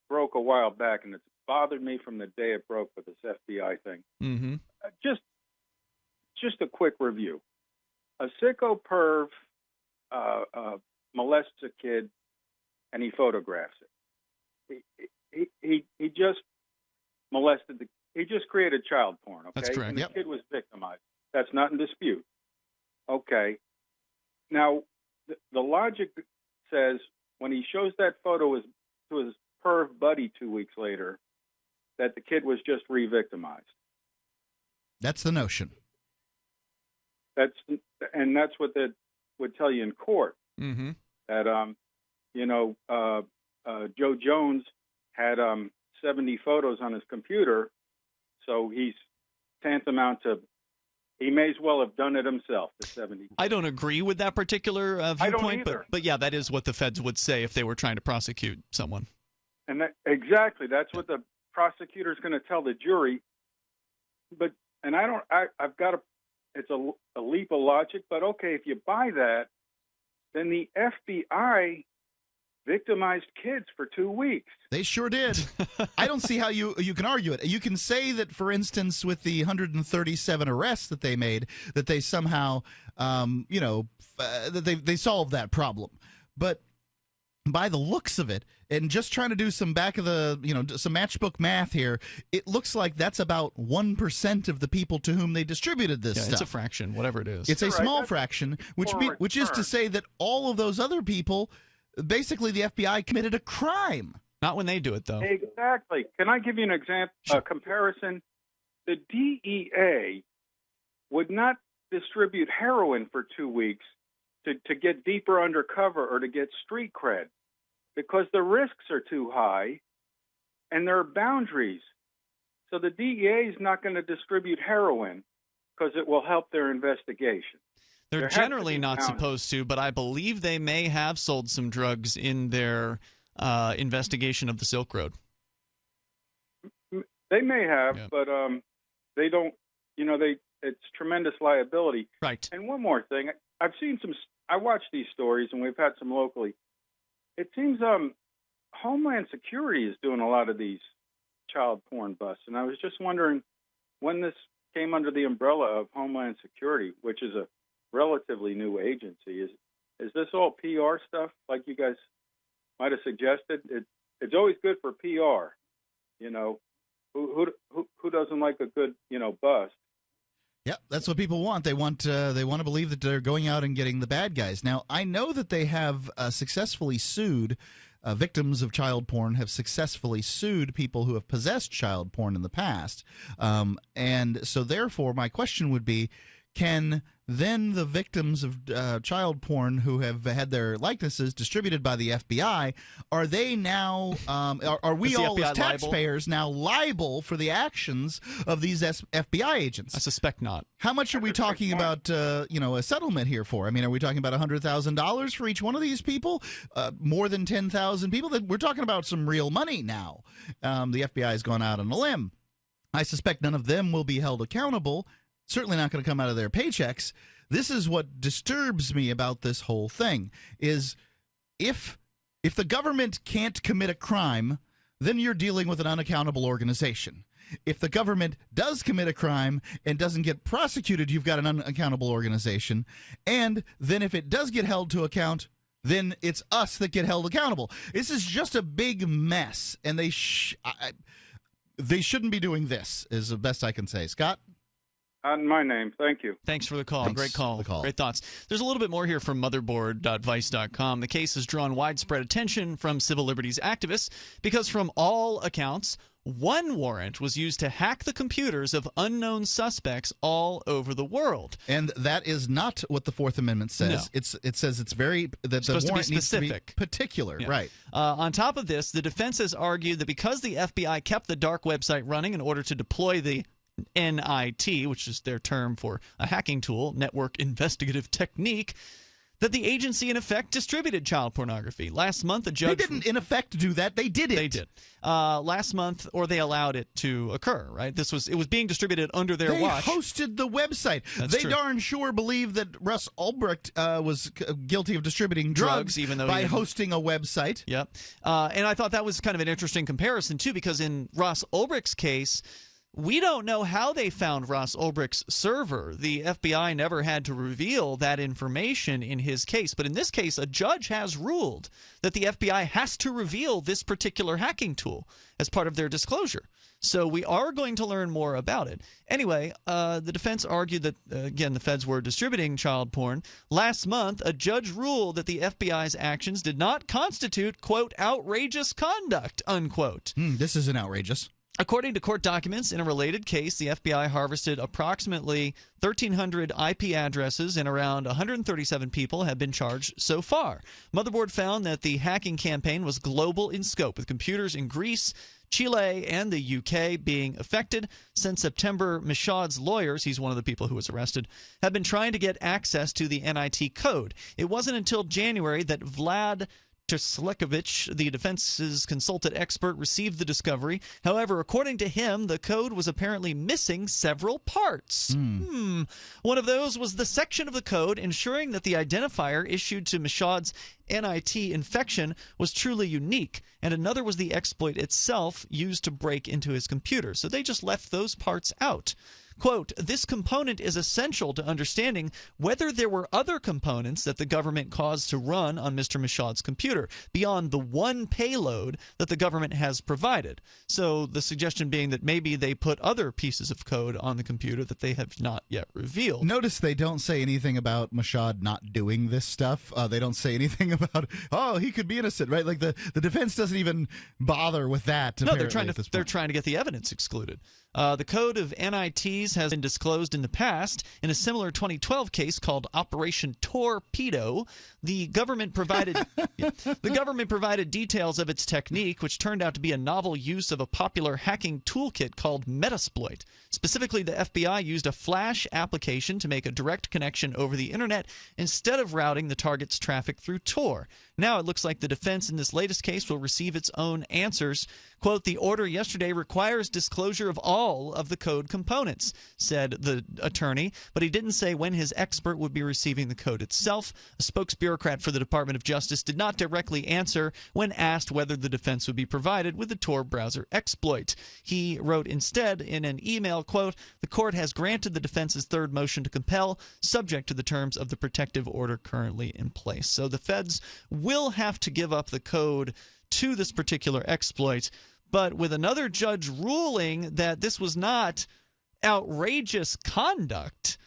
broke a while back, and it's bothered me from the day it broke with this FBI thing. Mm-hmm. Just a quick review. A sicko perv molests a kid, and he photographs it. He just molested he just created child porn, okay? That's correct. And the kid was victimized. That's not in dispute. Okay. Now, the logic says when he shows that photo to his perv buddy 2 weeks later, that the kid was just re-victimized. That's the notion. That's what that would tell you in court. Mm-hmm. That Joe Jones had 70 photos on his computer, so he's tantamount to. He may as well have done it himself, the 70. I don't agree with that particular viewpoint, I don't either. But yeah, that is what the feds would say if they were trying to prosecute someone. And exactly, that's what the prosecutor's going to tell the jury. But I've got it's a leap of logic, but okay, if you buy that, then the FBI victimized kids for 2 weeks. They sure did. I don't see how you can argue it. You can say that, for instance, with the 137 arrests that they made, that they somehow, that they solved that problem. But by the looks of it, and just trying to do some some matchbook math here, it looks like that's about 1% of the people to whom they distributed this stuff. It's a fraction, whatever it is. It's a small fraction, which is to say that all of those other people. Basically, the FBI committed a crime. Not when they do it, though. Exactly. Can I give you an example, a comparison? The DEA would not distribute heroin for 2 weeks to get deeper undercover or to get street cred because the risks are too high and there are boundaries. So the DEA is not going to distribute heroin because it will help their investigation. They're generally not supposed to, but I believe they may have sold some drugs in their investigation of the Silk Road. They may have, but they don't. It's tremendous liability. Right. And one more thing, I've seen some. I watch these stories, and we've had some locally. It seems Homeland Security is doing a lot of these child porn busts, and I was just wondering when this came under the umbrella of Homeland Security, which is a relatively new agency. Is this all PR stuff, like you guys might have suggested? It's always good for PR. Who doesn't like a good bust? Yeah, that's what people want. They want to believe that they're going out and getting the bad guys. Now, I know that they have successfully sued victims of child porn have successfully sued people who have possessed child porn in the past, and so therefore my question would be, can then the victims of child porn who have had their likenesses distributed by the FBI, are they now, are we all as taxpayers now liable for the actions of these FBI agents? I suspect not. How much are we talking about, a settlement here for? I mean, are we talking about $100,000 for each one of these people? More than 10,000 people? We're talking about some real money now. The FBI has gone out on a limb. I suspect none of them will be held accountable, certainly not going to come out of their paychecks. This is what disturbs me about this whole thing, is if the government can't commit a crime, then you're dealing with an unaccountable organization. If the government does commit a crime and doesn't get prosecuted, you've got an unaccountable organization. And then if it does get held to account, then it's us that get held accountable. This is just a big mess, and they shouldn't be doing this, is the best I can say. Scott? My name. Thank you. Thanks for the call. Thanks Great call. for the call. Great thoughts. There's a little bit more here from motherboard.vice.com. The case has drawn widespread attention from civil liberties activists because, from all accounts, one warrant was used to hack the computers of unknown suspects all over the world. And that is not what the Fourth Amendment says. No. It says it's very that the warrant needs to be particular. Yeah. Right. On top of this, the defense has argued that because the FBI kept the dark website running in order to deploy the NIT, which is their term for a hacking tool, network investigative technique, that the agency in effect distributed child pornography. Last month, a judge... They didn't in effect do that. They did it. They did. Last month, or they allowed it to occur, right? It was being distributed under their watch. They hosted the website. That's they true. darn sure believe that Russ Ulbricht was guilty of distributing drugs even though by hosting a website. Yep. And I thought that was kind of an interesting comparison, too, because in Ross Ulbricht's case, we don't know how they found Ross Ulbricht's server. The FBI never had to reveal that information in his case. But in this case, a judge has ruled that the FBI has to reveal this particular hacking tool as part of their disclosure. So we are going to learn more about it. Anyway, the defense argued that, again, the feds were distributing child porn. Last month, a judge ruled that the FBI's actions did not constitute, quote, outrageous conduct, unquote. This isn't outrageous. According to court documents, in a related case, the FBI harvested approximately 1,300 IP addresses and around 137 people have been charged so far. Motherboard found that the hacking campaign was global in scope, with computers in Greece, Chile, and the UK being affected. Since September, Michaud's lawyers, he's one of the people who was arrested, have been trying to get access to the NIT code. It wasn't until January that Vlad Teslekovich, the defense's consultant expert, received the discovery. However, according to him, the code was apparently missing several parts. One of those was the section of the code ensuring that the identifier issued to Michaud's NIT infection was truly unique, and another was the exploit itself used to break into his computer. So they just left those parts out. Quote, this component is essential to understanding whether there were other components that the government caused to run on Mr. Michaud's computer beyond the one payload that the government has provided. So the suggestion being that maybe they put other pieces of code on the computer that they have not yet revealed. Notice they don't say anything about Michaud not doing this stuff. They don't say anything about, oh, he could be innocent, right? Like the defense doesn't even bother with that. No, they're trying to get the evidence excluded. The code of NITs has been disclosed in the past. In a similar 2012 case called Operation Torpedo, the government provided details of its technique, which turned out to be a novel use of a popular hacking toolkit called Metasploit. Specifically, the FBI used a Flash application to make a direct connection over the internet instead of routing the target's traffic through Tor. Now it looks like the defense in this latest case will receive its own answers. Quote, the order yesterday requires disclosure of all of the code components, said the attorney, but he didn't say when his expert would be receiving the code itself. A spokesbureaucrat for the Department of Justice did not directly answer when asked whether the defense would be provided with the Tor browser exploit. He wrote instead in an email, quote, the court has granted the defense's third motion to compel, subject to the terms of the protective order currently in place. So the feds will have to give up the code to this particular exploit, but with another judge ruling that this was not outrageous conduct,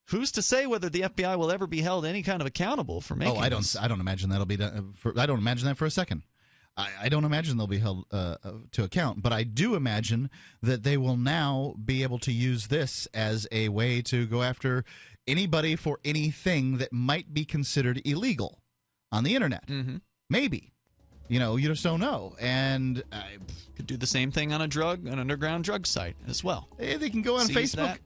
who's to say whether the FBI will ever be held any kind of accountable for making this? I don't imagine that'll be done. I don't imagine that for a second. I don't imagine they'll be held to account, but I do imagine that they will now be able to use this as a way to go after anybody for anything that might be considered illegal on the internet. Mm-hmm. Maybe. You know, you just don't know. And could do the same thing on an underground drug site as well. They can go on Facebook.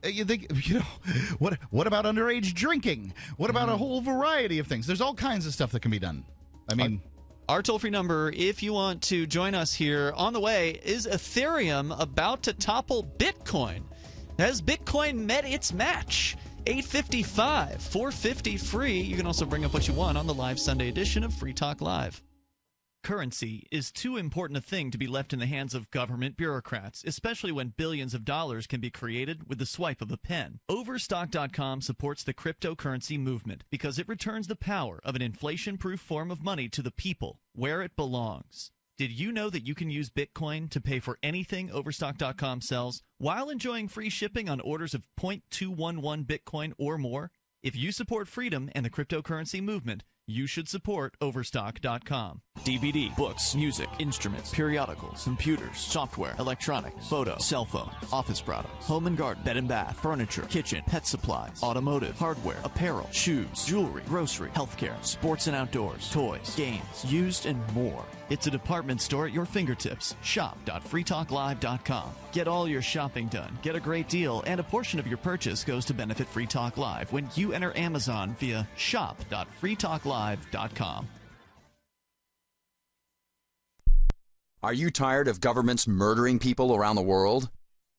What about underage drinking? What about a whole variety of things? There's all kinds of stuff that can be done. I mean, Our toll-free number, if you want to join us here on the way, is Ethereum about to topple Bitcoin? Has Bitcoin met its match? 855 450 free. You can also bring up what you want on the live Sunday edition of Free Talk Live. Currency is too important a thing to be left in the hands of government bureaucrats, especially when billions of dollars can be created with the swipe of a pen. Overstock.com supports the cryptocurrency movement because it returns the power of an inflation-proof form of money to the people, where it belongs. Did you know that you can use Bitcoin to pay for anything Overstock.com sells while enjoying free shipping on orders of 0.211 Bitcoin or more? If you support freedom and the cryptocurrency movement, you should support Overstock.com. DVD, books, music, instruments, periodicals, computers, software, electronics, photo, cell phone, office products, home and garden, bed and bath, furniture, kitchen, pet supplies, automotive, hardware, apparel, shoes, jewelry, grocery, healthcare, sports and outdoors, toys, games, used, and more. It's a department store at your fingertips. Shop.freetalklive.com. Get all your shopping done, get a great deal, and a portion of your purchase goes to benefit Free Talk Live when you enter Amazon via shop.freetalklive.com. Are you tired of governments murdering people around the world?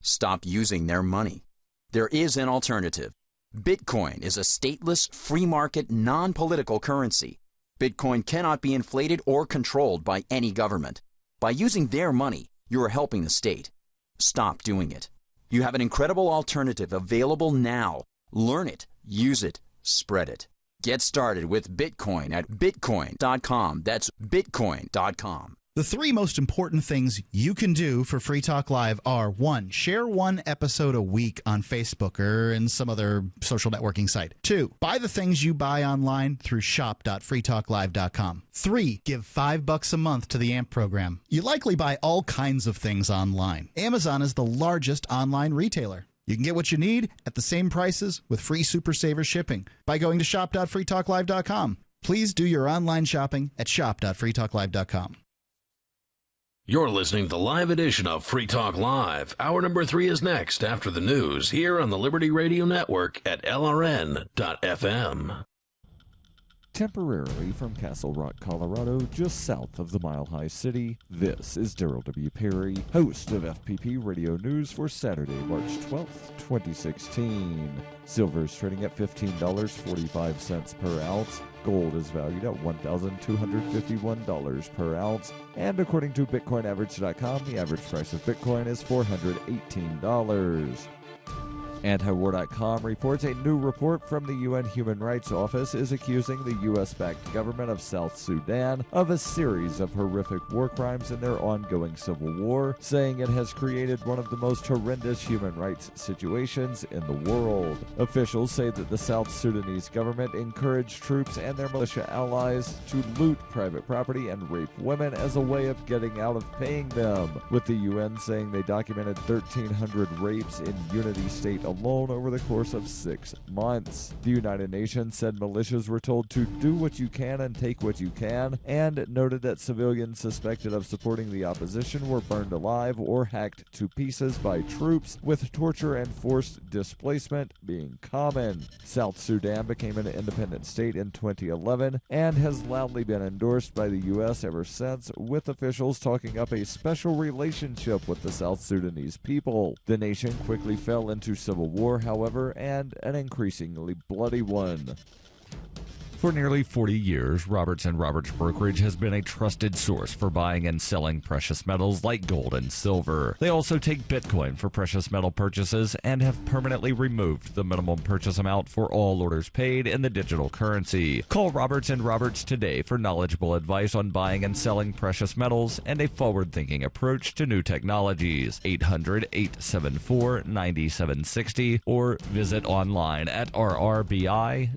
Stop using their money. There is an alternative. Bitcoin is a stateless, free market, non-political currency. Bitcoin cannot be inflated or controlled by any government. By using their money, you are helping the state. Stop doing it. You have an incredible alternative available now. Learn it, use it, spread it. Get started with Bitcoin at bitcoin.com. That's bitcoin.com. The three most important things you can do for Free Talk Live are: 1, share one episode a week on Facebook or in some other social networking site. 2, buy the things you buy online through shop.freetalklive.com. 3, give $5 a month to the AMP program. You likely buy all kinds of things online. Amazon is the largest online retailer. You can get what you need at the same prices with free Super Saver shipping by going to shop.freetalklive.com. Please do your online shopping at shop.freetalklive.com. You're listening to the live edition of Free Talk Live. Hour number 3 is next after the news here on the Liberty Radio Network at LRN.FM. Temporarily from Castle Rock, Colorado, just south of the Mile High City, this is Daryl W. Perry, host of FPP Radio News for Saturday, March 12th, 2016. Silver is trading at $15.45 per ounce. Gold is valued at $1,251 per ounce. And according to BitcoinAverage.com, the average price of Bitcoin is $418. Antiwar.com reports a new report from the UN Human Rights Office is accusing the U.S.-backed government of South Sudan of a series of horrific war crimes in their ongoing civil war, saying it has created one of the most horrendous human rights situations in the world. Officials say that the South Sudanese government encouraged troops and their militia allies to loot private property and rape women as a way of getting out of paying them, with the UN saying they documented 1,300 rapes in Unity State alone over the course of 6 months. The United Nations said militias were told to do what you can and take what you can, and noted that civilians suspected of supporting the opposition were burned alive or hacked to pieces by troops, with torture and forced displacement being common. South Sudan became an independent state in 2011 and has loudly been endorsed by the U.S. ever since, with officials talking up a special relationship with the South Sudanese people. The nation quickly fell into civil war, however, and an increasingly bloody one. For nearly 40 years, Roberts & Roberts Brokerage has been a trusted source for buying and selling precious metals like gold and silver. They also take Bitcoin for precious metal purchases and have permanently removed the minimum purchase amount for all orders paid in the digital currency. Call Roberts & Roberts today for knowledgeable advice on buying and selling precious metals and a forward-thinking approach to new technologies. 800-874-9760 or visit online at rrbi.co.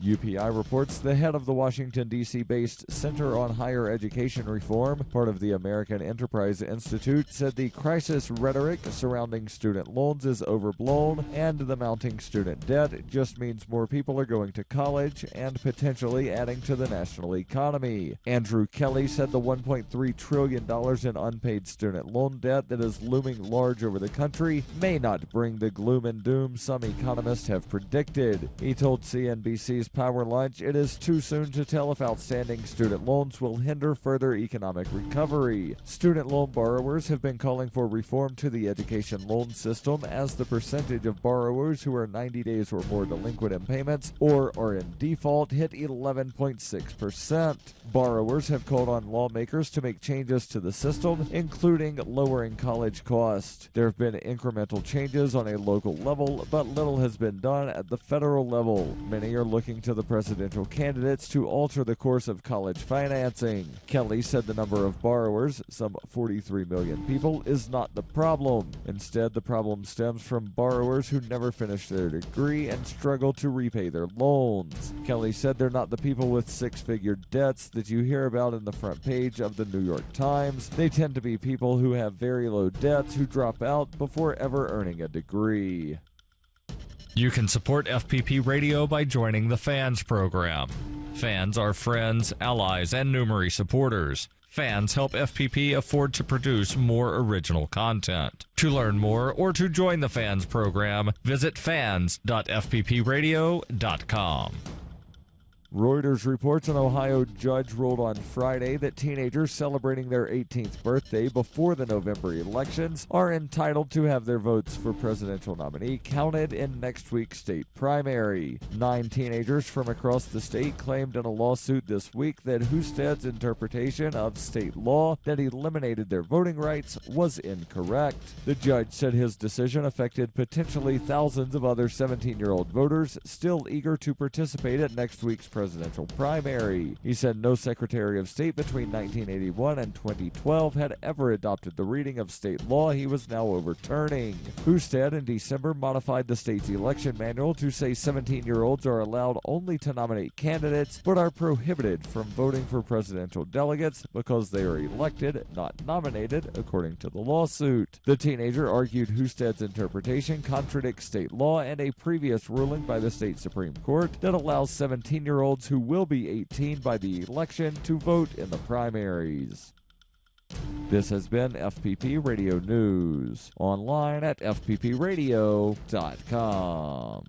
UPI reports the head of the Washington, D.C.-based Center on Higher Education Reform, part of the American Enterprise Institute, said the crisis rhetoric surrounding student loans is overblown, and the mounting student debt just means more people are going to college and potentially adding to the national economy. Andrew Kelly said the $1.3 trillion in unpaid student loan debt that is looming large over the country may not bring the gloom and doom some economists have predicted. He told CNBC's Power Lunch, it is too soon to tell if outstanding student loans will hinder further economic recovery. Student loan borrowers have been calling for reform to the education loan system as the percentage of borrowers who are 90 days or more delinquent in payments or are in default hit 11.6%. Borrowers have called on lawmakers to make changes to the system, including lowering college costs. There have been incremental changes on a local level, but little has been done at the federal level. Many are looking to the presidential candidates to alter the course of college financing. Kelly said the number of borrowers, some 43 million people, is not the problem. Instead, the problem stems from borrowers who never finish their degree and struggle to repay their loans. Kelly said they're not the people with six-figure debts that you hear about in the front page of the New York Times. They tend to be people who have very low debts who drop out before ever earning a degree. You can support FPP Radio by joining the Fans program. Fans are friends, allies, and Numery supporters. Fans help FPP afford to produce more original content. To learn more or to join the Fans program, visit fans.fppradio.com. Reuters reports an Ohio judge ruled on Friday that teenagers celebrating their 18th birthday before the November elections are entitled to have their votes for presidential nominee counted in next week's state primary. 9 teenagers from across the state claimed in a lawsuit this week that Husted's interpretation of state law that eliminated their voting rights was incorrect. The judge said his decision affected potentially thousands of other 17-year-old voters still eager to participate at next week's presidential primary. He said no Secretary of State between 1981 and 2012 had ever adopted the reading of state law he was now overturning. Husted in December modified the state's election manual to say 17-year-olds are allowed only to nominate candidates but are prohibited from voting for presidential delegates because they are elected, not nominated, according to the lawsuit. The teenager argued Husted's interpretation contradicts state law and a previous ruling by the state Supreme Court that allows 17-year-olds who will be 18 by the election to vote in the primaries. This has been FPP Radio News, online at fppradio.com.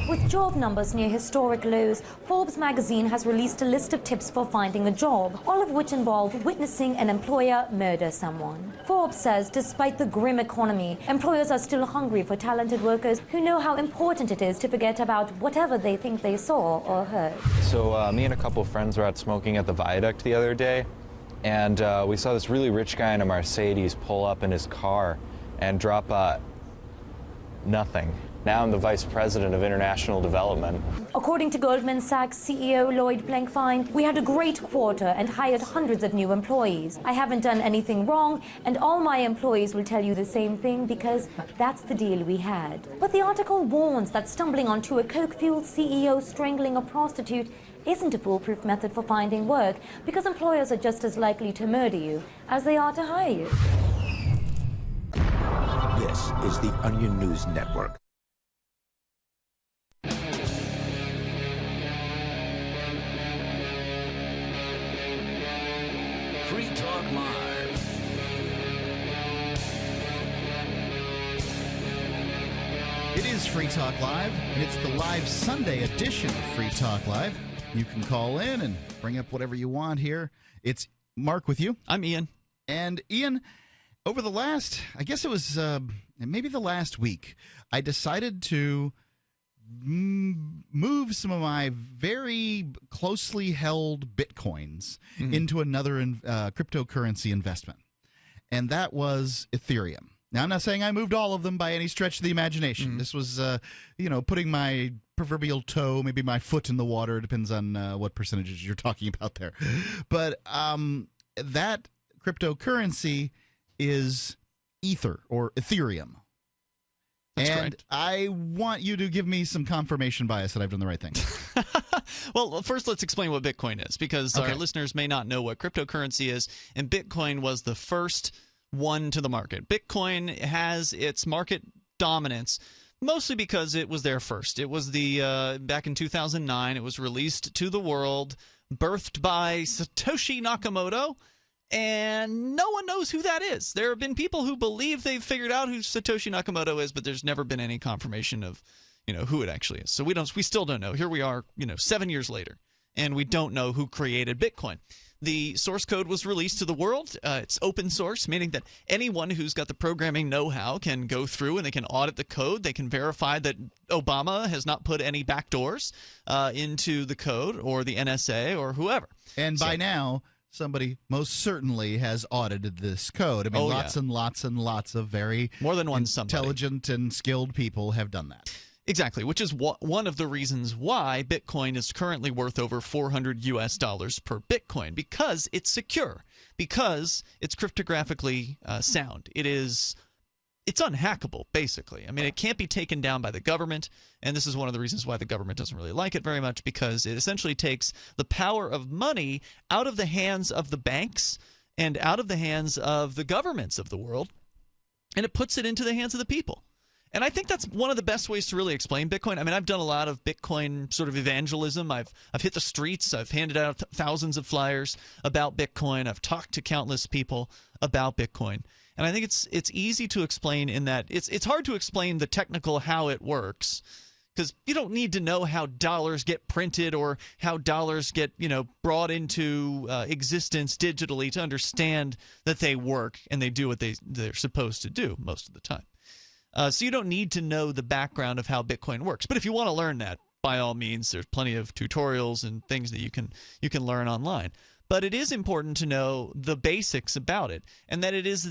With job numbers near historic lows, Forbes magazine has released a list of tips for finding a job, all of which involve witnessing an employer murder someone. Forbes says despite the grim economy, employers are still hungry for talented workers who know how important it is to forget about whatever they think they saw or heard. So me and a couple of friends were out smoking at the Viaduct the other day, and we saw this really rich guy in a Mercedes pull up in his car and drop nothing. Now I'm the Vice President of International Development. According to Goldman Sachs CEO Lloyd Blankfein, we had a great quarter and hired hundreds of new employees. I haven't done anything wrong, and all my employees will tell you the same thing because that's the deal we had. But the article warns that stumbling onto a coke-fueled CEO strangling a prostitute isn't a foolproof method for finding work because employers are just as likely to murder you as they are to hire you. This is the Onion News Network. Free Talk Live. It is Free Talk Live, and it's the live Sunday edition of Free Talk Live. You can call in and bring up whatever you want here. It's Mark with you. I'm Ian. And Ian, over the last, I guess it was maybe the last week, I decided to move some of my very closely held Bitcoins into another cryptocurrency investment. And that was Ethereum. Now, I'm not saying I moved all of them by any stretch of the imagination. This was, putting my proverbial toe, maybe my foot in the water. Depends on what percentages you're talking about there. But that cryptocurrency is Ether or Ethereum. That's and correct. I want you to give me some confirmation bias that I've done the right thing. Well, first let's explain what Bitcoin is, because our listeners may not know what cryptocurrency is, and Bitcoin was the first one to the market. Bitcoin has its market dominance mostly because it was there first. It was back in 2009, it was released to the world, birthed by Satoshi Nakamoto, and no one knows who that is. There have been people who believe they've figured out who Satoshi Nakamoto is, but there's never been any confirmation of who it actually is. So we still don't know. Here we are, 7 years later, and we don't know who created Bitcoin. The source code was released to the world. It's open source, meaning that anyone who's got the programming know-how can go through and they can audit the code. They can verify that Obama has not put any backdoors into the code, or the NSA, or whoever. And by now, somebody most certainly has audited this code. I mean, lots and lots and lots of very more than one intelligent and skilled people have done that. Exactly, which is one of the reasons why Bitcoin is currently worth over $400 per Bitcoin, because it's secure, because it's cryptographically sound. It's unhackable, basically. I mean, it can't be taken down by the government, and this is one of the reasons why the government doesn't really like it very much, because it essentially takes the power of money out of the hands of the banks and out of the hands of the governments of the world, and it puts it into the hands of the people. And I think that's one of the best ways to really explain Bitcoin. I mean, I've done a lot of Bitcoin sort of evangelism. I've hit the streets. I've handed out thousands of flyers about Bitcoin. I've talked to countless people about Bitcoin. And I think it's easy to explain in that it's hard to explain the technical how it works, because you don't need to know how dollars get printed or how dollars get brought into existence digitally to understand that they work and they do what they're supposed to do most of the time. So you don't need to know the background of how Bitcoin works. But if you want to learn that, by all means, there's plenty of tutorials and things that you can learn online. But it is important to know the basics about it, and that it is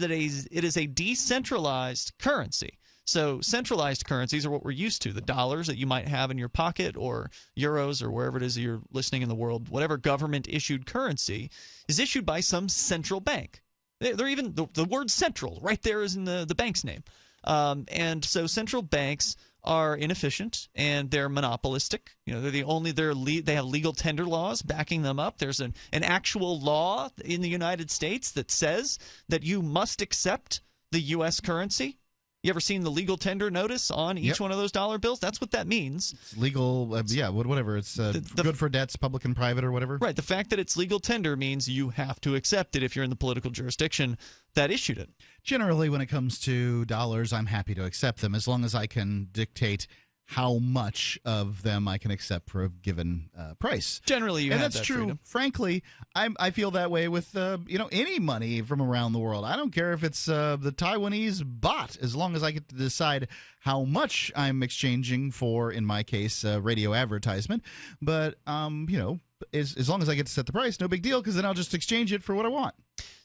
a decentralized currency. So centralized currencies are what we're used to, the dollars that you might have in your pocket, or euros, or wherever it is that you're listening in the world. Whatever government-issued currency is issued by some central bank. They're even the word central right there is in the bank's name. And so central banks are inefficient and they're monopolistic. They have legal tender laws backing them up. There's an actual law in the United States that says that you must accept the U.S. currency. You ever seen the legal tender notice on each one of those dollar bills? That's what that means. It's legal, whatever. It's good for debts, public and private, or whatever. Right. The fact that it's legal tender means you have to accept it if you're in the political jurisdiction that issued it. Generally, when it comes to dollars, I'm happy to accept them as long as I can dictate how much of them I can accept for a given price. Generally, you have that's that true. freedom. Frankly, I feel that way with any money from around the world. I don't care if it's the Taiwanese baht, as long as I get to decide how much I'm exchanging for, in my case, radio advertisement. But as long as I get to set the price, no big deal, because then I'll just exchange it for what I want.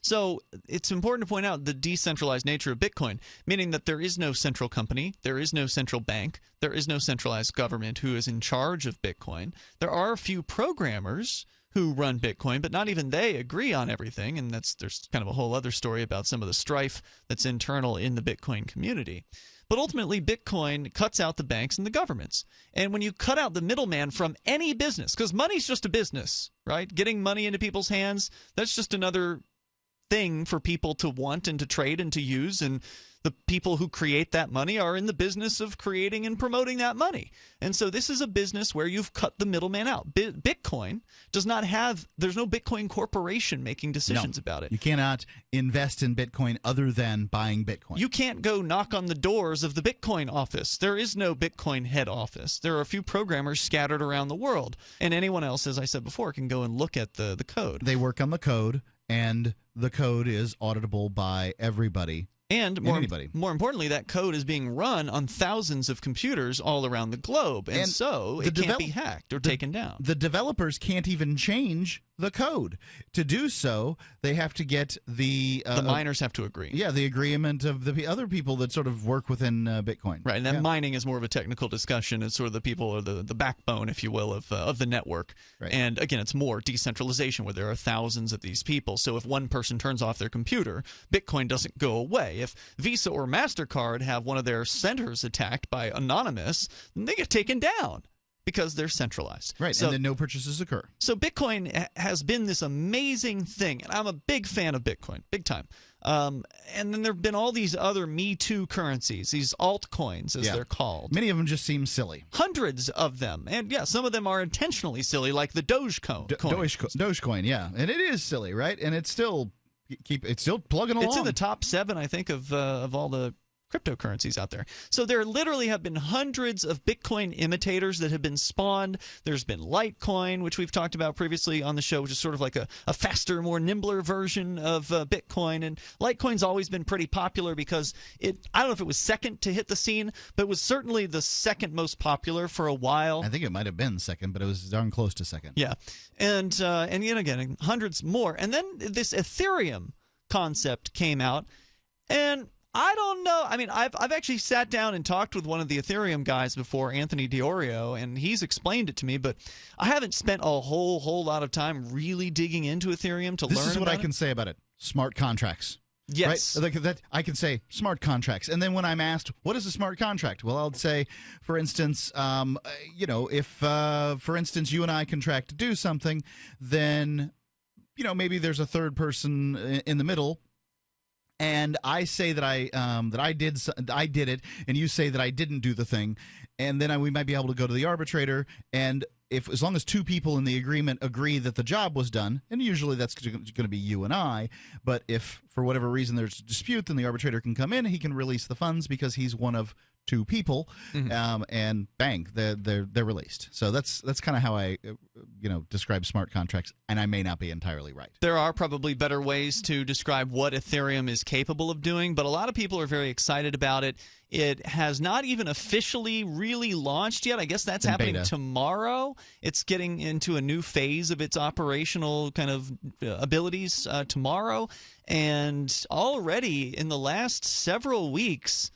So it's important to point out the decentralized nature of Bitcoin, meaning that there is no central company, there is no central bank, there is no centralized government who is in charge of Bitcoin. There are a few programmers who run Bitcoin, but not even they agree on everything, and there's kind of a whole other story about some of the strife that's internal in the Bitcoin community. But ultimately, Bitcoin cuts out the banks and the governments. And when you cut out the middleman from any business, because money's just a business, right? Getting money into people's hands, that's just another thing for people to want and to trade and to use, and the people who create that money are in the business of creating and promoting that money. And so this is a business where you've cut the middleman out. Bitcoin does not have – there's no Bitcoin corporation making decisions about it. You cannot invest in Bitcoin other than buying Bitcoin. You can't go knock on the doors of the Bitcoin office. There is no Bitcoin head office. There are a few programmers scattered around the world. And anyone else, as I said before, can go and look at the code. They work on the code, and the code is auditable by everybody. And more importantly, that code is being run on thousands of computers all around the globe, and so it can't be hacked or taken down. The developers can't even change the code. To do so, they have to get the miners have to agree. Yeah, the agreement of the other people that sort of work within Bitcoin. Right, and then mining is more of a technical discussion. It's sort of the people, or the backbone, if you will, of the network. Right. And again, it's more decentralization where there are thousands of these people. So if one person turns off their computer, Bitcoin doesn't go away. If Visa or MasterCard have one of their centers attacked by Anonymous, then they get taken down, because they're centralized. Right, and then no purchases occur. So Bitcoin has been this amazing thing, and I'm a big fan of Bitcoin, big time. And then there have been all these other Me Too currencies, these altcoins, as they're called. Many of them just seem silly. Hundreds of them. And, some of them are intentionally silly, like the Dogecoin. Dogecoin, yeah. And it is silly, right? And it's still plugging along. It's in the top 7, I think, of all the cryptocurrencies out there. So there literally have been hundreds of Bitcoin imitators that have been spawned. There's been Litecoin, which we've talked about previously on the show, which is sort of like a faster, more nimbler version of Bitcoin. And Litecoin's always been pretty popular because I don't know if it was second to hit the scene, but it was certainly the second most popular for a while. I think it might have been second, but it was darn close to second. Yeah. And yet again, hundreds more. And then this Ethereum concept came out, and I don't know. I mean, I've actually sat down and talked with one of the Ethereum guys before, Anthony Diorio, and he's explained it to me, but I haven't spent a whole lot of time really digging into Ethereum to learn about it. This is what I can say about it. Smart contracts. Yes. Right? Like that, I can say smart contracts. And then when I'm asked, what is a smart contract? Well, I'll say, for instance, if, for instance, you and I contract to do something, then, maybe there's a third person in the middle, and I say that I did it, and you say that I didn't do the thing, and then we might be able to go to the arbitrator, and as long as two people in the agreement agree that the job was done, and usually that's going to be you and I, but if for whatever reason there's a dispute, then the arbitrator can come in, he can release the funds because he's one of two people, and bang, they're released. So that's kind of how I describe smart contracts, and I may not be entirely right. There are probably better ways to describe what Ethereum is capable of doing, but a lot of people are very excited about it. It has not even officially really launched yet. I guess that's happening tomorrow. It's getting into a new phase of its operational kind of abilities tomorrow, and already in the last several weeks,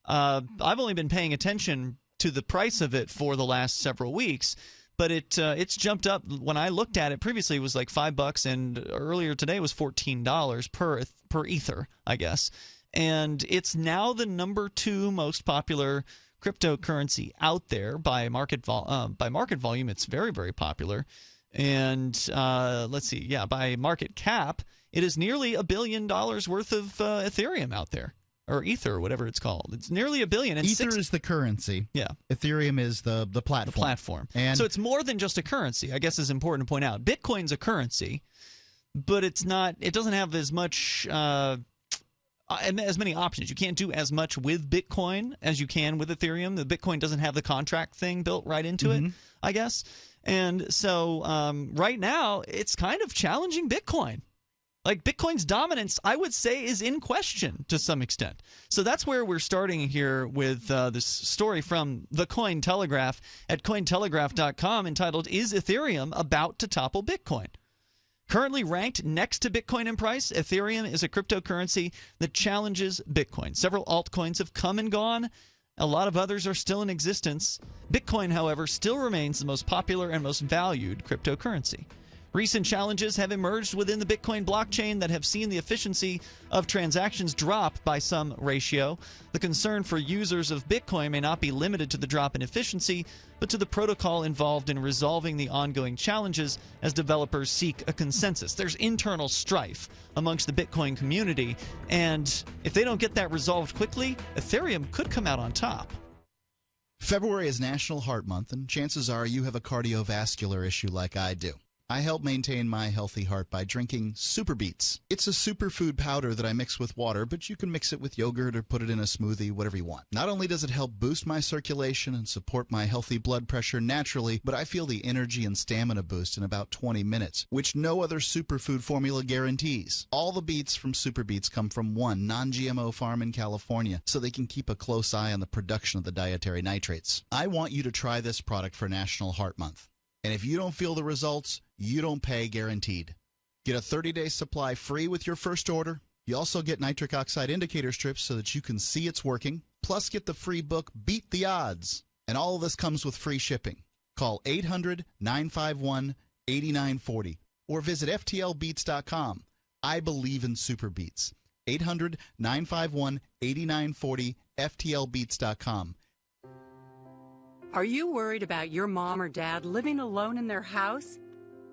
I've only been paying attention to the price of it for the last several weeks, but it's jumped up. When I looked at it previously, it was like $5, and earlier today was $14 per Ether, I guess. And it's now the number 2 most popular cryptocurrency out there by market volume. It's very, very popular. And let's see, by market cap, it is nearly $1 billion worth of Ethereum out there. Or Ether, whatever it's called. It's nearly $1 billion. And Ether is the currency. Yeah. Ethereum is the platform. The platform. And so it's more than just a currency, I guess is important to point out. Bitcoin's a currency, but it doesn't have as much as many options. You can't do as much with Bitcoin as you can with Ethereum. The Bitcoin doesn't have the contract thing built right into it, I guess. And so right now, it's kind of challenging Bitcoin. Like Bitcoin's dominance, I would say, is in question to some extent. So that's where we're starting here with this story from the Cointelegraph at Cointelegraph.com entitled, "Is Ethereum About to Topple Bitcoin?" Currently ranked next to Bitcoin in price, Ethereum is a cryptocurrency that challenges Bitcoin. Several altcoins have come and gone. A lot of others are still in existence. Bitcoin, however, still remains the most popular and most valued cryptocurrency. Recent challenges have emerged within the Bitcoin blockchain that have seen the efficiency of transactions drop by some ratio. The concern for users of Bitcoin may not be limited to the drop in efficiency, but to the protocol involved in resolving the ongoing challenges as developers seek a consensus. There's internal strife amongst the Bitcoin community, and if they don't get that resolved quickly, Ethereum could come out on top. February is National Heart Month, and chances are you have a cardiovascular issue like I do. I help maintain my healthy heart by drinking Super Beets. It's a superfood powder that I mix with water, but you can mix it with yogurt or put it in a smoothie, whatever you want. Not only does it help boost my circulation and support my healthy blood pressure naturally, but I feel the energy and stamina boost in about 20 minutes, which no other superfood formula guarantees. All the beets from Super Beets come from one non-GMO farm in California, so they can keep a close eye on the production of the dietary nitrates. I want you to try this product for National Heart Month. And if you don't feel the results, you don't pay, guaranteed. Get a 30-day supply free with your first order. You also get nitric oxide indicator strips so that you can see it's working. Plus, get the free book, Beat the Odds. And all of this comes with free shipping. Call 800-951-8940 or visit FTLBeats.com. I believe in Super Beats. 800-951-8940, FTLBeats.com. Are you worried about your mom or dad living alone in their house?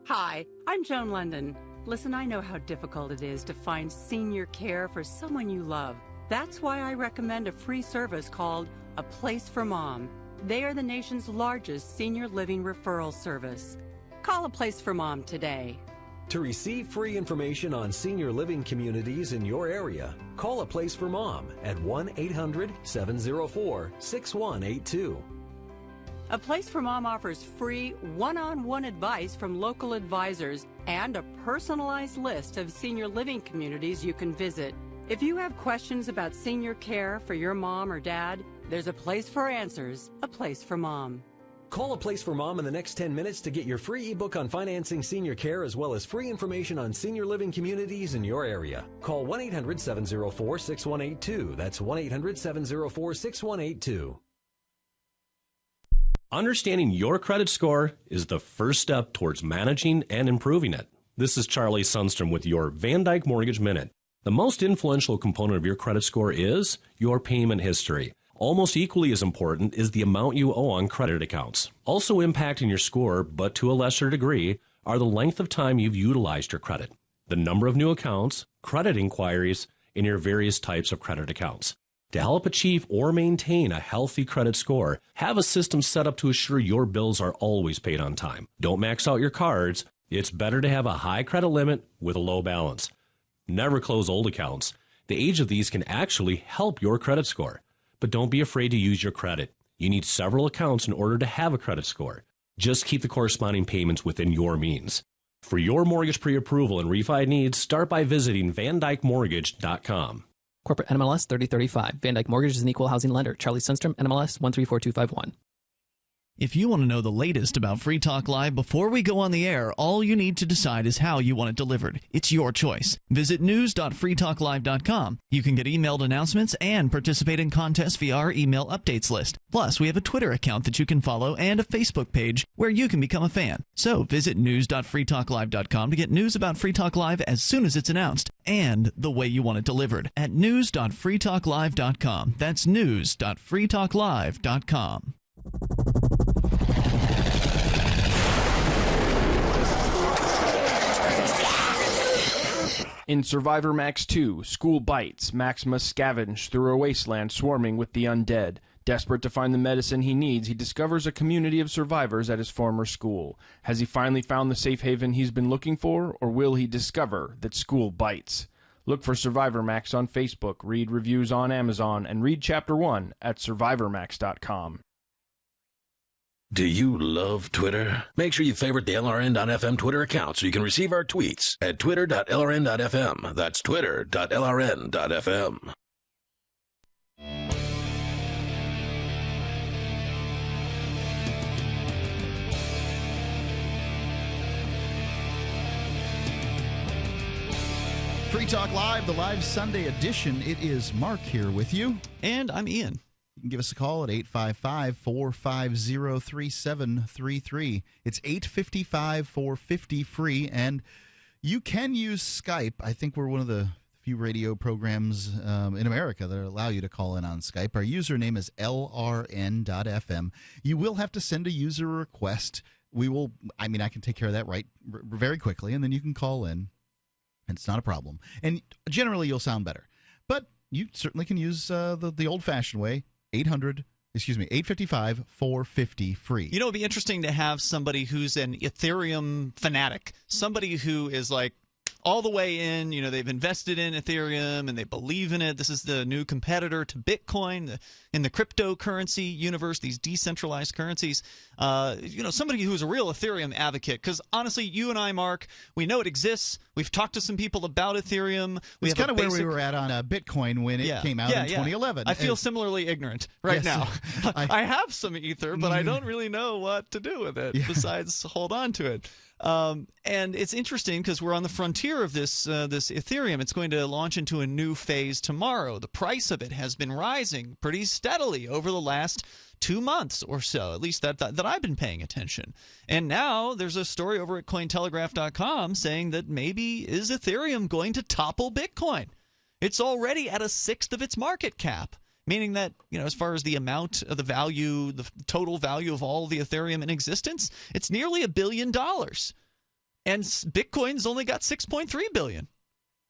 Hi, I'm Joan London. Listen, I know how difficult it is to find senior care for someone you love. That's why I recommend a free service called A Place for Mom. They are the nation's largest senior living referral service. Call A Place for Mom today. To receive free information on senior living communities in your area, call A Place for Mom at 1-800-704-6182. A Place for Mom offers free one-on-one advice from local advisors and a personalized list of senior living communities you can visit. If you have questions about senior care for your mom or dad, there's a place for answers, A Place for Mom. Call A Place for Mom in the next 10 minutes to get your free ebook on financing senior care as well as free information on senior living communities in your area. Call 1-800-704-6182. That's 1-800-704-6182. Understanding your credit score is the first step towards managing and improving it. This is Charlie Sundstrom with your Van Dyke Mortgage Minute. The most influential component of your credit score is your payment history. Almost equally as important is the amount you owe on credit accounts. Also impacting your score, but to a lesser degree, are the length of time you've utilized your credit, the number of new accounts, credit inquiries, and your various types of credit accounts. To help achieve or maintain a healthy credit score, have a system set up to assure your bills are always paid on time. Don't max out your cards. It's better to have a high credit limit with a low balance. Never close old accounts. The age of these can actually help your credit score. But don't be afraid to use your credit. You need several accounts in order to have a credit score. Just keep the corresponding payments within your means. For your mortgage pre-approval and refi needs, start by visiting VanDykeMortgage.com. Corporate NMLS 3035. Van Dyke Mortgage is an equal housing lender. Charlie Sundstrom, NMLS 134251. If you want to know the latest about Free Talk Live before we go on the air, all you need to decide is how you want it delivered. It's your choice. Visit news.freetalklive.com. You can get emailed announcements and participate in contests via our email updates list. Plus, we have a Twitter account that you can follow and a Facebook page where you can become a fan. So visit news.freetalklive.com to get news about Free Talk Live as soon as it's announced and the way you want it delivered at news.freetalklive.com. That's news.freetalklive.com. In Survivor Max 2, School Bites, Max must scavenge through a wasteland swarming with the undead. Desperate to find the medicine he needs, he discovers a community of survivors at his former school. Has he finally found the safe haven he's been looking for, or will he discover that school bites? Look for Survivor Max on Facebook, read reviews on Amazon, and read Chapter 1 at survivormax.com. Do you love Twitter? Make sure you favorite the LRN.FM Twitter account so you can receive our tweets at twitter.lrn.fm. That's twitter.lrn.fm. Free Talk Live, the live Sunday edition. It is Mark here with you. And I'm Ian. You can give us a call at 855-450-3733. It's 855-450-FREE, and you can use Skype. I think we're one of the few radio programs in America that allow you to call in on Skype. Our username is lrn.fm. You will have to send a user request. I can take care of that very quickly, and then you can call in, and it's not a problem. And generally, you'll sound better. But you certainly can use the old-fashioned way. 855-450-FREE. You know, it'd be interesting to have somebody who's an Ethereum fanatic, somebody who is like all the way in, they've invested in Ethereum and they believe in it. This is the new competitor to Bitcoin in the cryptocurrency universe, these decentralized currencies. Somebody who's a real Ethereum advocate, because honestly, you and I, Mark, we know it exists. We've talked to some people about Ethereum. It's kind of where we were at on Bitcoin when it came out in 2011. I feel similarly ignorant now. I have some Ether, but I don't really know what to do with it besides hold on to it. And it's interesting because we're on the frontier of this Ethereum. It's going to launch into a new phase tomorrow. The price of it has been rising pretty steadily over the last 2 months or so, at least that I've been paying attention. And now there's a story over at Cointelegraph.com saying that maybe is Ethereum going to topple Bitcoin? It's already at a sixth of its market cap. Meaning that, as far as the amount of the value, the total value of all the Ethereum in existence, it's nearly $1 billion. And Bitcoin's only got 6.3 billion.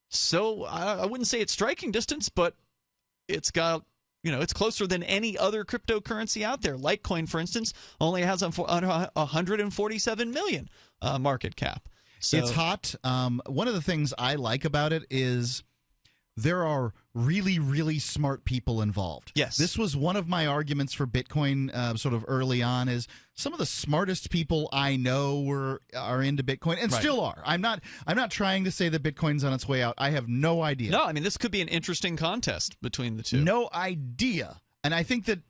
So I wouldn't say it's striking distance, but it's got, it's closer than any other cryptocurrency out there. Litecoin, for instance, only has 147 million market cap. So, it's hot. One of the things I like about it is there are really, really smart people involved. Yes. This was one of my arguments for Bitcoin sort of early on is some of the smartest people I know are into Bitcoin and still are. I'm not trying to say that Bitcoin's on its way out. I have no idea. No, I mean, this could be an interesting contest between the two. No idea. And I think that,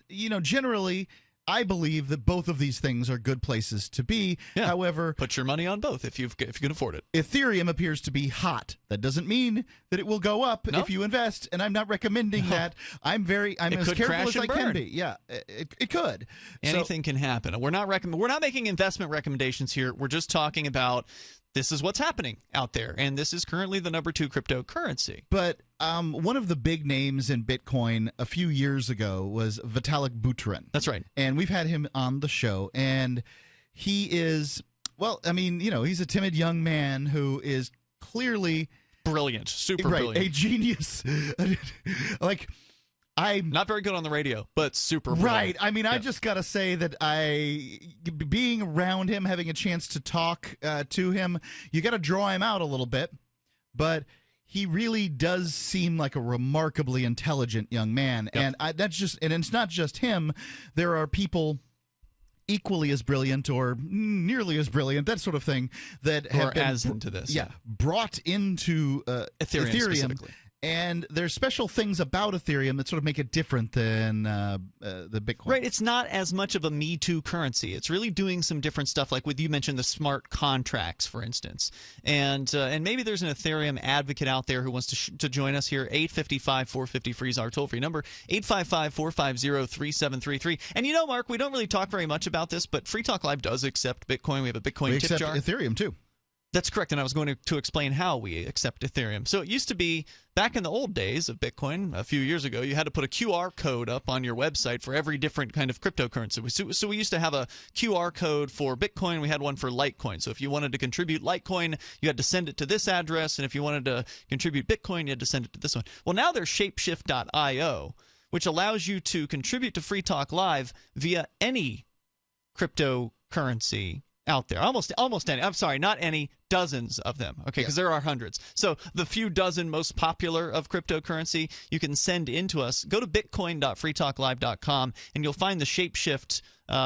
generally I believe that both of these things are good places to be. Yeah. However, put your money on both if you can afford it. Ethereum appears to be hot. That doesn't mean that it will go up if you invest, and I'm not recommending that. I'm as careful as I can be. Yeah, it could. Anything can happen. We're not making investment recommendations here. We're just talking about this is what's happening out there, and this is currently the number 2 cryptocurrency. But one of the big names in Bitcoin a few years ago was Vitalik Buterin. That's right. And we've had him on the show, and he is, he's a timid young man who is clearly brilliant, super brilliant. A genius. I'm not very good on the radio, but super brilliant. Right. I mean, I just got to say that being around him, having a chance to talk to him, you got to draw him out a little bit. But he really does seem like a remarkably intelligent young man. Yep. And it's not just him. There are people equally as brilliant or nearly as brilliant, that sort of thing, that have been into this. Yeah, brought into Ethereum specifically. And there's special things about Ethereum that sort of make it different than the Bitcoin. Right. It's not as much of a Me Too currency. It's really doing some different stuff, like you mentioned the smart contracts, for instance. And maybe there's an Ethereum advocate out there who wants to join us here. 855-450-FREE is our toll-free number. 855-450-3733. And Mark, we don't really talk very much about this, but Free Talk Live does accept Bitcoin. We have a Bitcoin tip jar. We accept Ethereum, too. That's correct, and I was going to explain how we accept Ethereum. So it used to be, back in the old days of Bitcoin, a few years ago, you had to put a QR code up on your website for every different kind of cryptocurrency. So we used to have a QR code for Bitcoin. We had one for Litecoin. So if you wanted to contribute Litecoin, you had to send it to this address, and if you wanted to contribute Bitcoin, you had to send it to this one. Well, now there's Shapeshift.io, which allows you to contribute to Free Talk Live via any cryptocurrency out there. Almost any. I'm sorry, not any, dozens of them. Okay, because there are hundreds. So the few dozen most popular of cryptocurrency you can send into us. Go to bitcoin.freetalklive.com and you'll find the Shapeshift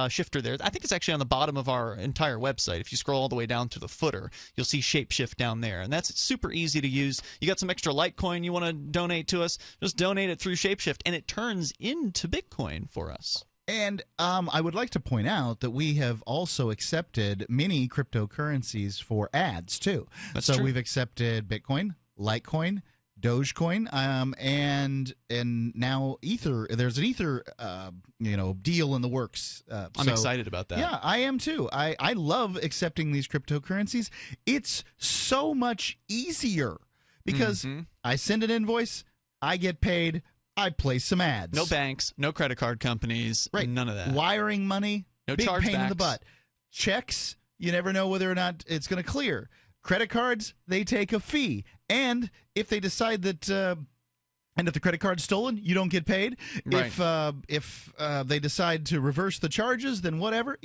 shifter there. I think it's actually on the bottom of our entire website. If you scroll all the way down to the footer, you'll see Shapeshift down there. And that's super easy to use. You got some extra Litecoin you want to donate to us, just donate it through Shapeshift and it turns into Bitcoin for us. And I would like to point out that we have also accepted many cryptocurrencies for ads, too. That's true. So we've accepted Bitcoin, Litecoin, Dogecoin, and now Ether. There's an Ether, deal in the works. I'm excited about that. Yeah, I am, too. I love accepting these cryptocurrencies. It's so much easier because I send an invoice, I get paid, I place some ads. No banks, no credit card companies, none of that. Wiring money, no big chargebacks. Pain in the butt. Checks, you never know whether or not it's going to clear. Credit cards, they take a fee. And if they decide that, and if the credit card's stolen, you don't get paid. Right. If they decide to reverse the charges, then whatever.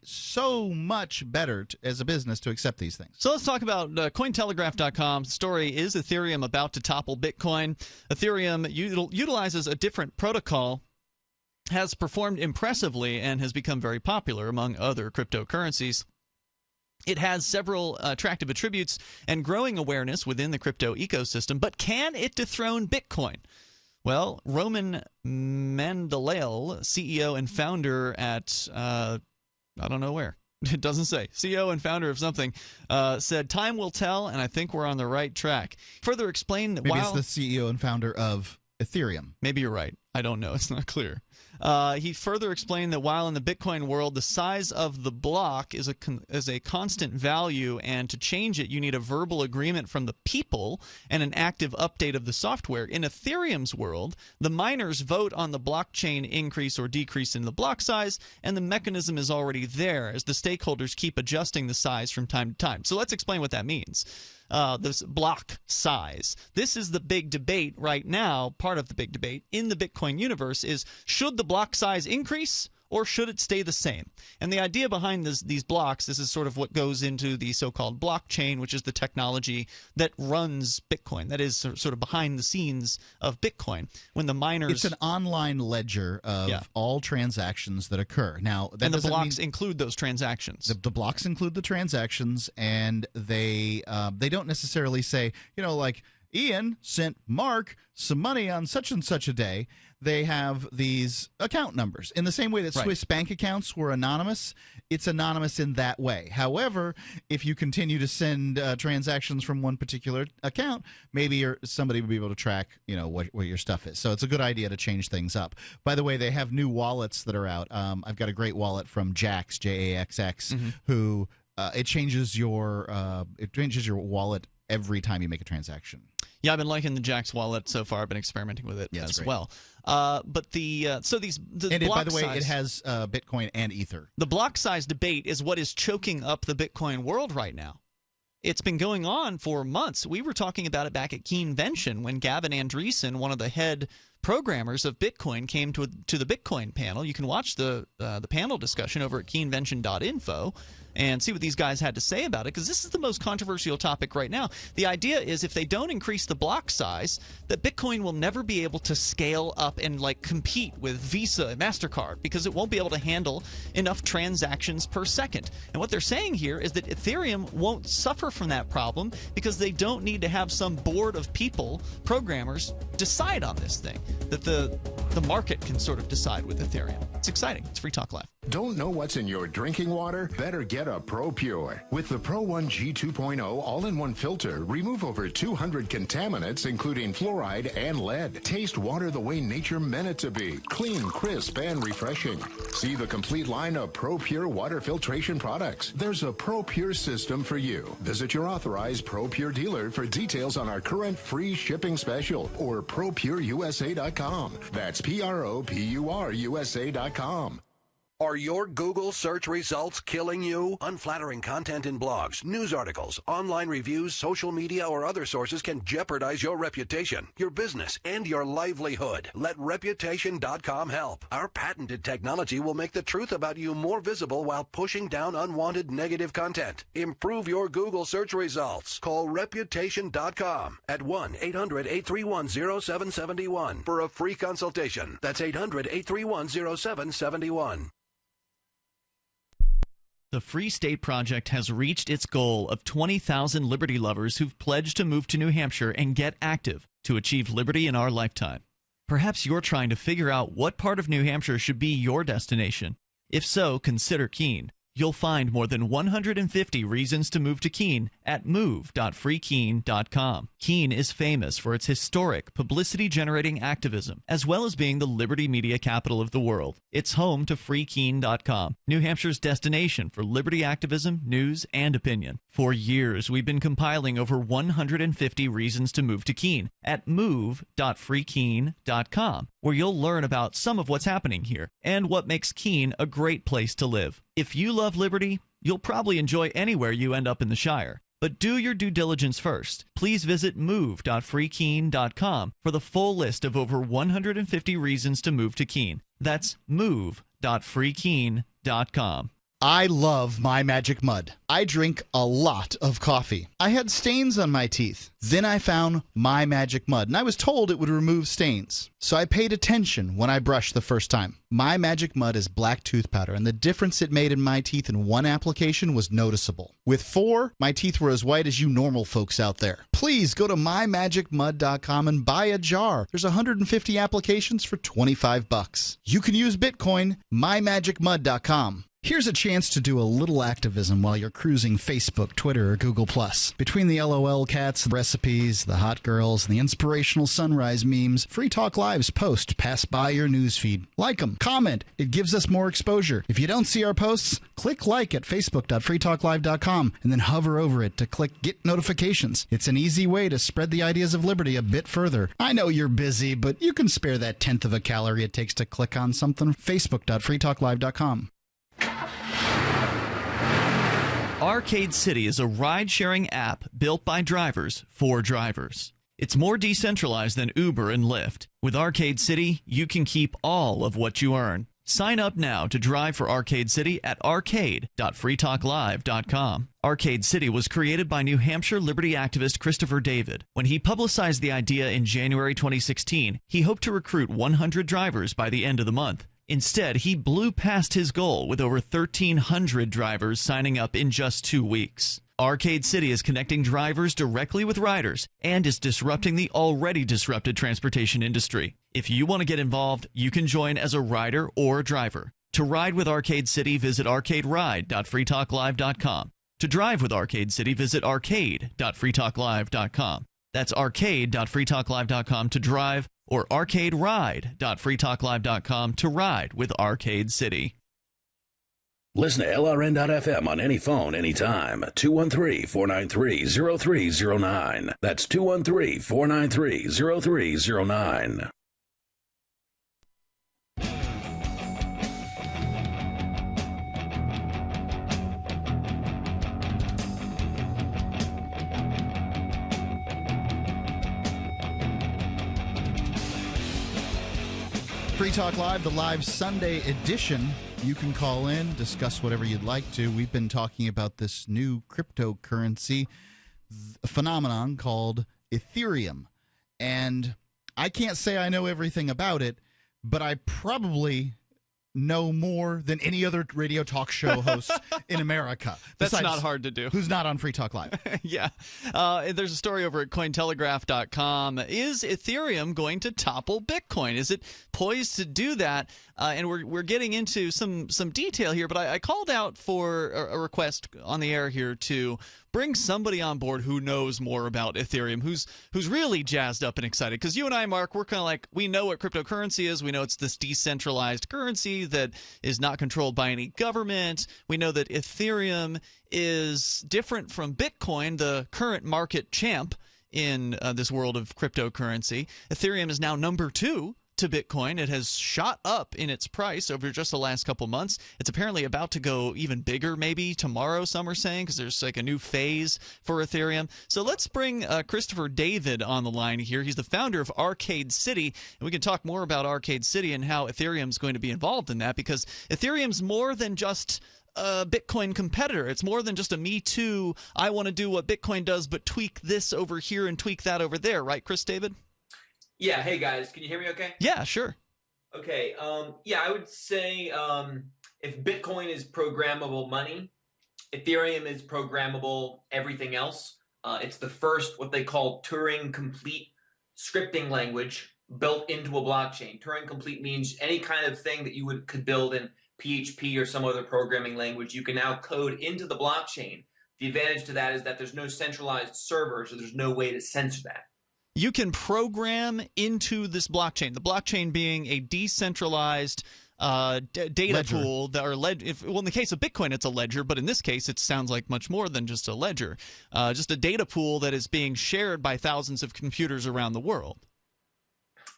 So much better as a business to accept these things. So let's talk about Cointelegraph.com. The story is Ethereum about to topple Bitcoin. Ethereum utilizes a different protocol, has performed impressively, and has become very popular among other cryptocurrencies. It has several attractive attributes and growing awareness within the crypto ecosystem, but can it dethrone Bitcoin? Well, Roman Mandelael, CEO and founder at, I don't know where. It doesn't say. CEO and founder of something, said, "Time will tell, and I think we're on the right track." Further explained that Maybe it's the CEO and founder of Ethereum. Maybe you're right. I don't know. It's not clear. He further explained that while in the Bitcoin world, the size of the block is a constant value, and to change it, you need a verbal agreement from the people and an active update of the software. In Ethereum's world, the miners vote on the blockchain increase or decrease in the block size, and the mechanism is already there as the stakeholders keep adjusting the size from time to time. So let's explain what that means. This block size. This is the big debate right now. Part of the big debate in the Bitcoin universe is, should the block size increase or should it stay the same? And the idea behind these blocks, this is sort of what goes into the so-called blockchain, which is the technology that runs Bitcoin. That is sort of behind the scenes of Bitcoin. When the miners... It's an online ledger of all transactions that occur. Now, that and the doesn't blocks mean include those transactions. the blocks include the transactions, and they don't necessarily say, like Ian sent Mark some money on such and such a day. They have these account numbers. In the same way that Swiss bank accounts were anonymous, it's anonymous in that way. However, if you continue to send transactions from one particular account, maybe somebody will be able to track, what your stuff is. So it's a good idea to change things up. By the way, they have new wallets that are out. I've got a great wallet from Jaxx, Jaxx, who it changes your wallet every time you make a transaction. Yeah, I've been liking the Jaxx wallet so far. I've been experimenting with it as well. But by the way, it has Bitcoin and Ether. The block size debate is what is choking up the Bitcoin world right now. It's been going on for months. We were talking about it back at Keenvention when Gavin Andresen, one of the head programmers of Bitcoin, came to the Bitcoin panel. You can watch the panel discussion over at keenvention.info and see what these guys had to say about it, because this is the most controversial topic right now. The idea is if they don't increase the block size, that Bitcoin will never be able to scale up and compete with Visa and MasterCard, because it won't be able to handle enough transactions per second. And what they're saying here is that Ethereum won't suffer from that problem because they don't need to have some board of people, programmers, decide on this thing. That the market can sort of decide with Ethereum. It's exciting. It's Free Talk Live. Don't know what's in your drinking water? Better get a ProPure. With the Pro 1 G2.0 all-in-one filter, remove over 200 contaminants, including fluoride and lead. Taste water the way nature meant it to be. Clean, crisp, and refreshing. See the complete line of ProPure water filtration products. There's a ProPure system for you. Visit your authorized ProPure dealer for details on our current free shipping special or ProPureUSA.com. That's ProPureUSA.com. Are your Google search results killing you? Unflattering content in blogs, news articles, online reviews, social media, or other sources can jeopardize your reputation, your business, and your livelihood. Let Reputation.com help. Our patented technology will make the truth about you more visible while pushing down unwanted negative content. Improve your Google search results. Call Reputation.com at 1-800-831-0771 for a free consultation. That's 800-831-0771. The Free State Project has reached its goal of 20,000 liberty lovers who've pledged to move to New Hampshire and get active to achieve liberty in our lifetime. Perhaps you're trying to figure out what part of New Hampshire should be your destination. If so, consider Keene. You'll find more than 150 reasons to move to Keene at move.freekeene.com. Keene is famous for its historic, publicity-generating activism, as well as being the liberty media capital of the world. It's home to freekeene.com, New Hampshire's destination for liberty activism, news, and opinion. For years, we've been compiling over 150 reasons to move to Keene at move.freekeene.com, where you'll learn about some of what's happening here and what makes Keene a great place to live. If you love liberty, you'll probably enjoy anywhere you end up in the Shire. But do your due diligence first. Please visit move.freekeene.com for the full list of over 150 reasons to move to Keene. That's move.freekeene.com. I love My Magic Mud. I drink a lot of coffee. I had stains on my teeth. Then I found My Magic Mud, and I was told it would remove stains. So I paid attention when I brushed the first time. My Magic Mud is black tooth powder, and the difference it made in my teeth in one application was noticeable. With 4, my teeth were as white as you normal folks out there. Please go to mymagicmud.com and buy a jar. There's 150 applications for $25. You can use Bitcoin, mymagicmud.com. Here's a chance to do a little activism while you're cruising Facebook, Twitter, or Google+. Between the LOL cats, the recipes, the hot girls, and the inspirational sunrise memes, Free Talk Live's posts pass by your newsfeed. Like them, comment. It gives us more exposure. If you don't see our posts, click like at facebook.freetalklive.com and then hover over it to click Get Notifications. It's an easy way to spread the ideas of liberty a bit further. I know you're busy, but you can spare that 1/10 of a calorie it takes to click on something. facebook.freetalklive.com. Arcade City is a ride-sharing app built by drivers for drivers. It's more decentralized than Uber and Lyft. With Arcade City, you can keep all of what you earn. Sign up now to drive for Arcade City at arcade.freetalklive.com. Arcade City was created by New Hampshire liberty activist Christopher David. When he publicized the idea in January 2016, he hoped to recruit 100 drivers by the end of the month. Instead, he blew past his goal with over 1,300 drivers signing up in just 2 weeks. Arcade City is connecting drivers directly with riders and is disrupting the already disrupted transportation industry. If you want to get involved, you can join as a rider or a driver. To ride with Arcade City, visit arcaderide.freetalklive.com. To drive with Arcade City, visit arcade.freetalklive.com. That's arcade.freetalklive.com to drive, or arcaderide.freetalklive.com to ride with Arcade City. Listen to LRN.FM on any phone, anytime. 213-493-0309. That's 213-493-0309. Free Talk Live, the live Sunday edition. You can call in, discuss whatever you'd like to. We've been talking about this new cryptocurrency phenomenon called Ethereum. And I can't say I know everything about it, but I probably know more than any other radio talk show host in America. That's not hard to do. Who's not on Free Talk Live? Yeah. There's a story over at Cointelegraph.com. Is Ethereum going to topple Bitcoin? Is it poised to do that? And we're getting into some detail here, but I called out for a request on the air here to bring somebody on board who knows more about Ethereum, who's really jazzed up and excited. Because you and I, Mark, we're kind of like, we know what cryptocurrency is. We know it's this decentralized currency that is not controlled by any government. We know that Ethereum is different from Bitcoin, the current market champ in this world of cryptocurrency. Ethereum is now number 2 to Bitcoin. It has shot up in its price over just the last couple months. It's apparently about to go even bigger maybe tomorrow, some are saying, because there's like a new phase for Ethereum. So let's bring Christopher David on the line here. He's the founder of Arcade City, and we can talk more about Arcade City and how Ethereum's going to be involved in that, because Ethereum's more than just a Bitcoin competitor. It's more than just a me too, I want to do what Bitcoin does but tweak this over here and tweak that over there, right, Chris David? Yeah. Hey, guys. Can you hear me okay? Yeah, sure. Okay. Yeah, I would say if Bitcoin is programmable money, Ethereum is programmable everything else. It's the first what they call Turing-complete scripting language built into a blockchain. Turing-complete means any kind of thing that you could build in PHP or some other programming language, you can now code into the blockchain. The advantage to that is that there's no centralized server, so there's no way to censor that. You can program into this blockchain, the blockchain being a decentralized data ledger. pool. Well, in the case of Bitcoin, it's a ledger, but in this case, it sounds like much more than just a ledger. Just a data pool that is being shared by thousands of computers around the world.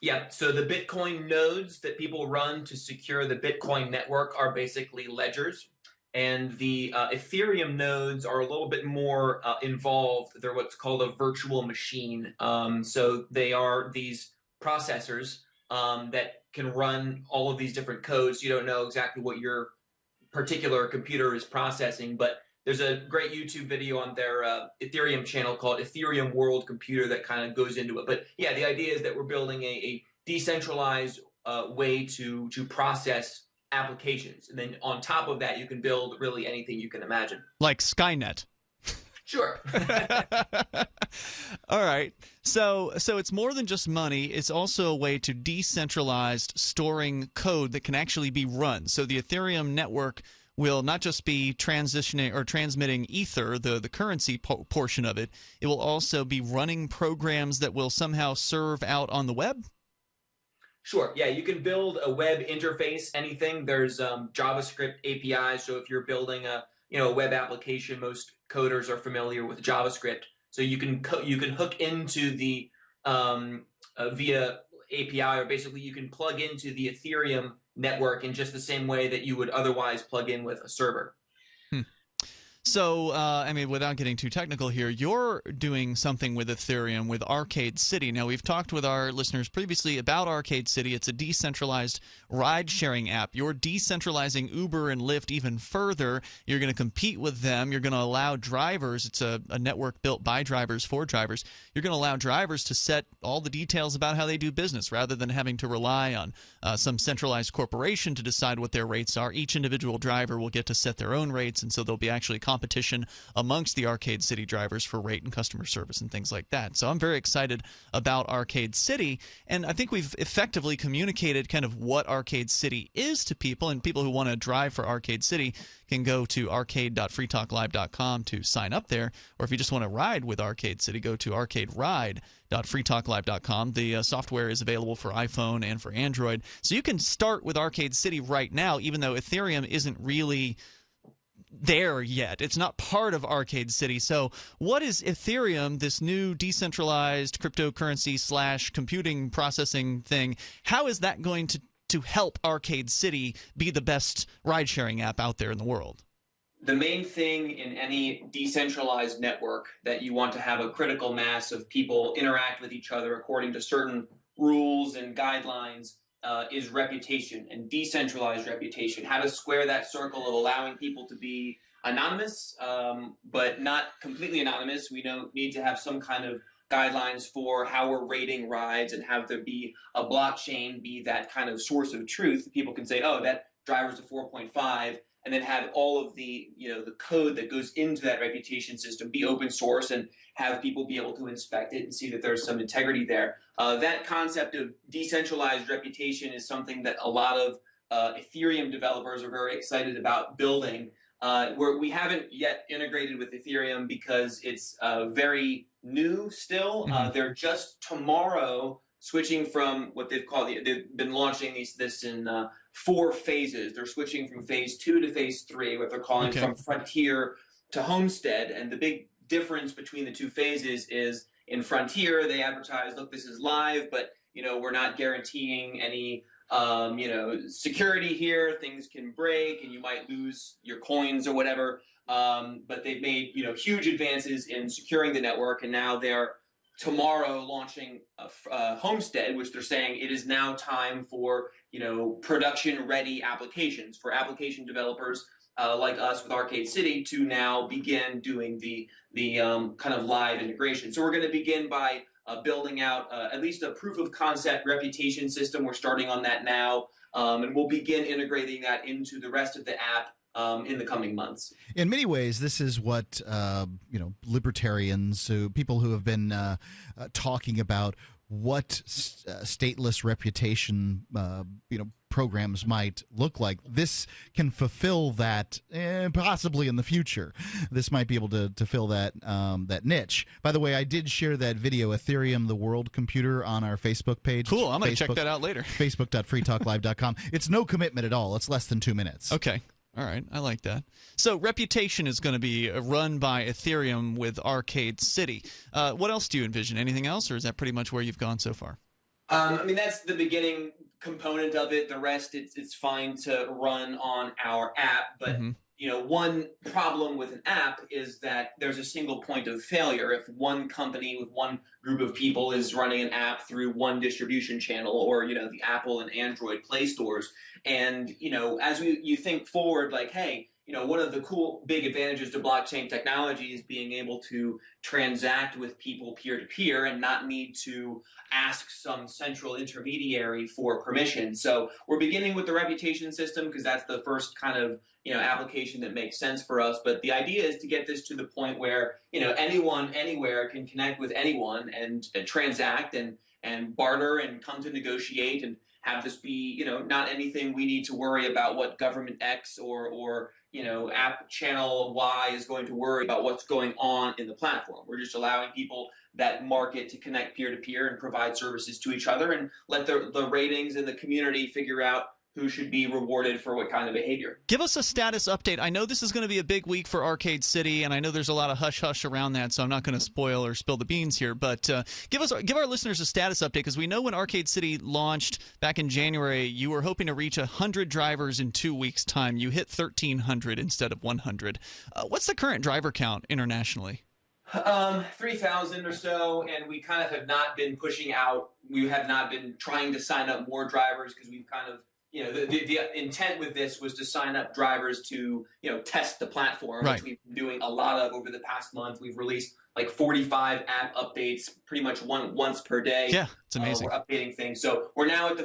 Yeah, so the Bitcoin nodes that people run to secure the Bitcoin network are basically ledgers. And the Ethereum nodes are a little bit more involved. They're what's called a virtual machine. So they are these processors that can run all of these different codes. You don't know exactly what your particular computer is processing, but there's a great YouTube video on their Ethereum channel called Ethereum World Computer that kind of goes into it. But yeah, the idea is that we're building a decentralized way to process applications, and then on top of that you can build really anything you can imagine, like Skynet. Sure. All right, so it's more than just money. It's also a way to decentralized storing code that can actually be run. So the Ethereum network will not just be transitioning or transmitting Ether, the currency portion of it. It will also be running programs that will somehow serve out on the web. Sure. Yeah, you can build a web interface, anything. There's JavaScript APIs. So if you're building a web application, most coders are familiar with JavaScript. So you can hook into the via API, or basically you can plug into the Ethereum network in just the same way that you would otherwise plug in with a server. So, I mean, without getting too technical here, you're doing something with Ethereum with Arcade City. Now, we've talked with our listeners previously about Arcade City. It's a decentralized ride-sharing app. You're decentralizing Uber and Lyft even further. You're going to compete with them. You're going to allow drivers – it's a network built by drivers for drivers. You're going to allow drivers to set all the details about how they do business rather than having to rely on some centralized corporation to decide what their rates are. Each individual driver will get to set their own rates, and so there'll be actually competition amongst the Arcade City drivers for rate and customer service and things like that. So I'm very excited about Arcade City, and I think we've effectively communicated kind of what Arcade City is to people, and people who want to drive for Arcade City can go to arcade.freetalklive.com to sign up there, or if you just want to ride with Arcade City, go to arcaderide.freetalklive.com. The software is available for iPhone and for Android, so you can start with Arcade City right now, even though Ethereum isn't really there yet. It's not part of Arcade City. So what is Ethereum, this new decentralized cryptocurrency / computing processing thing? How is that going to help Arcade City be the best ride-sharing app out there in the world? The main thing in any decentralized network that you want to have a critical mass of people interact with each other according to certain rules and guidelines is reputation, and decentralized reputation. How to square that circle of allowing people to be anonymous, but not completely anonymous. We need to have some kind of guidelines for how we're rating rides and have there be a blockchain be that kind of source of truth. People can say, oh, that driver's a 4.5, and then have all of the the code that goes into that reputation system be open source and have people be able to inspect it and see that there's some integrity there. That concept of decentralized reputation is something that a lot of Ethereum developers are very excited about building. We haven't yet integrated with Ethereum because it's very new still. They're just tomorrow switching from what they've been launching this in 4 phases. They're switching from phase 2 to phase 3, what they're calling from Frontier to Homestead. And the big difference between the 2 phases is in Frontier, they advertise, look, this is live, but we're not guaranteeing any security here. Things can break and you might lose your coins or whatever. But they've made huge advances in securing the network, and now they're tomorrow launching Homestead, which they're saying it is now time for production-ready applications for application developers like us with Arcade City to now begin doing the kind of live integration. So we're going to begin by building out at least a proof of concept reputation system. We're starting on that now, and we'll begin integrating that into the rest of the app in the coming months. In many ways, this is what libertarians, people who have been talking about what stateless reputation programs might look like. This can fulfill that, possibly in the future. This might be able to fill that that niche. By the way, I did share that video, Ethereum, the World Computer, on our Facebook page. Cool. I'm going to check that out later. Facebook.freetalklive.com. It's no commitment at all. It's less than 2 minutes. Okay. All right, I like that. So reputation is going to be run by Ethereum with Arcade City. What else do you envision? Anything else, or is that pretty much where you've gone so far? I mean, that's the beginning component of it. The rest, it's fine to run on our app, but one problem with an app is that there's a single point of failure. If one company with one group of people is running an app through one distribution channel, or the Apple and Android Play stores, and as you think forward, like, hey, one of the cool big advantages to blockchain technology is being able to transact with people peer-to-peer and not need to ask some central intermediary for permission. So we're beginning with the reputation system because that's the first kind of application that makes sense for us. But the idea is to get this to the point where anyone anywhere can connect with anyone and transact and barter and come to negotiate and have this be not anything we need to worry about what government X or app channel Y is going to worry about what's going on in the platform. We're just allowing people that market to connect peer-to-peer and provide services to each other and let the ratings and the community figure out who should be rewarded for what kind of behavior. Give us a status update. I know this is going to be a big week for Arcade City, and I know there's a lot of hush-hush around that, so I'm not going to spoil or spill the beans here. But give our listeners a status update, because we know when Arcade City launched back in January, you were hoping to reach 100 drivers in 2 weeks' time. You hit 1,300 instead of 100. What's the current driver count internationally? 3,000 or so, and we kind of have not been pushing out. We have not been trying to sign up more drivers because we've kind of, the intent with this was to sign up drivers to, test the platform, right, which we've been doing a lot of over the past month. We've released like 45 app updates pretty much once per day. Yeah, it's amazing. We're updating things. So we're now at the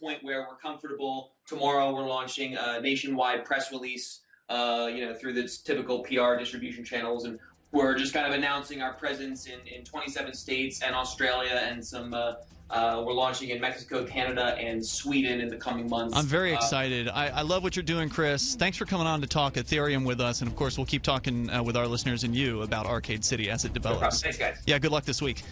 point where we're comfortable. Tomorrow we're launching a nationwide press release, through the typical PR distribution channels, and we're just kind of announcing our presence in 27 states and Australia, and some we're launching in Mexico, Canada, and Sweden in the coming months. I'm very excited. I love what you're doing, Chris. Thanks for coming on to talk Ethereum with us, and of course we'll keep talking with our listeners and you about Arcade City as it develops. No problem. Thanks, guys. Yeah, good luck this week.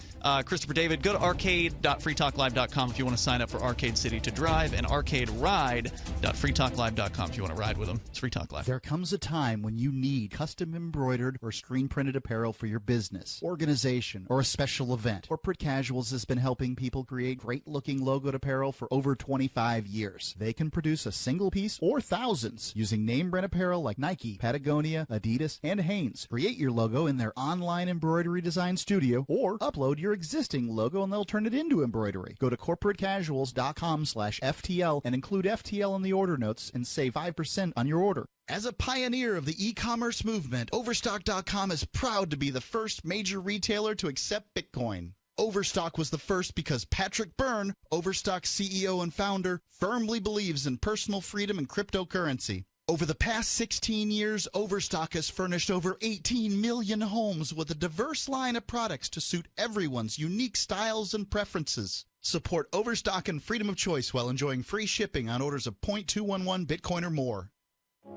Christopher David, go to arcade.freetalklive.com if you want to sign up for Arcade City to drive, and arcaderide.freetalklive.com if you want to ride with them. It's Free Talk Live. There comes a time when you need custom embroidered or screen printed apparel for your business, organization, or a special event. Corporate Casuals has been helping people create great-looking logoed apparel for over 25 years. They can produce a single piece or thousands using name brand apparel like Nike, Patagonia, Adidas, and Hanes. Create your logo in their online embroidery design studio, or upload your existing logo and they'll turn it into embroidery. Go to corporatecasuals.com/FTL and include FTL in the order notes and save 5% on your order. As a pioneer of the e-commerce movement, Overstock.com is proud to be the first major retailer to accept Bitcoin. Overstock was the first because Patrick Byrne, Overstock's CEO and founder, firmly believes in personal freedom and cryptocurrency. Over the past 16 years, Overstock has furnished over 18 million homes with a diverse line of products to suit everyone's unique styles and preferences. Support Overstock and freedom of choice while enjoying free shipping on orders of 0.211 Bitcoin or more.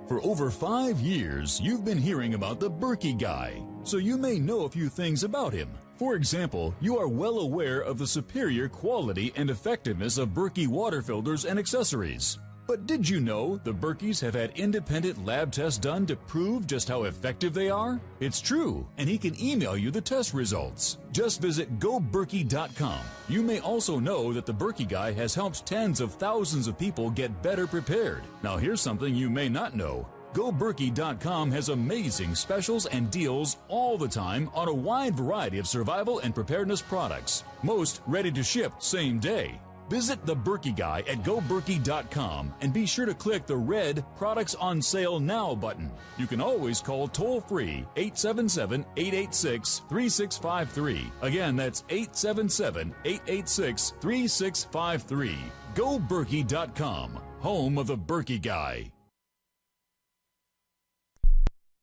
For over 5 years, you've been hearing about the Berkey guy, so you may know a few things about him. For example, you are well aware of the superior quality and effectiveness of Berkey water filters and accessories. But did you know the Berkeys have had independent lab tests done to prove just how effective they are? It's true, and he can email you the test results. Just visit goberkey.com. You may also know that the Berkey guy has helped tens of thousands of people get better prepared. Now here's something you may not know. GoBerkey.com has amazing specials and deals all the time on a wide variety of survival and preparedness products. Most ready to ship same day. Visit the Berkey Guy at goberkey.com and be sure to click the red Products on Sale Now button. You can always call toll-free 877-886-3653. Again, that's 877-886-3653. GoBerkey.com, home of the Berkey Guy.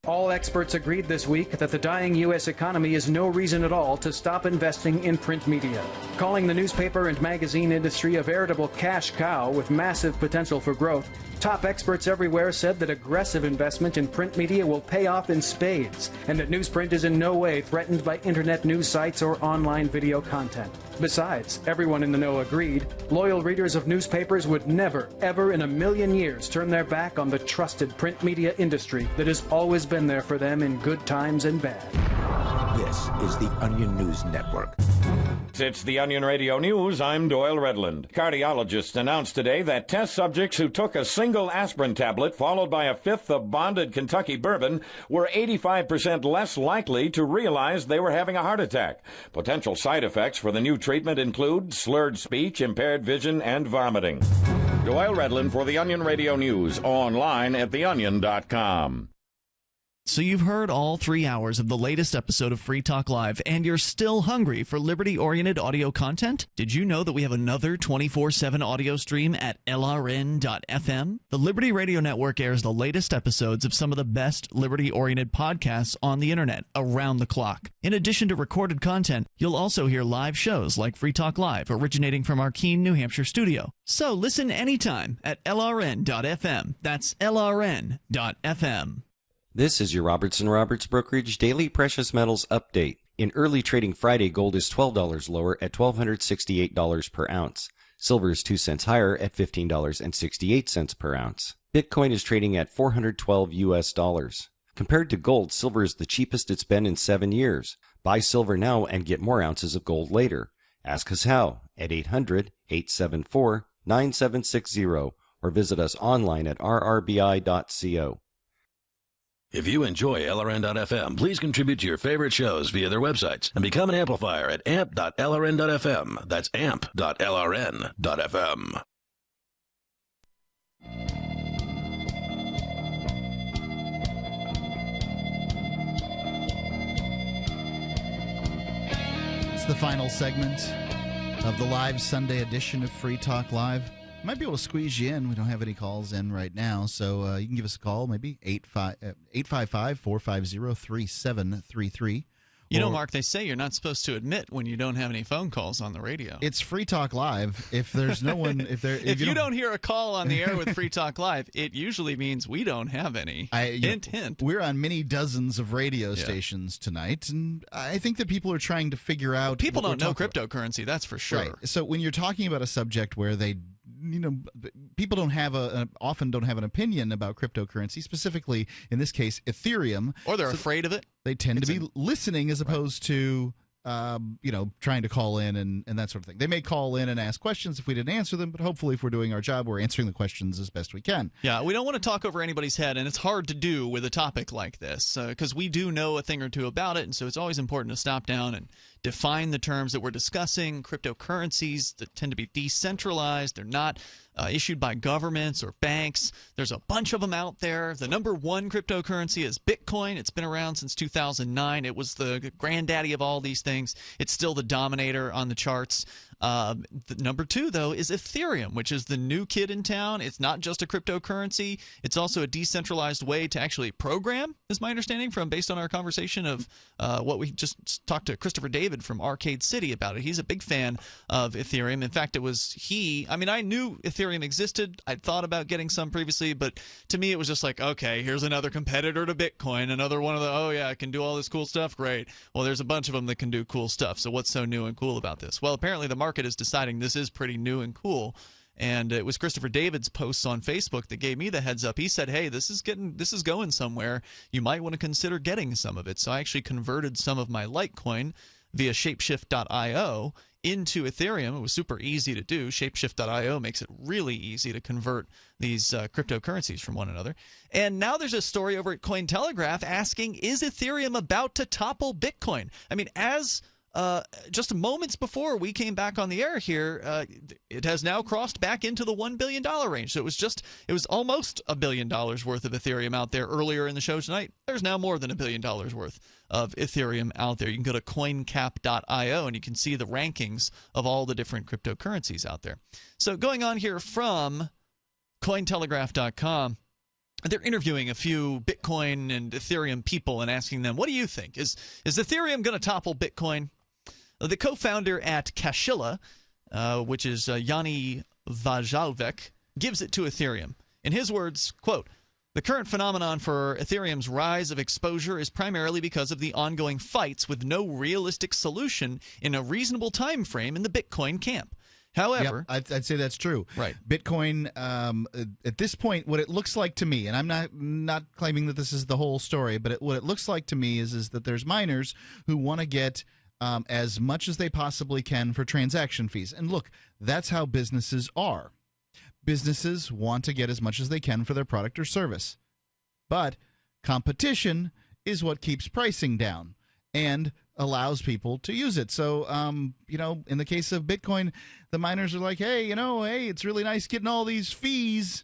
All experts agreed this week that the dying U.S. economy is no reason at all to stop investing in print media, calling the newspaper and magazine industry a veritable cash cow with massive potential for growth. Top experts everywhere said that aggressive investment in print media will pay off in spades, and that newsprint is in no way threatened by internet news sites or online video content. Besides, everyone in the know agreed, loyal readers of newspapers would never, ever in a million years turn their back on the trusted print media industry that has always been there for them in good times and bad. This is the Onion News Network. It's the Onion Radio News. I'm Doyle Redland. Cardiologists announced today that test subjects who took a single aspirin tablet followed by a fifth of bonded Kentucky bourbon were 85% less likely to realize they were having a heart attack. Potential side effects for the new treatment include slurred speech, impaired vision, and vomiting. Doyle Redland for the Onion Radio News, online at theonion.com. So you've heard all 3 hours of the latest episode of Free Talk Live, and you're still hungry for liberty-oriented audio content? Did you know that we have another 24/7 audio stream at LRN.FM? The Liberty Radio Network airs the latest episodes of some of the best liberty-oriented podcasts on the internet around the clock. In addition to recorded content, you'll also hear live shows like Free Talk Live, originating from our Keene, New Hampshire studio. So listen anytime at LRN.FM. That's LRN.FM. This is your Robertson Roberts Brokerage Daily Precious Metals Update. In early trading Friday, gold is $12 lower at $1,268 per ounce. Silver is 2 cents higher at $15.68 per ounce. Bitcoin is trading at $412 US. Compared to gold, silver is the cheapest it's been in 7 years. Buy silver now and get more ounces of gold later. Ask us how at 800-874-9760 or visit us online at rrbi.co. If you enjoy LRN.FM, please contribute to your favorite shows via their websites and become an amplifier at amp.lrn.fm. That's amp.lrn.fm. It's the final segment of the live Sunday edition of Free Talk Live. Might be able to squeeze you in. We don't have any calls in right now, so you can give us a call, maybe 855-450-3733. You know, Mark, they say you're not supposed to admit when you don't have any phone calls on the radio. It's Free Talk Live. If there's no one, if you don't hear a call on the air with Free Talk Live, it usually means we don't have any. Hint. We're on many dozens of radio stations tonight, and I think that people are trying to figure out. People don't know cryptocurrency, that's for sure. Right. So when you're talking about a subject where people often don't have an opinion about cryptocurrency, specifically in this case Ethereum, or they're afraid of it. They tend to be listening as opposed to trying to call in and that sort of thing. They may call in and ask questions if we didn't answer them, but hopefully if we're doing our job, we're answering the questions as best we can. Yeah, we don't want to talk over anybody's head, and it's hard to do with a topic like this because we do know a thing or two about it, and so it's always important to stop down and define the terms that we're discussing. Cryptocurrencies that tend to be decentralized. They're not issued by governments or banks. There's a bunch of them out there. The number one cryptocurrency is Bitcoin. It's been around since 2009. It was the granddaddy of all these things. It's still the dominator on the charts. The number two, though, is Ethereum, which is the new kid in town. It's not just a cryptocurrency. It's also a decentralized way to actually program, is my understanding, based on our conversation of what we just talked to Christopher David from Arcade City about it. He's a big fan of Ethereum. In fact, it was I knew Ethereum existed. I'd thought about getting some previously, but to me it was just like, okay, here's another competitor to Bitcoin, another one of it can do all this cool stuff. Great. Well, there's a bunch of them that can do cool stuff. So what's so new and cool about this? Well, apparently the market is deciding this is pretty new and cool. And it was Christopher David's posts on Facebook that gave me the heads up. He said, hey, this is going somewhere. You might want to consider getting some of it. So I actually converted some of my Litecoin via shapeshift.io into Ethereum. It was super easy to do. Shapeshift.io makes it really easy to convert these cryptocurrencies from one another. And now there's a story over at Cointelegraph asking, is Ethereum about to topple Bitcoin? I mean, as just moments before we came back on the air here, it has now crossed back into the $1 billion range. So it was almost $1 billion worth of Ethereum out there earlier in the show tonight. There's now more than $1 billion worth of Ethereum out there. You can go to coincap.io and you can see the rankings of all the different cryptocurrencies out there. So going on here from Cointelegraph.com, they're interviewing a few Bitcoin and Ethereum people and asking them, what do you think? Is Ethereum going to topple Bitcoin? The co-founder at Kashila, which is Yanni Vajalvek, gives it to Ethereum. In his words, quote, the current phenomenon for Ethereum's rise of exposure is primarily because of the ongoing fights with no realistic solution in a reasonable time frame in the Bitcoin camp. However, I'd say that's true. Right. Bitcoin, at this point, what it looks like to me, and I'm not claiming that this is the whole story, but what it looks like to me is that there's miners who want to get as much as they possibly can for transaction fees. And look, that's how businesses are. Businesses want to get as much as they can for their product or service. But competition is what keeps pricing down and allows people to use it. So, in the case of Bitcoin, the miners are like, hey, it's really nice getting all these fees.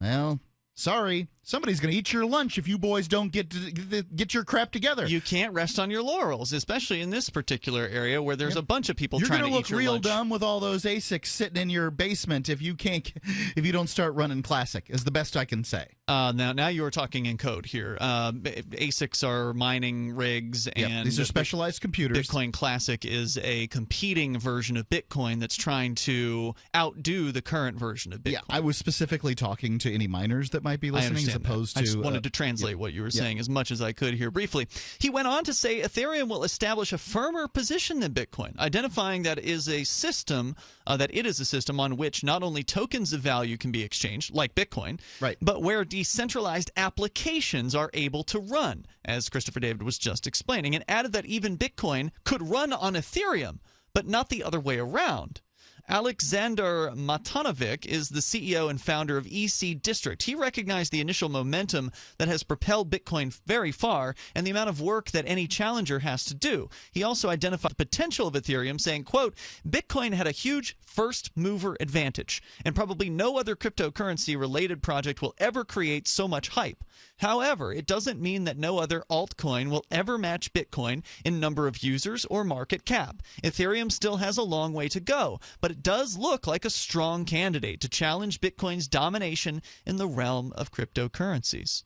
Well, sorry, somebody's going to eat your lunch if you boys don't get your crap together. You can't rest on your laurels, especially in this particular area where there's a bunch of people trying to eat your lunch. You're going to look real dumb with all those ASICs sitting in your basement if you don't start running Classic, is the best I can say. Now you are talking in code here. ASICs are mining rigs, and these are specialized computers. Bitcoin Classic is a competing version of Bitcoin that's trying to outdo the current version of Bitcoin. Yeah, I was specifically talking to any miners that might be listening, as opposed to. I just wanted to translate what you were saying as much as I could here briefly. He went on to say Ethereum will establish a firmer position than Bitcoin, identifying that it is a system on which not only tokens of value can be exchanged, like Bitcoin, but where decentralized applications are able to run, as Christopher David was just explaining, and added that even Bitcoin could run on Ethereum, but not the other way around. Alexander Matanovic is the CEO and founder of EC District. He recognized the initial momentum that has propelled Bitcoin very far and the amount of work that any challenger has to do. He also identified the potential of Ethereum, saying, quote, Bitcoin had a huge first-mover advantage, and probably no other cryptocurrency-related project will ever create so much hype. However, it doesn't mean that no other altcoin will ever match Bitcoin in number of users or market cap. Ethereum still has a long way to go, but it does look like a strong candidate to challenge Bitcoin's domination in the realm of cryptocurrencies.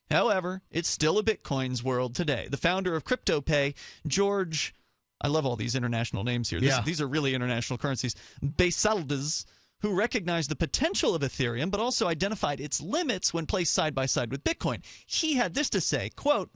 However, it's still a Bitcoin's world today. The founder of CryptoPay, George, I love all these international names here. These are really international currencies, Basaldes, who recognized the potential of Ethereum but also identified its limits when placed side by side with Bitcoin. He had this to say, quote,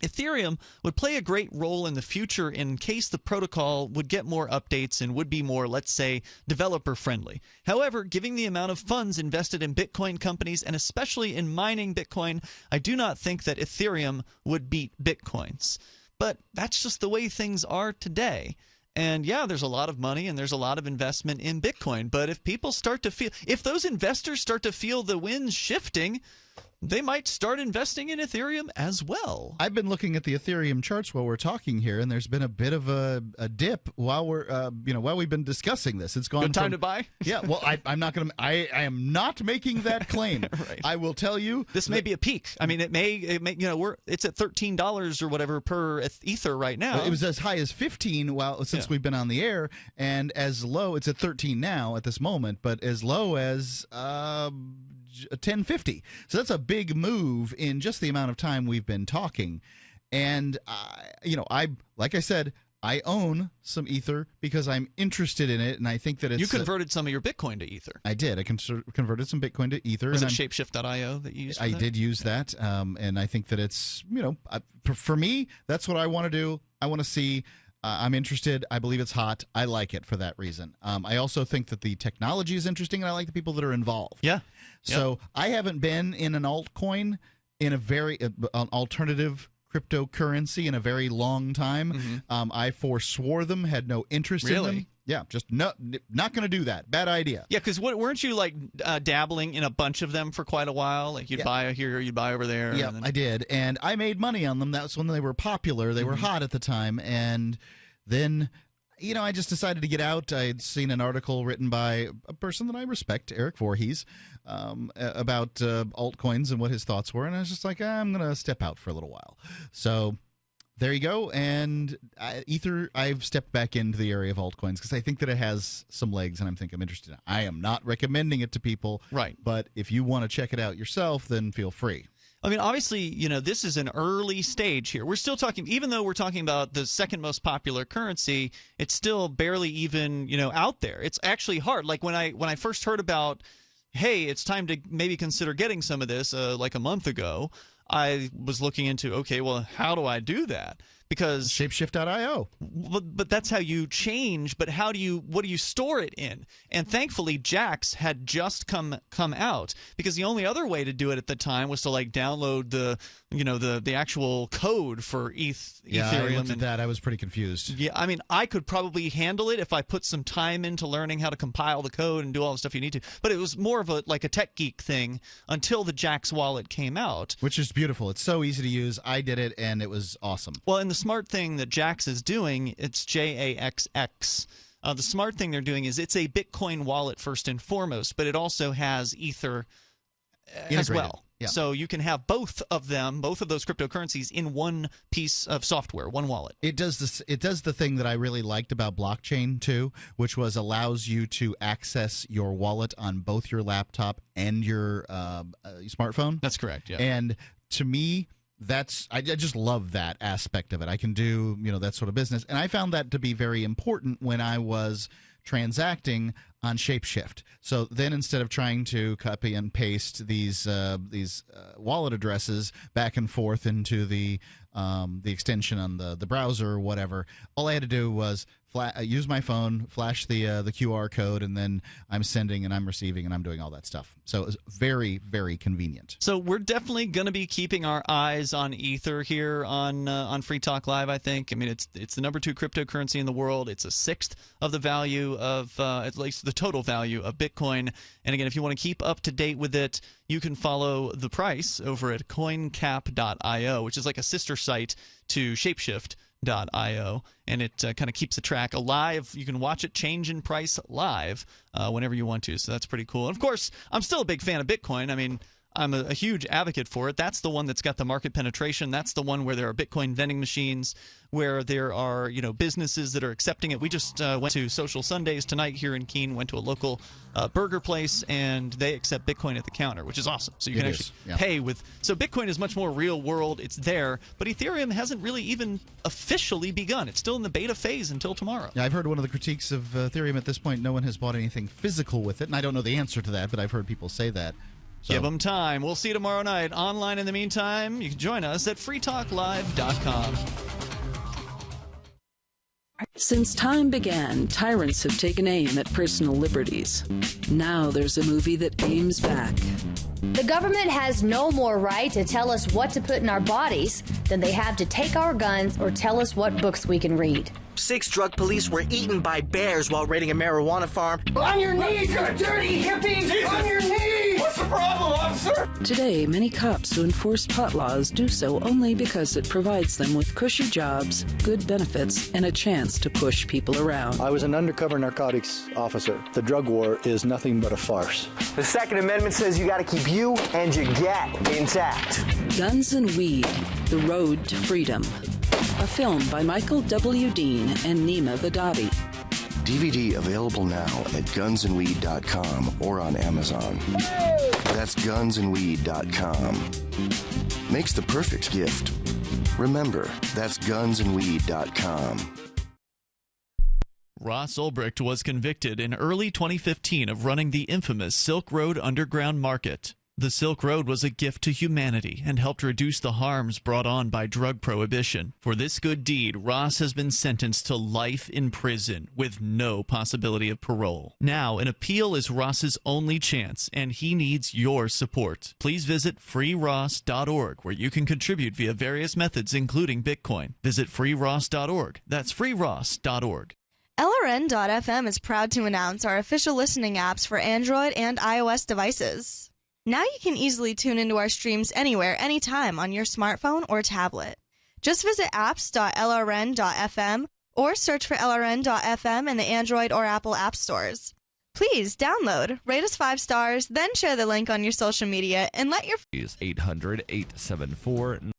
Ethereum would play a great role in the future in case the protocol would get more updates and would be more, let's say, developer-friendly. However, given the amount of funds invested in Bitcoin companies and especially in mining Bitcoin, I do not think that Ethereum would beat Bitcoins. But that's just the way things are today. And yeah, there's a lot of money and there's a lot of investment in Bitcoin. But if people start to feel, if those investors start to feel the winds shifting, they might start investing in Ethereum as well. I've been looking at the Ethereum charts while we're talking here, and there's been a bit of a dip while we're while we've been discussing this. It's gone. Good time to buy. Yeah, well, I'm not going to. I am not making that claim. Right. I will tell you this may be a peak. I mean, it may it's at $13 or whatever per Ether right now. It was as high as 15 since we've been on the air, and as low. It's at 13 now at this moment, but as low as 1050. So that's a big move in just the amount of time we've been talking. And I like I said, I own some Ether because I'm interested in it, and I think that it's... You converted some of your Bitcoin to Ether. I did. I converted some Bitcoin to Ether. Was it Shapeshift.io that you used? I did use that, and I think that it's for me, that's what I want to do. I want to see. I'm interested. I believe it's hot. I like it for that reason. I also think that the technology is interesting, and I like the people that are involved. Yeah. So I haven't been in an altcoin, in a very an alternative cryptocurrency in a very long time. Mm-hmm. I forswore them, had no interest in them. Yeah, just not going to do that. Bad idea. Yeah, because weren't you like dabbling in a bunch of them for quite a while? Like you'd buy here, you'd buy over there. Yeah, I did, and I made money on them. That was when they were popular. They were hot at the time, and then I just decided to get out. I had seen an article written by a person that I respect, Eric Voorhees, about altcoins and what his thoughts were, and I was just like, I'm going to step out for a little while. So there you go. And Ether, I've stepped back into the area of altcoins because I think that it has some legs, and I'm interested in it. I am not recommending it to people, right? But if you want to check it out yourself, then feel free. I mean, obviously, this is an early stage here. We're still talking, even though we're talking about the second most popular currency, it's still barely even, out there. It's actually hard. Like when I first heard about, hey, it's time to maybe consider getting some of this, like a month ago, I was looking into, okay, well, how do I do that? Because Shapeshift.io. But that's how you change. But what do you store it in? And thankfully, Jax had just come out, because the only other way to do it at the time was to like download the actual code for Ethereum. Yeah, I looked at that. I was pretty confused. Yeah, I mean, I could probably handle it if I put some time into learning how to compile the code and do all the stuff you need to. But it was more of a tech geek thing until the Jax wallet came out, which is beautiful. It's so easy to use. I did it, and it was awesome. Well, and the smart thing that Jax is doing, it's JAXX. The smart thing they're doing is it's a Bitcoin wallet first and foremost, but it also has Ether as well. Yeah. So you can have both of those cryptocurrencies in one piece of software, one wallet. It does this. It does the thing that I really liked about blockchain too, which was allows you to access your wallet on both your laptop and your smartphone. That's correct. Yeah. And to me, I just love that aspect of it. I can do that sort of business, and I found that to be very important when I was transacting on Shapeshift. So then instead of trying to copy and paste these wallet addresses back and forth into the extension on the browser or whatever, all I had to do was use my phone, flash the QR code, and then I'm sending and I'm receiving and I'm doing all that stuff. So it was very, very convenient. So we're definitely going to be keeping our eyes on Ether here on Free Talk Live, I think. I mean, it's the number 2 cryptocurrency in the world. It's a sixth of the value of, at least the total value of Bitcoin. And again, if you want to keep up to date with it, you can follow the price over at coincap.io, which is like a sister site to Shapeshift.io, and it kind of keeps the track alive. You can watch it change in price live whenever you want to, so that's pretty cool. And of course, I'm still a big fan of Bitcoin. I mean, I'm a huge advocate for it. That's the one that's got the market penetration. That's the one where there are Bitcoin vending machines, where there are businesses that are accepting it. We just went to Social Sundays tonight here in Keene, went to a local burger place, and they accept Bitcoin at the counter, which is awesome. So you can actually pay with – so Bitcoin is much more real world. It's there, but Ethereum hasn't really even officially begun. It's still in the beta phase until tomorrow. Yeah, I've heard one of the critiques of Ethereum at this point, no one has bought anything physical with it, and I don't know the answer to that, but I've heard people say that. So. Give them time. We'll see you tomorrow night. Online in the meantime, you can join us at freetalklive.com. Since time began, tyrants have taken aim at personal liberties. Now there's a movie that aims back. The government has no more right to tell us what to put in our bodies than they have to take our guns or tell us what books we can read. 6 drug police were eaten by bears while raiding a marijuana farm. On your knees, you dirty hippie! Jesus. On your knees! What's the problem, officer? Today, many cops who enforce pot laws do so only because it provides them with cushy jobs, good benefits, and a chance to push people around. I was an undercover narcotics officer. The drug war is nothing but a farce. The Second Amendment says you gotta keep you and your get intact. Guns and Weed, The Road to Freedom. A film by Michael W. Dean and Nima Vadadi. DVD available now at gunsandweed.com or on Amazon. That's gunsandweed.com. Makes the perfect gift. Remember, that's gunsandweed.com. Ross Ulbricht was convicted in early 2015 of running the infamous Silk Road Underground Market. The Silk Road was a gift to humanity and helped reduce the harms brought on by drug prohibition. For this good deed, Ross has been sentenced to life in prison with no possibility of parole. Now, an appeal is Ross's only chance, and he needs your support. Please visit freeross.org, where you can contribute via various methods, including Bitcoin. Visit freeross.org. That's freeross.org. LRN.FM is proud to announce our official listening apps for Android and iOS devices. Now you can easily tune into our streams anywhere, anytime on your smartphone or tablet. Just visit apps.lrn.fm or search for LRN.FM in the Android or Apple app stores. Please download, rate us 5 stars, then share the link on your social media and let your 800-874